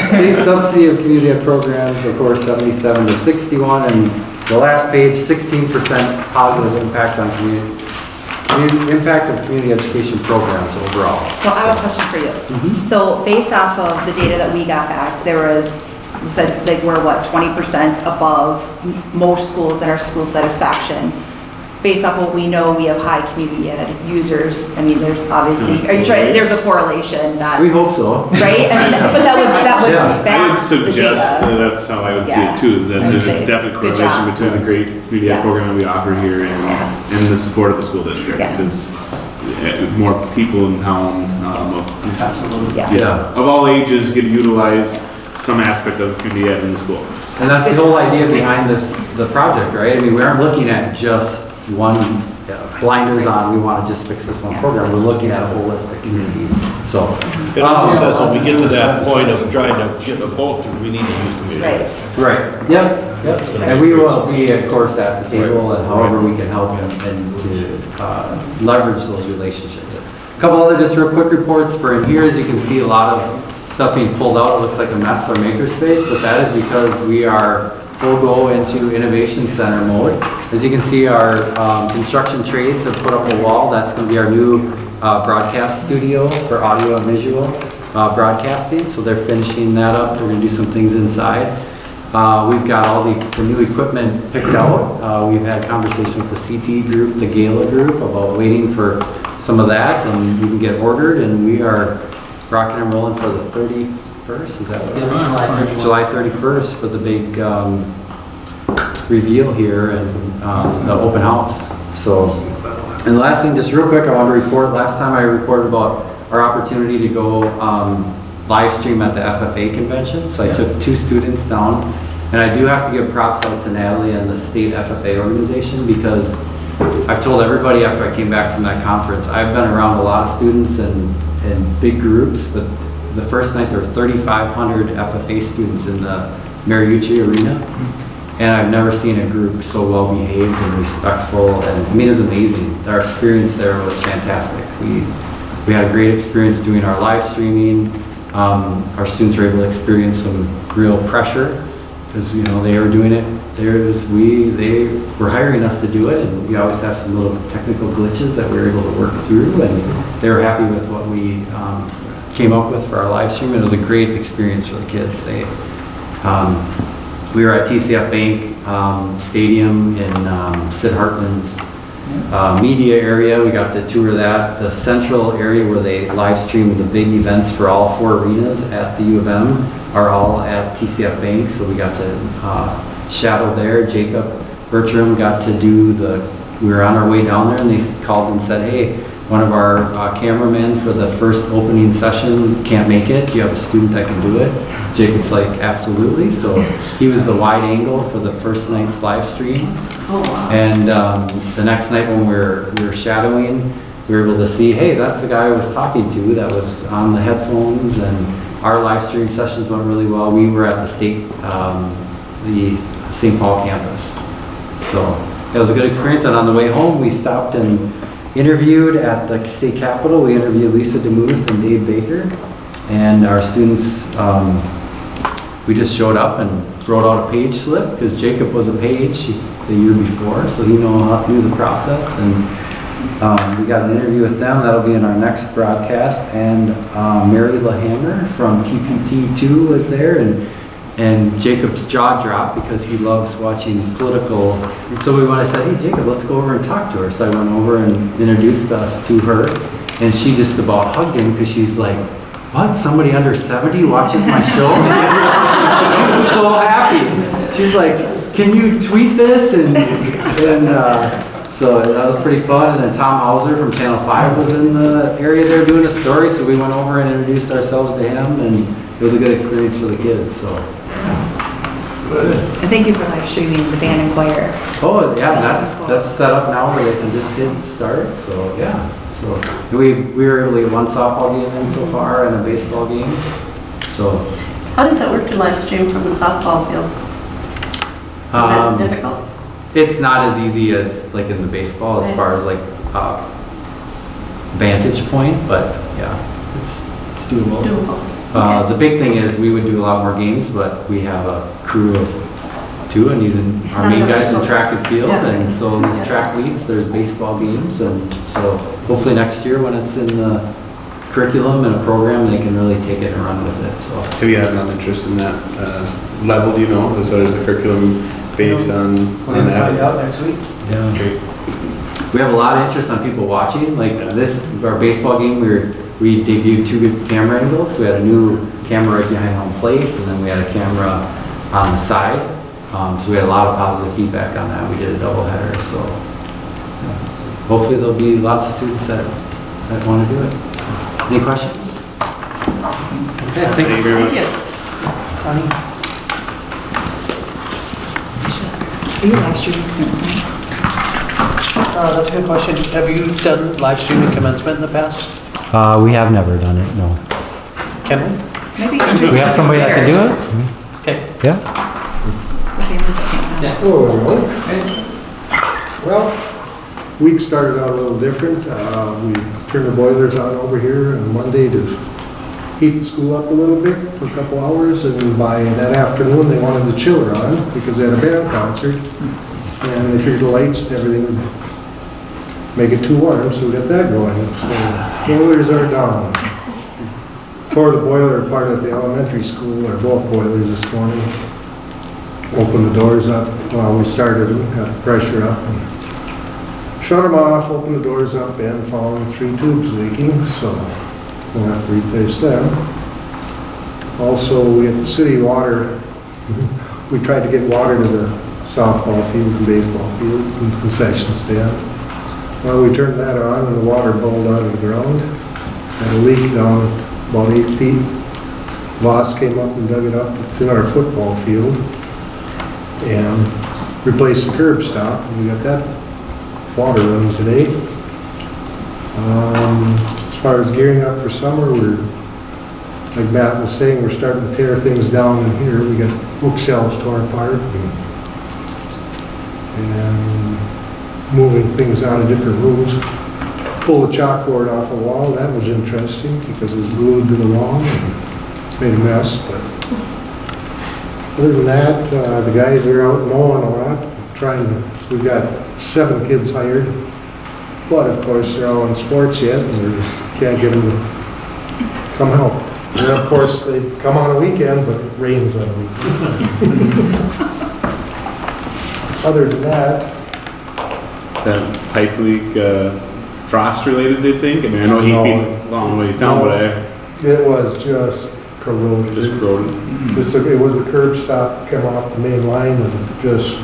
S3: State subsidy of community ed programs, of course, 77 to 61, and the last page, 16% positive impact on impact of community education programs overall.
S9: So I have a question for you. So based off of the data that we got back, there was, you said like we're what, 20% above most schools in our school satisfaction. Based off what we know, we have high community ed users. I mean, there's obviously, there's a correlation that.
S3: We hope so.
S9: Right? I mean, but that would
S7: I
S9: back
S7: would
S9: the
S7: suggest,
S9: data.
S7: that's how I would see
S9: Yeah.
S7: it too, that
S9: I would
S7: there's
S9: say,
S7: a definite
S9: good
S7: correlation
S9: job.
S7: between the great community ed
S9: Yeah.
S7: program that we offer here and the support of the school district.
S9: Yeah.
S7: Because more people in town,
S12: Absolutely.
S7: of all ages get to utilize some aspect of community ed in the school.
S3: And that's the whole idea behind the project, right? I mean, we aren't looking at just one blinders on, we want to just fix this one program. We're looking at a holistic community. So,
S5: It also says when we get to that point of trying to get a vote, we need to use community.
S3: Right. Yep. And we will be, of course, at the table and however we can help them and to leverage those relationships. A couple other just real quick reports for in here. As you can see, a lot of stuff being pulled out. It looks like a mess, our makerspace, but that is because we are full go into innovation center mode. As you can see, our construction trades have put up a wall. That's going to be our new broadcast studio for audio and visual broadcasting. So they're finishing that up. We're going to do some things inside. We've got all the new equipment picked out. We've had conversation with the CT group, the Gala group about waiting for some of that, and we can get ordered, and we are rocking and rolling for the 31st, is that what it is? July 31st for the big reveal here and the open house. So, and the last thing, just real quick, I want to report, last time I reported about our opportunity to go live stream at the FFA convention. So I took 2 students down, and I do have to give props out to Natalie and the state FFA organization, because I've told everybody after I came back from that conference, I've been around a lot of students and big groups, but the first night there were 3,500 FFA students in the Mariucci Arena, and I've never seen a group so well behaved and respectful, and I mean, it was amazing. Our experience there was fantastic. We had a great experience doing our live streaming. Our students were able to experience some real pressure, because they were doing it. They were hiring us to do it, and we always have some little technical glitches that we were able to work through, and they were happy with what we came up with for our live stream. It was a great experience for the kids. We were at TCF Bank Stadium in Sid Hartman's media area. We got to tour that. The central area where they live stream the big events for all 4 arenas at the U of M are all at TCF Bank, so we got to shadow there. Jacob Bertram got to do we were on our way down there, and they called and said, hey, one of our cameramen for the first opening session can't make it. Do you have a student that can do it? Jacob's like, absolutely. So he was the wide angle for the first night's live streams.
S15: Oh, wow.
S3: And the next night when we were shadowing, we were able to see, hey, that's the guy I was talking to that was on the headphones, and our live stream sessions went really well. We were at the St. Paul campus. So it was a good experience. And on the way home, we stopped and interviewed at the state capitol. We interviewed Lisa DeMuth and Dave Baker. And our students, we just showed up and wrote out a page slip, because Jacob was a page the year before, so he knew the process. And we got an interview with them. That'll be in our next broadcast. And Mary LaHammer from TPT2 was there, and Jacob's jaw dropped because he loves watching political. And so I said, hey, Jacob, let's go over and talk to her. So I went over and introduced us to her, and she just about hugged him, because she's like, what? Somebody under 70 watches my show? She was so happy. She's like, can you tweet this? And so that was pretty fun. And then Tom Hauser from Channel 5 was in the area there doing a story, so we went over and introduced ourselves to him, and it was a good experience for the kids. So.
S9: And thank you for live streaming the band and choir.
S3: Oh yeah, that's set up now where they can just hit start. So yeah, so we were able to get 1 softball game in so far and a baseball game. So
S15: How does that work to live stream from the softball field? Is that difficult?
S3: It's not as easy as like in the baseball as far as like vantage point, but yeah, it's doable. The big thing is we would do a lot more games, but we have a crew of 2, and our main guy's in track and field, and so in these track meets, there's baseball games, and so hopefully next year when it's in the curriculum and a program, they can really take it and run with it. So
S7: have you had enough interest in that level, do you know, as far as the curriculum based on that?
S10: Find out next week.
S3: Yeah. Great. We have a lot of interest on people watching. Like our baseball game, we debuted 2 good camera angles. We had a new camera right behind home plate, and then we had a camera on the side. So we had a lot of positive feedback on that. We did a doubleheader, so hopefully there'll be lots of students that want to do it. Any questions?
S7: Okay, thank you very much.
S9: Are you live streaming commencement?
S2: That's a good question. Have you done live streaming commencement in the past?
S3: We have never done it, no.
S2: Can we?
S9: Maybe
S3: Do we have somebody that can do it?
S2: Okay.
S3: Yeah.
S8: Oh, well, week started out a little different. We turned the boilers on over here on Monday to heat the school up a little bit for a couple hours, and by that afternoon they wanted the chiller on because they had a band concert, and they figured the lights and everything would make it too warm, so we got that going. So boilers are down. Tore the boiler apart at the elementary school, or both boilers this morning. Opened the doors up while we started them, got the pressure up, and shut them off, opened the doors up, and found 3 tubes leaking, so we'll have to replace them. Also, we had the city water. We tried to get water to the softball fields and baseball fields and concession stand. Well, we turned that on, and the water bubbled out of the ground. Had a leak down about 8 feet Voss came up and dug it up. It's in our football field. And replaced the curb stop, and we got that water running today. As far as gearing up for summer, like Matt was saying, we're starting to tear things down in here. We got bookshelves torn apart and moving things out of different rooms. Pull the chalkboard off a wall. That was interesting because it was glued to the wall and made a mess. But other than that, the guys are out mowing a lot, we've got 7 kids hired. But of course, they're all in sports yet and we can't get them to come help. And of course, they come on a weekend, but it rains on a weekend. Other than that,
S7: That pipe leak, frost related, they think? I mean, I know he feeds a long ways down, but
S8: it was just corroded.
S7: Just corroded.
S8: It was a curb stop, come off the main line and just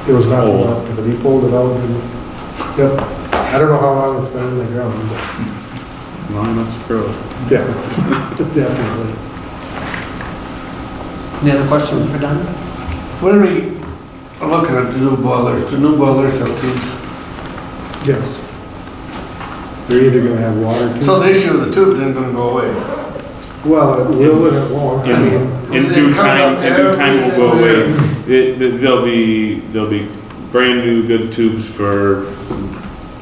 S8: there was not enough, but he pulled it out and, yep. I don't know how long it's been in the ground, but.
S7: Long enough to grow.
S8: Yeah, definitely.
S2: Any other questions for Don?
S1: When are we looking at the new boilers? The new boilers have tubes.
S8: Yes. They're either gonna have water tubes.
S1: So the issue of the tubes isn't gonna go away.
S8: Well, it will and it won't. I mean,
S7: In due time, it will go away. There'll be brand new good tubes for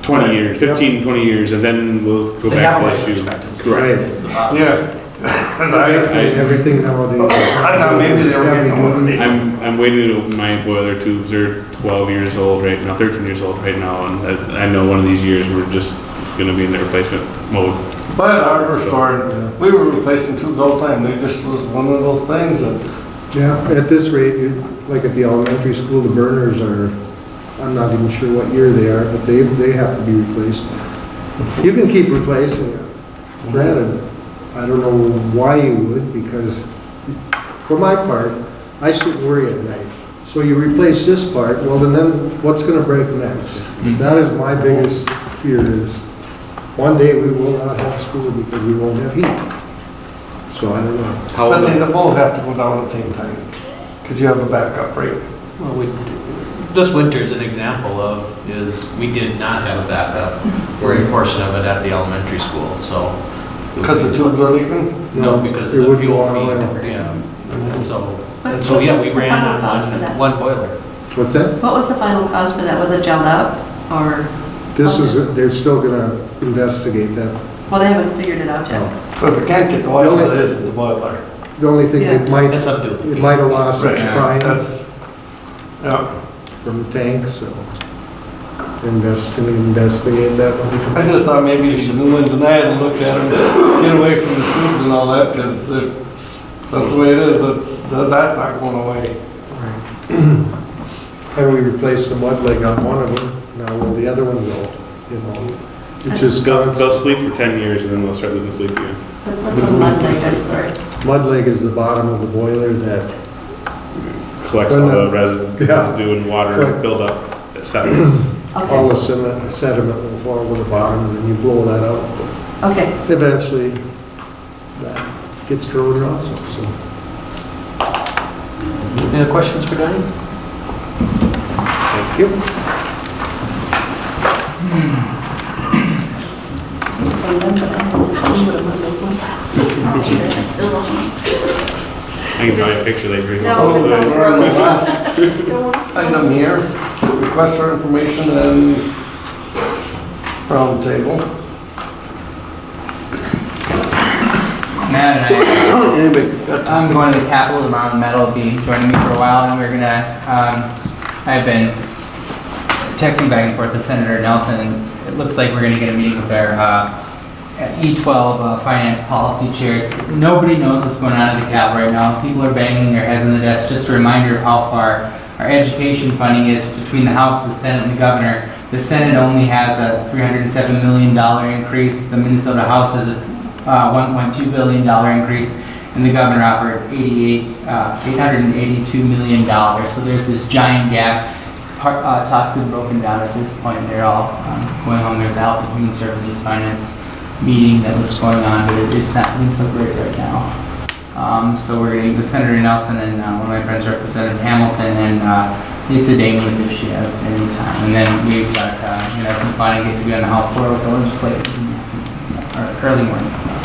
S7: 20 years, 15, 20 years, and then we'll go back to the issue. Correct.
S1: Yeah.
S8: Everything nowadays.
S1: I thought maybe they were getting
S8: heavy.
S7: I'm waiting. My boiler tubes are 12 years old right now, 13 years old right now, and I know one of these years we're just going to be in the replacement mode.
S1: But at our store, we were replacing tubes all the time. They just was one of those things that.
S8: Yeah, at this rate, like at the elementary school, the burners are, I'm not even sure what year they are, but they have to be replaced. You can keep replacing it. Granted, I don't know why you would, because for my part, I sit and worry at night. So you replace this part, well then what's going to break next? That is my biggest fear is one day we will not have school because we won't have heat. So I don't know.
S1: But they both have to go down at the same time because you have a backup, right?
S2: Well, this winter is an example is we did not have a backup or a portion of it at the elementary school, so.
S1: Because the tubes are leaking?
S2: No, because of the fuel feed. Yeah. So yeah, we ran on one boiler.
S8: What's that?
S15: What was the final cost for that? Was it gelled up or?
S8: They're still gonna investigate that.
S15: Well, they haven't figured it out yet.
S1: But if it can't get the oil, it is the boiler.
S8: The only thing it might have lost its prime from the tank, so investigate that one.
S1: I just thought maybe you should new ones and I had to look at them, get away from the tubes and all that, because that's the way it is. That's not going away.
S8: And we replaced the mud leg on one of them. Now, will the other one go? You know, it's just
S7: they'll sleep for 10 years and then they'll start losing sleep again.
S15: What's a mud leg? I'm sorry.
S8: Mud leg is the bottom of the boiler that
S7: collects all the residue and water build up.
S8: All the sediment will fall to the bottom and then you blow that out.
S15: Okay.
S8: Eventually, that gets corroded also, so.
S2: Any other questions for Donnie?
S8: Thank you.
S7: I can draw you a picture later.
S1: So we're on the last item here, request for information and round table.
S12: Matt and I'm going to the Capitol tomorrow, and Matt will be joining me for a while, and we're gonna, I've been texting back and forth with Senator Nelson, and it looks like we're gonna get a meeting with our E12 finance policy chairs. Nobody knows what's going on at the Capitol right now. People are banging their heads on the desk. Just a reminder of how far our education funding is between the House, the Senate, and the Governor. The Senate only has a $307 million increase. The Minnesota House has a $1.2 billion increase, and the Governor offered $882 million. So there's this giant gap. Talks have broken down at this point. They're all going home. There's a Health and Human Services Finance meeting that was going on, but it's not looking so great right now. So we're getting Senator Nelson and one of my friends, Representative Hamilton, and Lisa Damon if she has any time. And then we've got, some fun and get to be on the House floor with the legislators in the afternoon and stuff, or early morning stuff.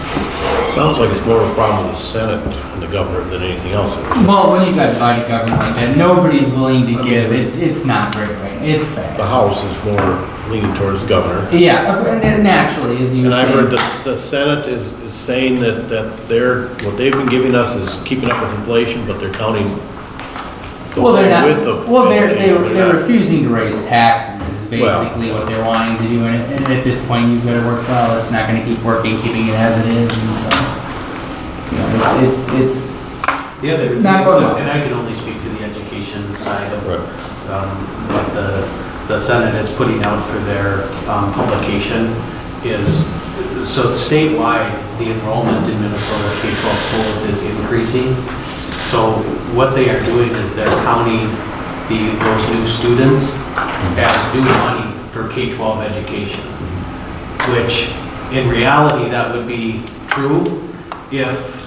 S5: Sounds like it's more of a problem with the Senate and the governor than anything else.
S12: Well, when you've got body government like that, nobody's willing to give. It's not great, right? It's bad.
S5: The House is more leaning towards the governor.
S12: Yeah, and naturally, as you.
S5: And I've
S12: think.
S5: heard the Senate is saying that what they've been giving us is keeping up with inflation, but they're counting the
S12: Well, they're not.
S5: width of
S12: Well,
S5: education.
S12: they're refusing to raise taxes. Is basically what they're wanting to do, and at this point, you've got to work well. It's not going to keep working, keeping it as it is, and so. It's
S2: The other,
S12: not going well.
S2: and I can only speak to the education side of what the Senate is putting out for their publication is, so statewide, the enrollment in Minnesota K-12 schools is increasing. So what they are doing is they're counting those new students as new money for K-12 education, which in reality that would be true if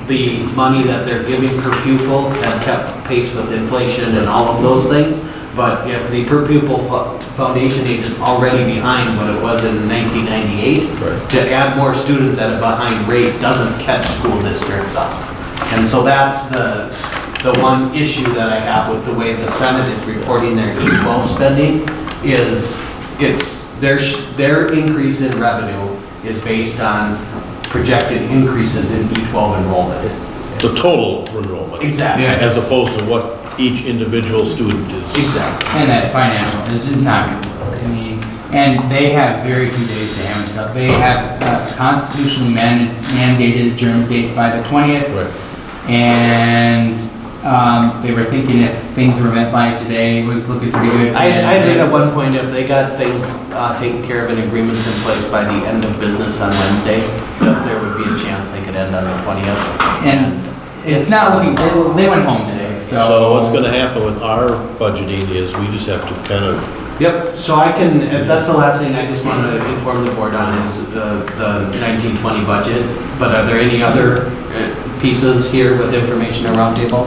S2: the money that they're giving per pupil had kept pace with inflation and all of those things. But if the per pupil foundation aid is already behind what it was in 1998, to add more students at a behind rate doesn't catch school districts up. And so that's the one issue that I have with the way the Senate is reporting their K-12 spending is their increase in revenue is based on projected increases in E12 enrollment.
S5: The total enrollment.
S2: Exactly.
S12: Yeah,
S5: As opposed to what each individual student is.
S2: Exactly.
S12: And that financial is just not going to work. I mean, and they have very few days to hammer stuff. They have constitutionally mandated adjournment date by the 20th.
S5: Right.
S12: And they were thinking if things were met by today, it was looking pretty good.
S2: I read at one point if they got things taken care of and agreements in place by the end of business on Wednesday, that there would be a chance they could end on the 20th.
S12: And it's not looking, they went home today, so.
S5: So what's gonna happen with our budgeting is we just have to kind of.
S2: Yep, so I can, that's the last thing I just want to inform the board on is the 1920 budget. But are there any other pieces here with information around table?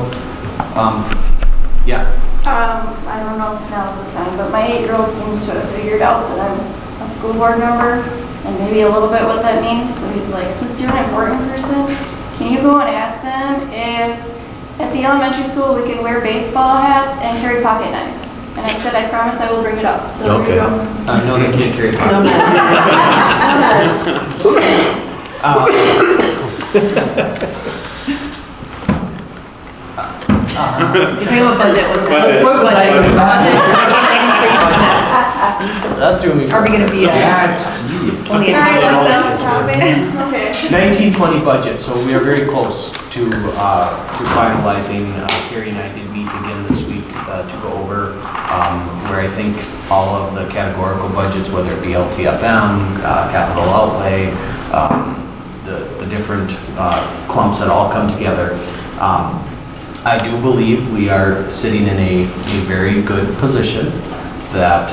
S2: Yeah.
S13: I don't know if now's the time, but my 8-year-old seems to have figured out that I'm a school board member and maybe a little bit what that means. So he's like, since you're an important person, can you go and ask them if at the elementary school we can wear baseball hats and carry pocket knives? And I said, I promise I will bring it up. So
S5: Okay.
S13: here you go.
S2: No, they can't carry pocket.
S9: You're talking about budget, wasn't it?
S5: Budget.
S9: Budget increases next.
S2: That threw me.
S9: Are we gonna be, only a
S13: Sorry,
S9: couple
S13: that's
S9: cents?
S13: topic. Okay.
S2: 1920 budget, so we are very close to finalizing. Carrie and I did meet again this week to go over where I think all of the categorical budgets, whether it be LTFM, capital outlay, the different clumps that all come together. I do believe we are sitting in a very good position that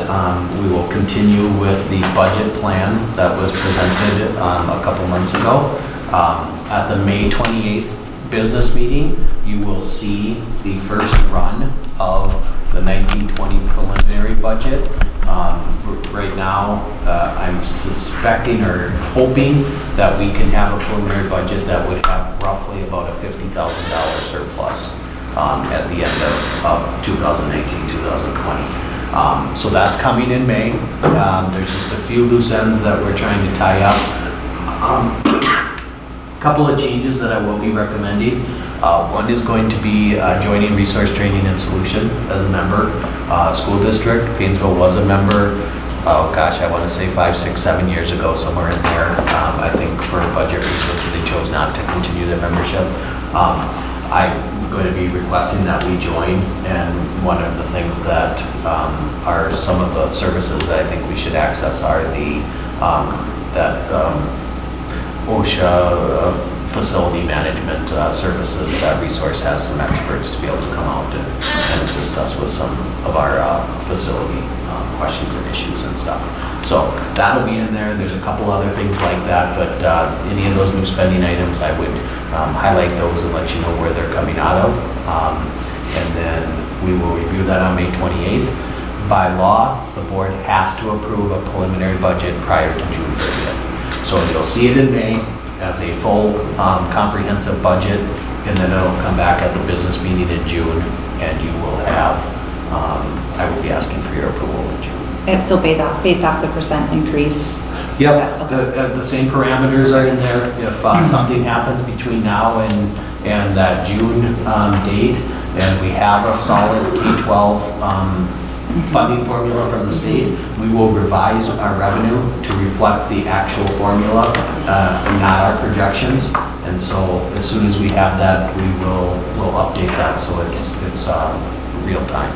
S2: we will continue with the budget plan that was presented a couple months ago. At the May 28th business meeting, you will see the first run of the 1920 preliminary budget. Right now, I'm suspecting or hoping that we can have a preliminary budget that would have roughly about a $50,000 surplus at the end of 2019, 2020. So that's coming in May. There's just a few loose ends that we're trying to tie up. Couple of changes that I will be recommending. One is going to be joining Resource Training and Solution as a member. School district, Paynesville was a member, oh gosh, I want to say 5, 6, 7 years ago, somewhere in there. I think for budget reasons, they chose not to continue their membership. I'm going to be requesting that we join, and one of the things that are some of the services that I think we should access are the OSHA
S10: facility management services, that resource has some experts to be able to come out and assist us with some of our facility questions and issues and stuff. So that'll be in there. There's a couple other things like that, but any of those new spending items, I would highlight those and let you know where they're coming out of. And then we will review that on May 28th. By law, the board has to approve a preliminary budget prior to June 30th. So you'll see it in May as a full comprehensive budget, and then it'll come back at the business meeting in June, and you will have, I will be asking for your approval in June.
S9: And it's still based off the percent increase?
S10: Yep, the same parameters are in there. If something happens between now and that June date, and we have a solid K-12 funding formula from the state, we will revise our revenue to reflect the actual formula and not our projections. And so as soon as we have that, we'll update that so it's real time.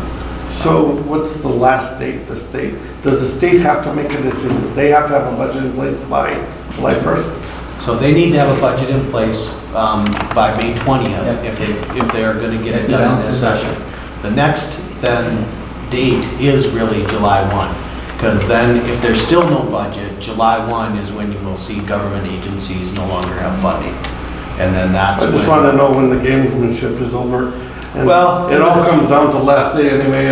S1: So what's the last date, the state? Does the state have to make a decision? They have to have a budget in place by July 1st?
S10: So they need to have a budget in place by May 20th if they are going to get it done in this session. The next then date is really July 1, because then if there's still no budget, July 1 is when you will see government agencies no longer have funding. And then that's
S1: I just want to know when the gamesmanship is over. And
S10: well,
S1: it all comes down to last day anyway,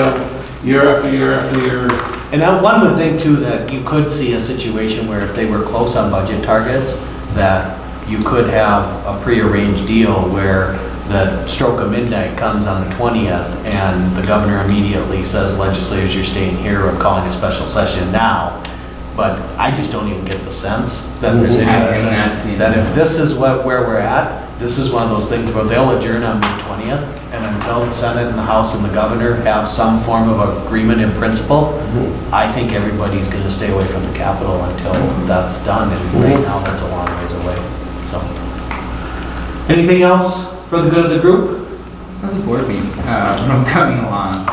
S1: year after year after year.
S10: And now one would think too that you could see a situation where if they were close on budget targets, that you could have a prearranged deal where the stroke of midnight comes on the 20th and the governor immediately says, legislators, you're staying here, I'm calling a special session now. But I just don't even get the sense that there's any, that if this is where we're at, this is one of those things where they'll adjourn on May 20th, and until the Senate and the House and the governor have some form of agreement in principle, I think everybody's going to stay away from the Capitol until that's done, and right now that's a long ways away. So, anything else for the good of the group?
S12: How's the board meeting coming along?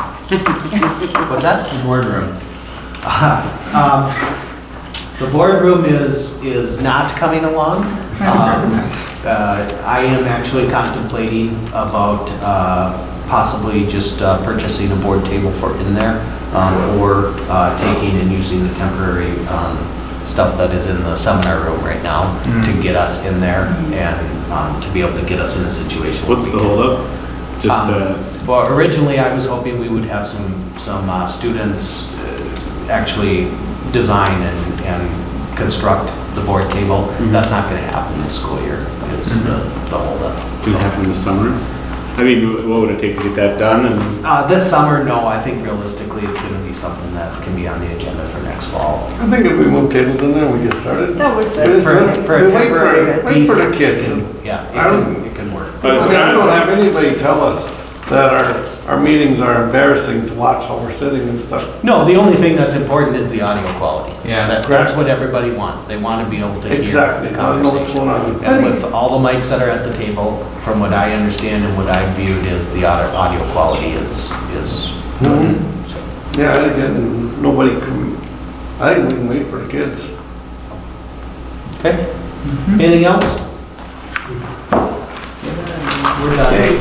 S10: What's that?
S12: The boardroom.
S10: The boardroom is not coming along. I am actually contemplating about possibly just purchasing a board table for in there, or taking and using the temporary stuff that is in the seminar room right now to get us in there and to be able to get us in a situation.
S7: What's the holdup? Just
S10: well, originally I was hoping we would have some students actually design and construct the board table. That's not going to happen this school year. Is the holdup.
S7: Did it happen this summer? I mean, what would it take to get that done? And
S10: this summer, no. I think realistically, it's going to be something that can be on the agenda for next fall.
S1: I think if we move tables in there and we get started.
S9: That would
S1: Wait for the kids.
S10: It can work.
S1: But I don't have anybody tell us that our meetings are embarrassing to watch how we're sitting and stuff.
S10: No, the only thing that's important is the audio quality.
S12: Yeah.
S10: That's what everybody wants. They want to be able to hear
S1: Exactly.
S10: the
S1: I don't know what's
S10: conversation.
S1: going on.
S10: And with all the mics that are at the table, from what I understand and what I've viewed is the audio quality is good. So,
S1: Yeah, and again, nobody can, I think we can wait for the kids.
S10: okay. Anything else? We're done.
S1: Okay.